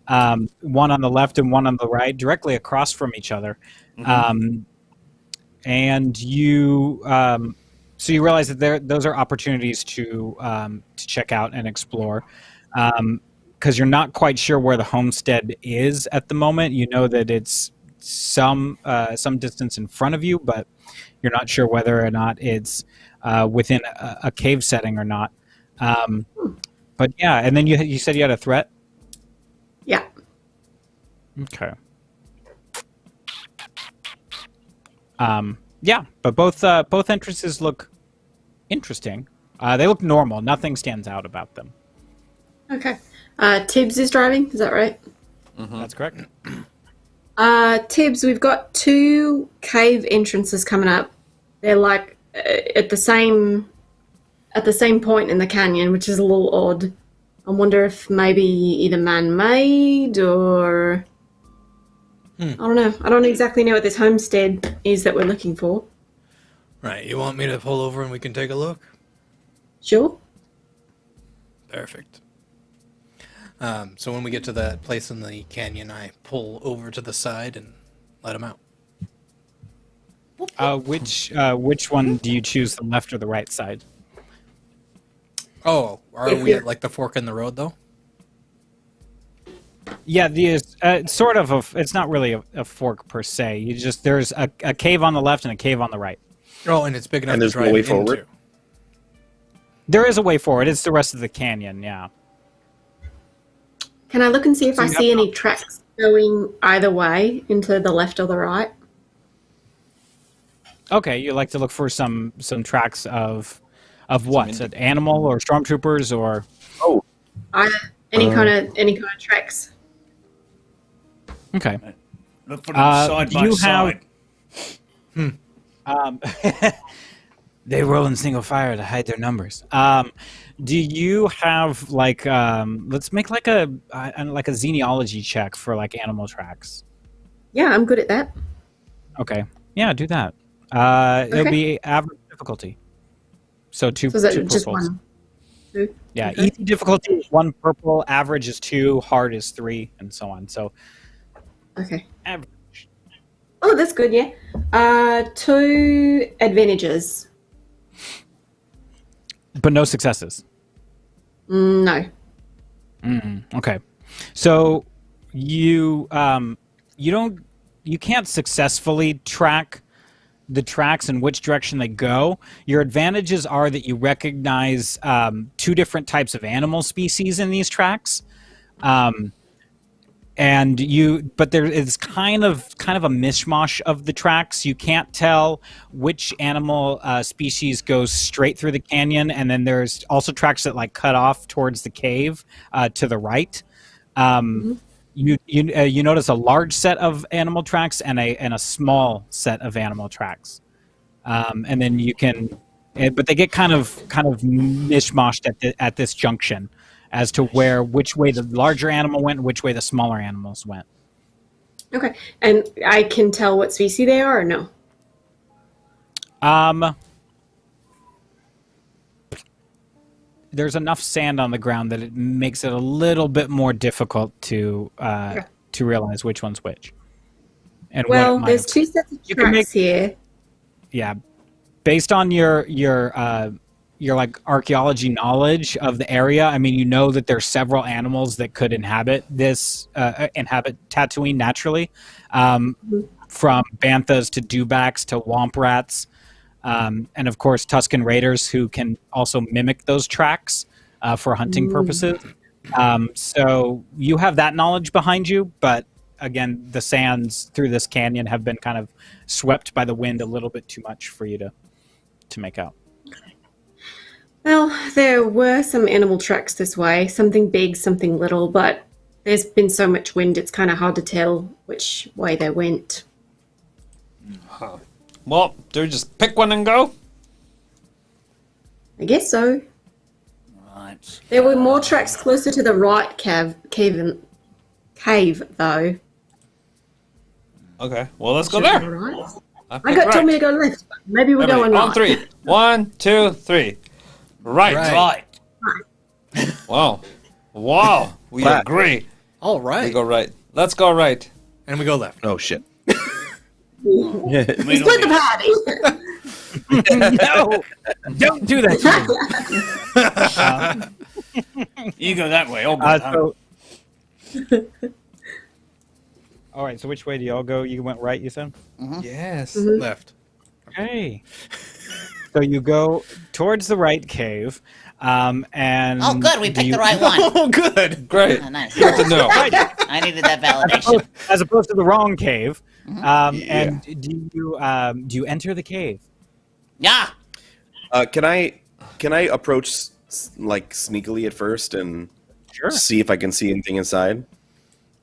one on the left and one on the right, directly across from each other. And you so you realize that those are opportunities to check out and explore, because you're not quite sure where the homestead is at the moment. You know that it's some distance in front of you, but you're not sure whether or not it's within a cave setting or not. But yeah, and then you said you had a threat? Yeah. Okay. Yeah, but both entrances look interesting. They look normal. Nothing stands out about them. Okay. Tibbs is driving, is that right? That's correct. Tibbs, we've got 2 cave entrances coming up. They're like at the same point in the canyon, which is a little odd. I wonder if maybe either man-made or I don't know. I don't exactly know what this homestead is that we're looking for. Right, you want me to pull over and we can take a look? Sure. Perfect. So when we get to that place in the canyon, I pull over to the side and let him out. Which one do you choose, the left or the right side? Oh, are we at like the fork in the road though? Yeah, sort of. It's not really a fork per se. There's a cave on the left and a cave on the right. Oh, and it's big enough And to there's no drive way into. forward? There is a way forward. It's the rest of the canyon. Yeah. Can I look and see if So I you see have- any tracks going either way, into the left or the right? Okay, you like to look for some tracks of what? An animal or stormtroopers or? Oh, Any kind of tracks. Okay. Look for them side do by you side. They roll in single fire to hide their numbers. Do you have like let's make like a xenology check for like animal tracks. Yeah, I'm good at that. Okay. Yeah, do that. It'll Okay. be average difficulty. So two So is that two just purples. one? Two? Yeah, Okay. easy difficulty is 1 purple, average is 2, hard is 3, and so on. So Okay. average. Oh, that's good, yeah. 2 advantages. But no successes. No. Okay. So you you can't successfully track the tracks and which direction they go. Your advantages are that you recognize 2 different types of animal species in these tracks. But there is kind of a mishmash of the tracks. You can't tell which animal species goes straight through the canyon, and then there's also tracks that like cut off towards the cave to the right. You notice a large set of animal tracks and a small set of animal tracks, and then you can, but they get kind of mishmashed at this junction as to which way the larger animal went and which way the smaller animals went. Okay. And I can tell what species they are or no? There's enough sand on the ground that it makes it a little bit more difficult to realize which one's which. And what it Well, might there's have 2 sets of You can tracks here. Yeah, based on your like archaeology knowledge of the area, I mean, you know that there's several animals that could inhabit Tatooine naturally, from banthas to dewbacks to womp rats, and of course Tusken raiders who can also mimic those tracks for hunting purposes. So you have that knowledge behind you, but again, the sands through this canyon have been kind of swept by the wind a little bit too much for you to make out. Well, there were some animal tracks this way, something big, something little, but there's been so much wind it's kind of hard to tell which way they went. Well, do we just pick one and go? I guess so. Right. There were more tracks closer to the right cave though. Okay, well, let's go Should I go there. right? I I got told me to go left. But maybe we're going on right. 3. 1, 2, 3. Right. Right. Wow. Wow. We Wow. agree. All We right. go right. Let's go right. And we go left. oh shit. Split the party. No, don't do that to me. You go that way. I'll go home. All right, so which way do y'all go? You went right, you said? Yes. Left. Okay. So you go towards the right cave, and Oh, good. We picked the right one. Oh, good. Great. Oh, nice. Good to know. I needed that validation. as opposed to the wrong cave. And do you enter the cave? Yeah. Can I approach like sneakily at first and Sure. see if I can see anything inside?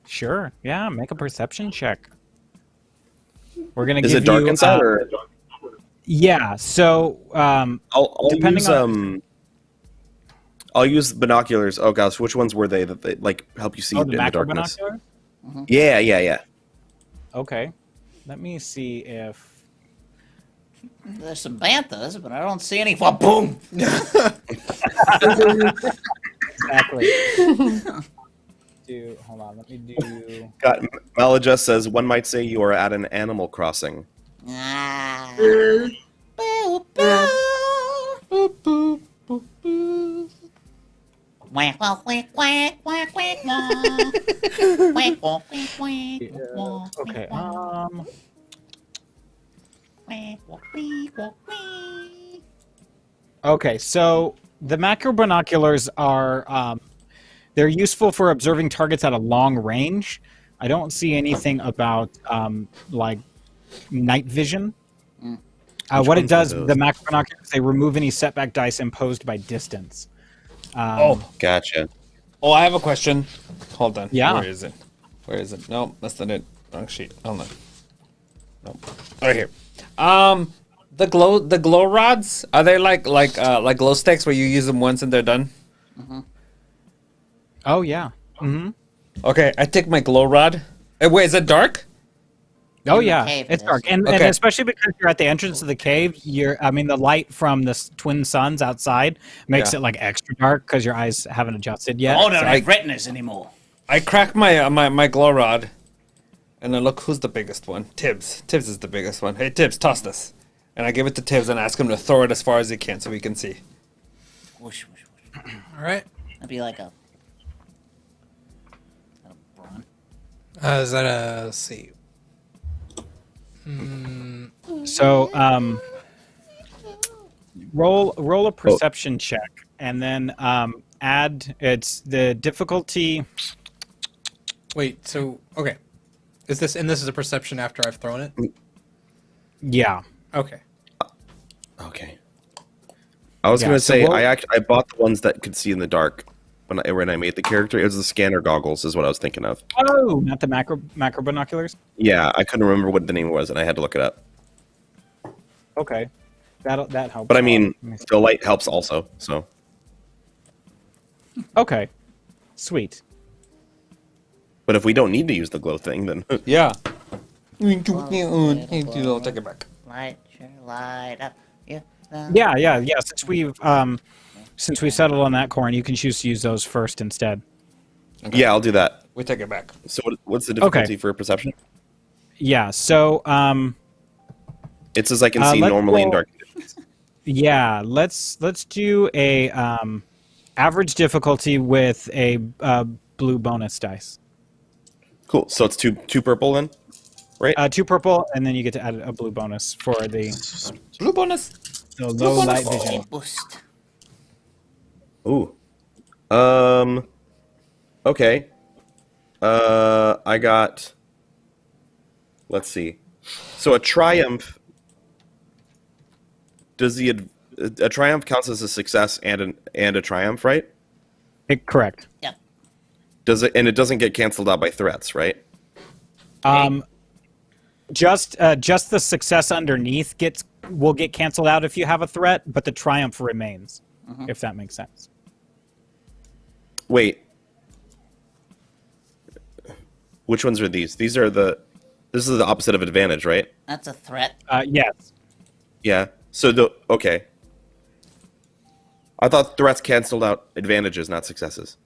Sure. Yeah, make a perception check. We're gonna Is give it dark you, inside or? Yeah. So I'll depending use on- I'll use binoculars. Oh gosh, which ones were they that they like help you see oh, in the the macro darkness? binocular. Yeah. Okay. Let me see if. There's some banthas, but I don't see any. Well, boom. Exactly. Hold on. Let me do. Got Malajust says one might say you are at an Animal Crossing. Ah. Uh, Boo, Yeah. boo. Quack, quack, quack, quack, quack, quack, quack. Quack, quack, quack, quack, quack, Okay. quack, quack, quack, quack, quack. Okay. So the macro binoculars are They're useful for observing targets at a long range. I don't see anything about like night vision. What it does, the macro binoculars, they remove any setback dice imposed by distance. Gotcha. Oh, I have a question. Hold on. Yeah. Where is it? Where is it? No, that's not it. Wrong sheet. Hold on. No. Right here. The glow rods, are they like glow sticks where you use them once and they're done? Oh yeah. Mm-hmm. Okay, I take my glow rod. Wait, is it dark? Oh In the yeah, cave it's it dark, is. and Okay. especially because you're at the entrance of the cave. The light from the twin suns outside makes Yeah. it like extra dark because your eyes haven't adjusted yet. Oh, don't I- have retinas anymore. I crack my glow rod, and then look who's the biggest one. Tibbs. Tibbs is the biggest one. Hey Tibbs, toss this. And I give it to Tibbs and ask him to throw it as far as he can so we can see. Whoosh, whoosh, whoosh. All right. That'd be like a brawn. Is that a let's see? So roll a perception check, and then add the difficulty. Wait. So okay. Is this is a perception after I've thrown it? Yeah. Okay. Okay. I was Yeah, gonna so say roll- I bought the ones that could see in the dark when I made the character. It was the scanner goggles, is what I was thinking of. Oh, not the macro binoculars. Yeah, I couldn't remember what the name was, and I had to look it up. Okay, that helps. But I mean, Let me see. the light helps also. So Okay, sweet. but if we don't need to use the glow thing, then Yeah. Take it back. Light your light up. Yeah. Since we've settled on that corn, you can choose to use those first instead. yeah, I'll do that. We take it back. So what's the difficulty Okay. for perception? Yeah. So It says I can see let's normally in roll- dark conditions. yeah, let's do a average difficulty with a blue bonus dice. Cool. So it's two purple then, right? 2 purple, and then you get to add a blue bonus for the Blue bonus. low light vision. Boost. Ooh. Okay. I got. Let's see. So a triumph. Does a triumph counts as a success and a triumph, right? Correct. Yep. Does it? And it doesn't get canceled out by threats, right? Just the success underneath will get canceled out if you have a threat, but the triumph remains, if that makes sense. Wait. Which ones are these? This is the opposite of advantage, right? That's a threat. Yes. Yeah. So okay. I thought threats canceled out advantages, not successes.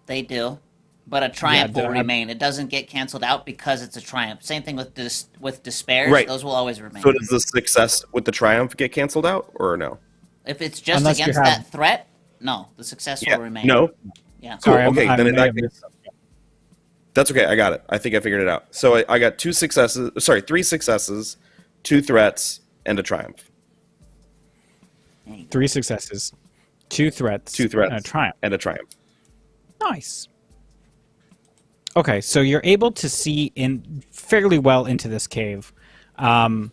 They do. But a triumph Yeah, will I- remain. It doesn't get canceled out because it's a triumph. Same thing with despairs. Right. Those will always remain. So does the success with the triumph get canceled out, or no? If it's just Unless you against have- that threat, no, the success will remain. No. Yeah. Cool. Sorry, Okay, then in may that have case- missed something. That's okay. I got it. I think I figured it out. So I got 3 successes, 2 threats, and a triumph. 3 successes, 2 threats, 2 threats, and a triumph. and a triumph. Nice. Okay, so you're able to see in fairly well into this cave, and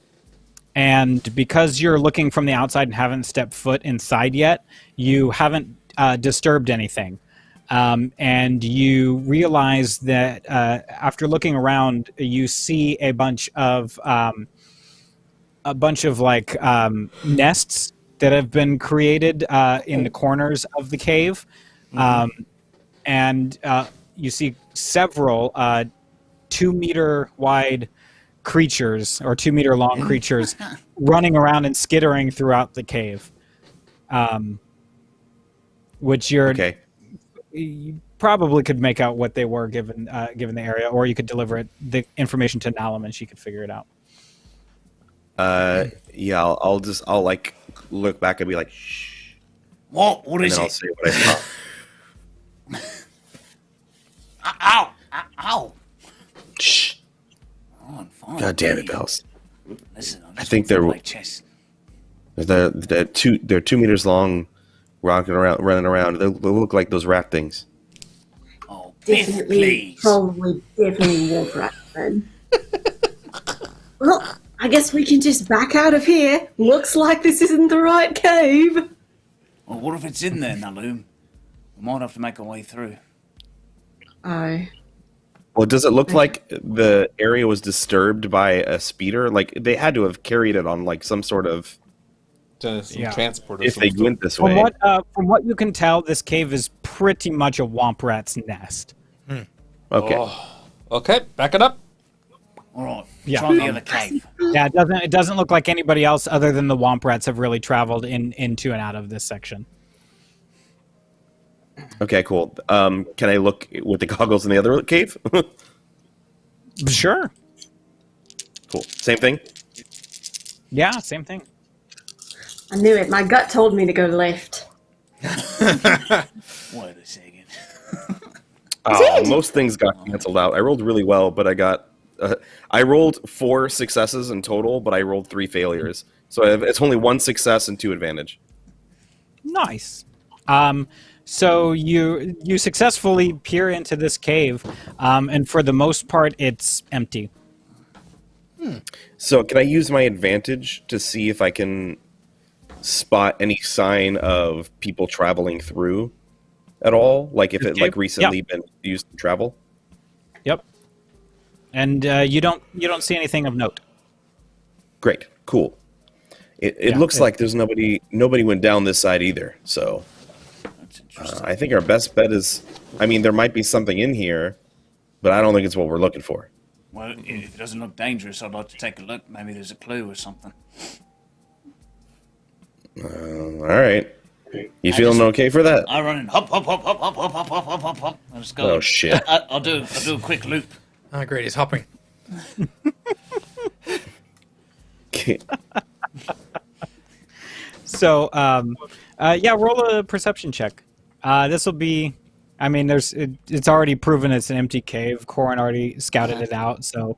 because you're looking from the outside and haven't stepped foot inside yet, you haven't disturbed anything, and you realize that after looking around, you see a bunch of like nests that have been created in the corners of the cave, and you see several 2-meter wide creatures or 2-meter long creatures running around and skittering throughout the cave. Which you probably could make out what they were given the area, or you could deliver the information to Nalum and she could figure it out. Yeah, I'll like look back and be like, shh, What and is then I'll it? say what I saw. Ow! Ow! Shh. Oh, I'm fine. God damn it, Bells. Listen, I think they're my chest. they're 2 meters long, running around. They look like those rat things. Definitely, definitely warp rat then. Well, I guess we can just back out of here. Looks like this isn't the right cave. Well, what if it's in there, Naloom? We might have to make our way through. Oh. Well, does it look like the area was disturbed by a speeder? Like they had to have carried it on like some sort of transport. If they went this From way. what you can tell, this cave is pretty much a womp rat's nest. Okay. Oh. Okay, back it up. All right. Yeah. Try the other cave. Yeah, it doesn't look like anybody else other than the womp rats have really traveled into and out of this section. Okay, cool. Can I look with the goggles in the other cave? Sure. Cool. Same thing? Yeah, same thing. I knew it. My gut told me to go left. Wait a second. Most things got canceled out. I rolled really well, but I rolled 4 successes in total, but I rolled 3 failures. So it's only 1 success and 2 advantage. Nice. So you successfully peer into this cave, and for the most part, it's empty. So can I use my advantage to see if I can spot any sign of people traveling through at all? Like if it like recently been used to travel? Yep. And you don't see anything of note. Great. Cool. It looks like there's nobody went down this side either. So I think our best bet is, I mean, there might be something in here, but I don't think it's what we're looking for. Well, if it doesn't look dangerous, I'd like to take a look. Maybe there's a clue or something. All right. You feeling okay for that? I run in, hop, hop, hop, hop, hop, hop, hop, hop, hop, hop, hop. I just go. Oh, shit. I'll do a quick loop. Ah, great, he's hopping. So, roll a perception check. This will be, I mean, it's already proven it's an empty cave. Corin already scouted it out, so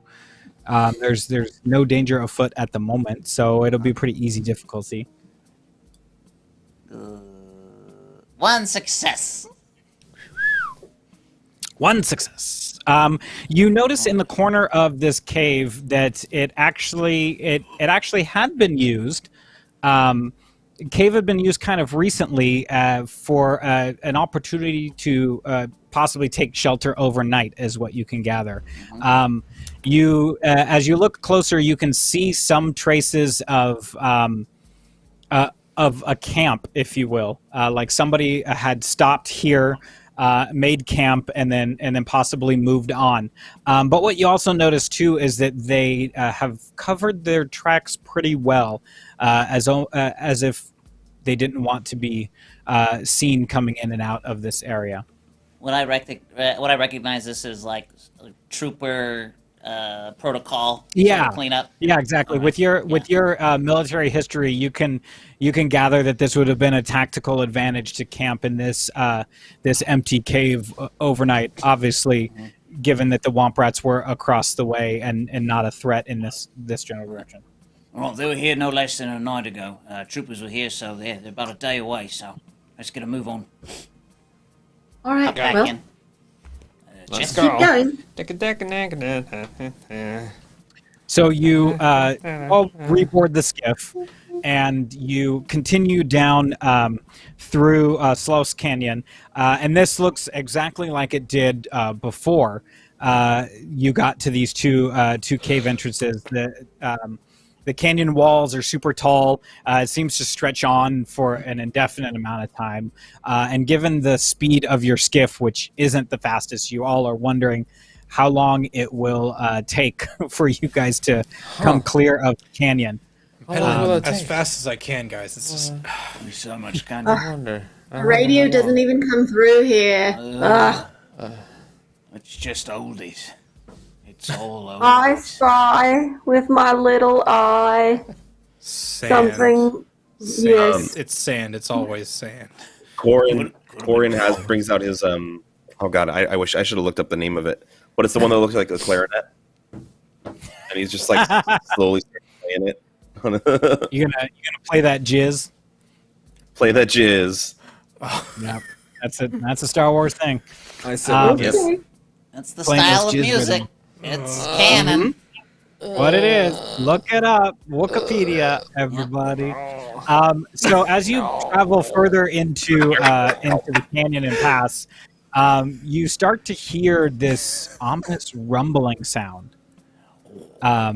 there's no danger afoot at the moment. So it'll be pretty easy difficulty. 1 success. 1 success. You notice in the corner of this cave that it actually had been used. Cave had been used kind of recently for an opportunity to possibly take shelter overnight, is what you can gather. As you look closer, you can see some traces of a camp, if you will. Like somebody had stopped here, made camp, and then possibly moved on. But what you also notice too is that they have covered their tracks pretty well, as if they didn't want to be seen coming in and out of this area. Would I recognize this as like trooper protocol? Yeah, Cleanup. Yeah, exactly. With your military history, you can gather that this would have been a tactical advantage to camp in this empty cave overnight. Obviously, given that the Womp Rats were across the way and not a threat in this general direction. Well, they were here no less than a night ago. Troopers were here, so they're about a day away. So let's get a move on. All right. Back Well, in. Let's keep going. So you all reboard the skiff, and you continue down through Sluice Canyon, and this looks exactly like it did before you got to these two cave entrances. The canyon walls are super tall. It seems to stretch on for an indefinite amount of time. And given the speed of your skiff, which isn't the fastest, you all are wondering how long it will take for you guys to come clear of the canyon. As fast as I can, guys. It's just There's so much kind of wonder. The radio doesn't even come through here. It's just oldies. It's all I oldies. spy with my little eye sand. something. Yes. It's sand. It's always sand. Corin brings out his oh god, I wish I should have looked up the name of it. But it's the one that looks like a clarinet. And he's just like slowly playing it. You gonna play that jizz? Play that jizz. Yeah. That's a Star Wars thing. I said, Okay. That's the Playing style those of jizz music. rhythm. It's canon. What it is, look it up. Wikipedia, everybody. So as you travel further into the canyon and pass, you start to hear this ominous rumbling sound. Yeah,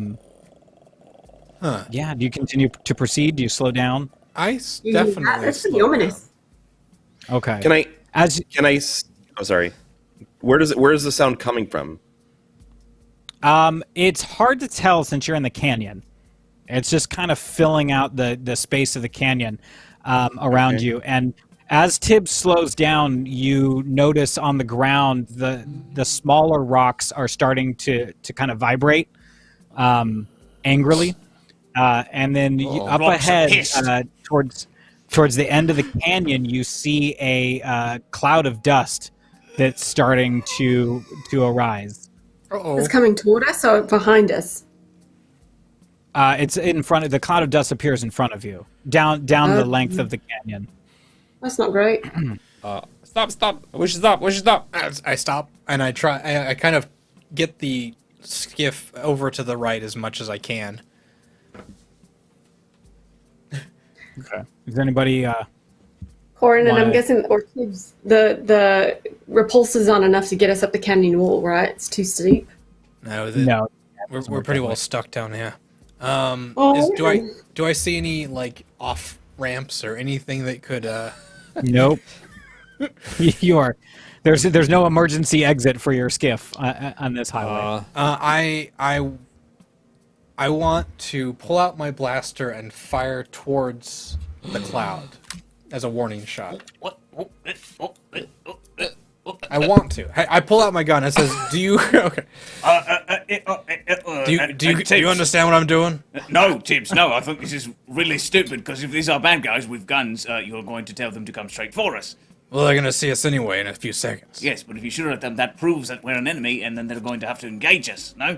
do you continue to proceed? Do you slow down? Definitely. That's pretty slow ominous. Okay. Can I? As Oh, sorry. Where is the sound coming from? It's hard to tell since you're in the canyon. It's just kind of filling out the space of the canyon around you. And as Tibbs slows down, you notice on the ground the smaller rocks are starting to kind of vibrate angrily. And then up rocks are ahead, pissed. towards the end of the canyon, you see a cloud of dust that's starting to arise. It's coming toward us or behind us? It's in front of the cloud of dust appears in front of you, down the length of the canyon. That's not great. Stop. We should stop. I stop and I try. I kind of get the skiff over to the right as much as I can. Okay. Is anybody? Corin, and I'm Why? guessing, or Tibbs, the repulse is on enough to get us up the canyon wall, right? It's too steep. No. We're pretty well stuck down here. Oh, Do I see any like off ramps or anything that could? Nope. You are. There's no emergency exit for your skiff on this highway. I want to pull out my blaster and fire towards the cloud as a warning shot. I want to. I pull out my gun. It says, "Do you?" Okay. Do you understand what I'm doing? No, Tibbs, no. I think this is really stupid because if these are bad guys with guns, you're going to tell them to come straight for us. Well, they're gonna see us anyway in a few seconds. Yes, but if you shoot at them, that proves that we're an enemy, and then they're going to have to engage us. No?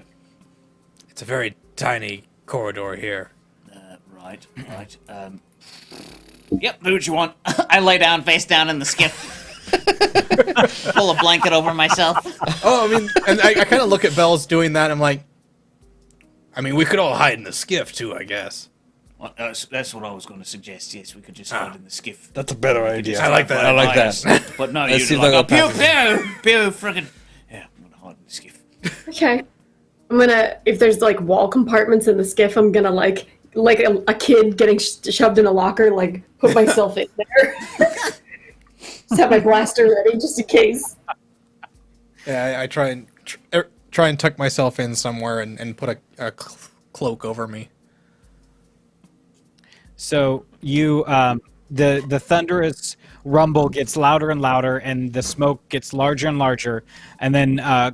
It's a very tiny corridor here. Right. Yep, do what you want. I lay down, face down in the skiff. Pull a blanket over myself. Oh, I mean, and I kind of look at Bells doing that. I'm like, I mean, we could all hide in the skiff too, I guess. Well, that's what I was going to suggest. Yes, we could just hide in the skiff. That's a better idea. I like that. I like that. But no, Let's you're see if like, I oh, got pew, friggin'. Yeah, I'm going to hide in the skiff. Okay. I'm gonna, if there's like wall compartments in the skiff, I'm gonna like a kid getting shoved in a locker, like put myself in there. Just have my blaster ready just in case. Yeah, I try and tuck myself in somewhere and put a cloak over me. So you, the thunderous rumble gets louder and louder, and the smoke gets larger and larger, and then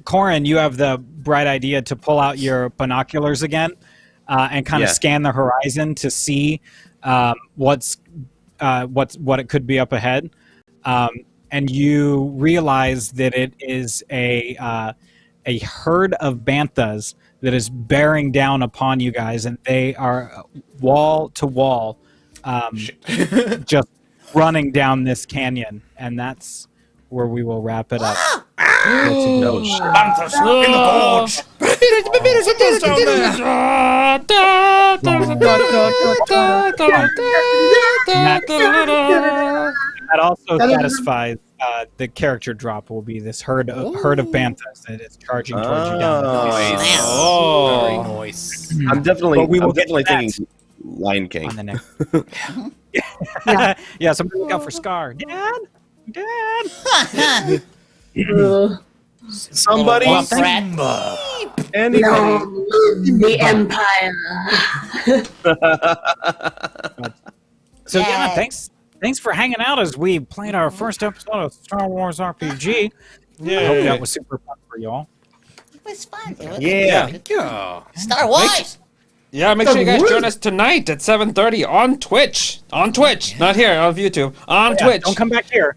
Corin, you have the bright idea to pull out your binoculars again and kind of scan the horizon to see what it could be up ahead, and you realize that it is a herd of banthas that is bearing down upon you guys, and they are wall to wall, just running down this canyon, and that's where we will wrap it up. Banthas in the gorge! That also satisfies the character drop. Will be this herd of banthas that is charging towards you down. Very nice. I'm definitely that thinking Lion King. on the next. Yeah, somebody look out for Scar. Dad. Somebody, anybody. The Empire. So yeah, thanks for hanging out as we played our first episode of Star Wars RPG. Yeah, I hope that was super fun for y'all. It was fun. It was Yeah. Star Wars! Yeah, make sure you guys join us tonight at 7:30 on Twitch. On Twitch, not here on YouTube. On Twitch. Don't come back here.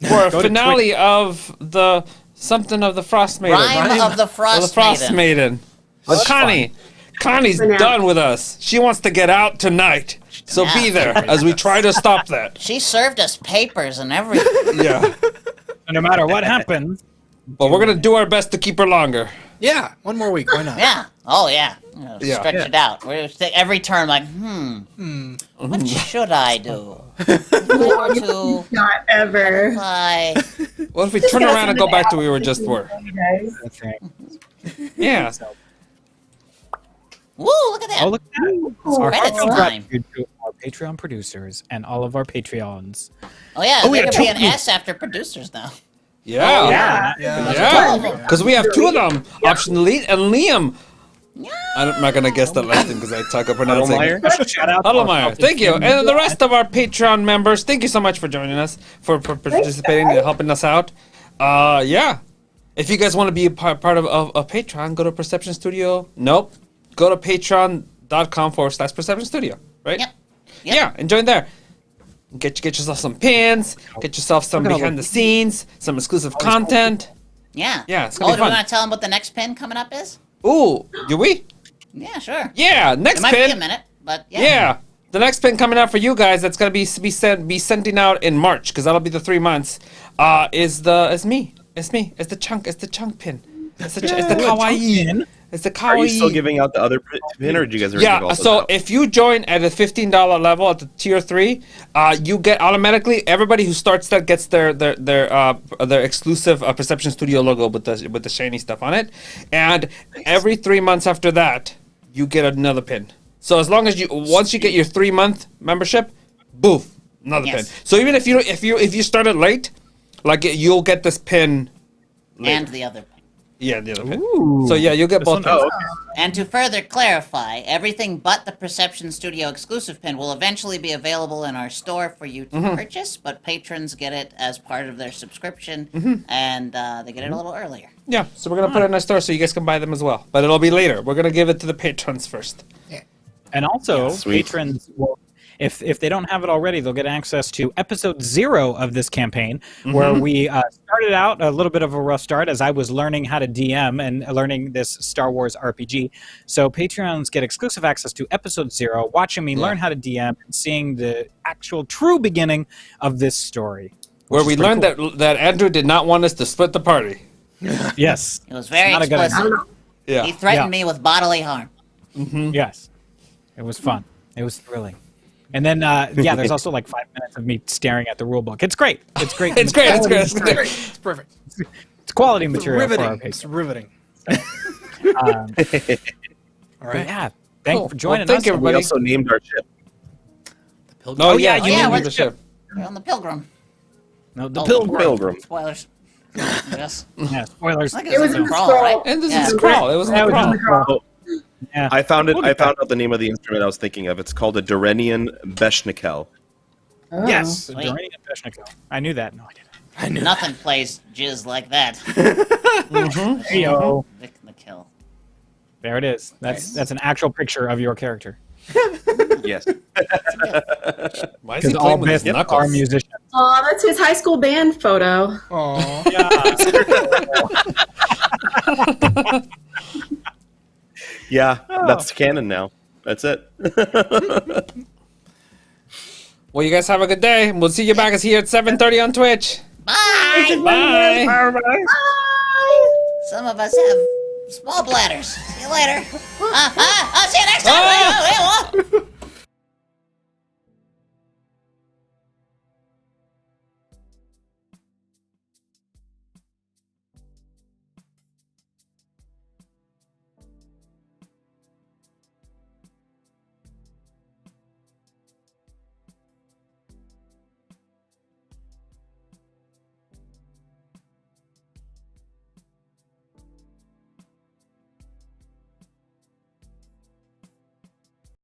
For a finale of the something of the Frost Maiden. Rime of the Frost Frost Maiden. Maiden. With Connie. Connie's For now. done with us. She wants to get out tonight. So be there as we try to stop that. She served us papers and everything. Yeah. No matter what happens, But we're gonna do our best to keep her longer. Yeah, one more week. Why not? Yeah. Oh, yeah. You know, Yeah. stretch it out. We're every turn like, what should I do? Or to Not ever. fly. Well, if we turn around and go back to where we were just were. that's right. Yeah. Woo, look at that. Oh, look at that. Our Credits heartfelt time. gratitude to our Patreon producers and all of our Patreons. Oh, yeah. Oh, we They're have going to be two- an S after producers now. Yeah. Yeah. Yeah. Because we have two of them. Option Elite and Liam. I'm not gonna guess that last name because I talk about pronouncing. Huddlemeyer? Shout out to Huddlemeyer, our thank you, and the rest of our Patreon members. Thank you so much for joining us, for participating and helping us out. Yeah. If you guys want to be a part of Patreon, go to Perception Studio. Nope. Go to patreon.com/Perception Studio. Right? Yep. Yeah, and join there. Get yourself some pins. Get yourself some behind the scenes, some exclusive content. Yeah. Yeah, it's gonna be do we fun. want to tell them what the next pin coming up is? Ooh, do we? Yeah, sure. Yeah, It next might pin. be a minute, but yeah. Yeah, the next pin coming out for you guys that's gonna be sending out in March because that'll be the 3 months. Is me. It's the chunk pin. It's the kawaii. It's the kawaii. Are you still giving out the other pin, or did you guys already give all Yeah, those so out? if you join at a $15 level at the tier 3, you get automatically everybody who starts that gets their exclusive Perception Studio logo with the shiny stuff on it, and every 3 months after that, you get another pin. So as long as once you get your 3-month membership, boof, another Yes. pin. So even if you started late, like you'll get this pin. Later. And the other pin. Yeah, the other pin. So yeah, you'll get both. one- pins. And to further clarify, everything but the Perception Studio exclusive pin will eventually be available in our store for you to purchase, but patrons get it as part of their subscription, and they get it a little earlier. Yeah, so we're gonna put it in our store so you guys can buy them as well. But it'll be later. We're gonna give it to the patrons first. And also, Sweet. patrons will, if they don't have it already, they'll get access to episode 0 of this campaign, where we started out a little bit of a rough start as I was learning how to DM and learning this Star Wars RPG. So Patreons get exclusive access to episode 0, watching me learn how to DM and seeing the actual true beginning of this story. Where which we is pretty learned cool. that Andrew did not want us to split the party. Yes. It was very Not a good idea. explicit. Yeah. He threatened Yeah. me with bodily harm. Yes. It was fun. It was thrilling. And then, there's also like 5 minutes of me staring at the rule book. It's great. It's great. It's great. It's great. It's great. It's perfect. It's quality material for our Riveting. It's patrons. riveting. Um, All but right. yeah, thank you for joining Well, thank us. you, We everybody. also named our ship. Pilgrim. Oh, yeah, you you named named the the ship. We're on the Pilgrim. No, the Oh, Pilgrim. Pilgrim. Spoilers. Yes. Yeah, spoilers. I think It was in in the the crawl, scroll. right? And this Yeah. is Crawl. It was in That the was in the Crawl. crawl. Yeah. I found it. We'll I get found out the name of the instrument I was thinking of. It's called a Duranian Beshnikel. Oh. Yes, Sweet. Duranian Beshnikel. I knew that. No, I didn't. Nothing plays jizz like that. Hey-o. Vic the kill. There it is. That's an actual picture of your character. Yes. Why is he Because all playing with his bits are knuckles? Oh, musicians. that's his high school band photo. Aw. Yeah, that's canon now. That's it. Well, you guys have a good day. We'll see you back us here at 7:30 on Twitch. Bye! Bye. Some of us have small bladders. See you later. See you next time. Ah! Oh,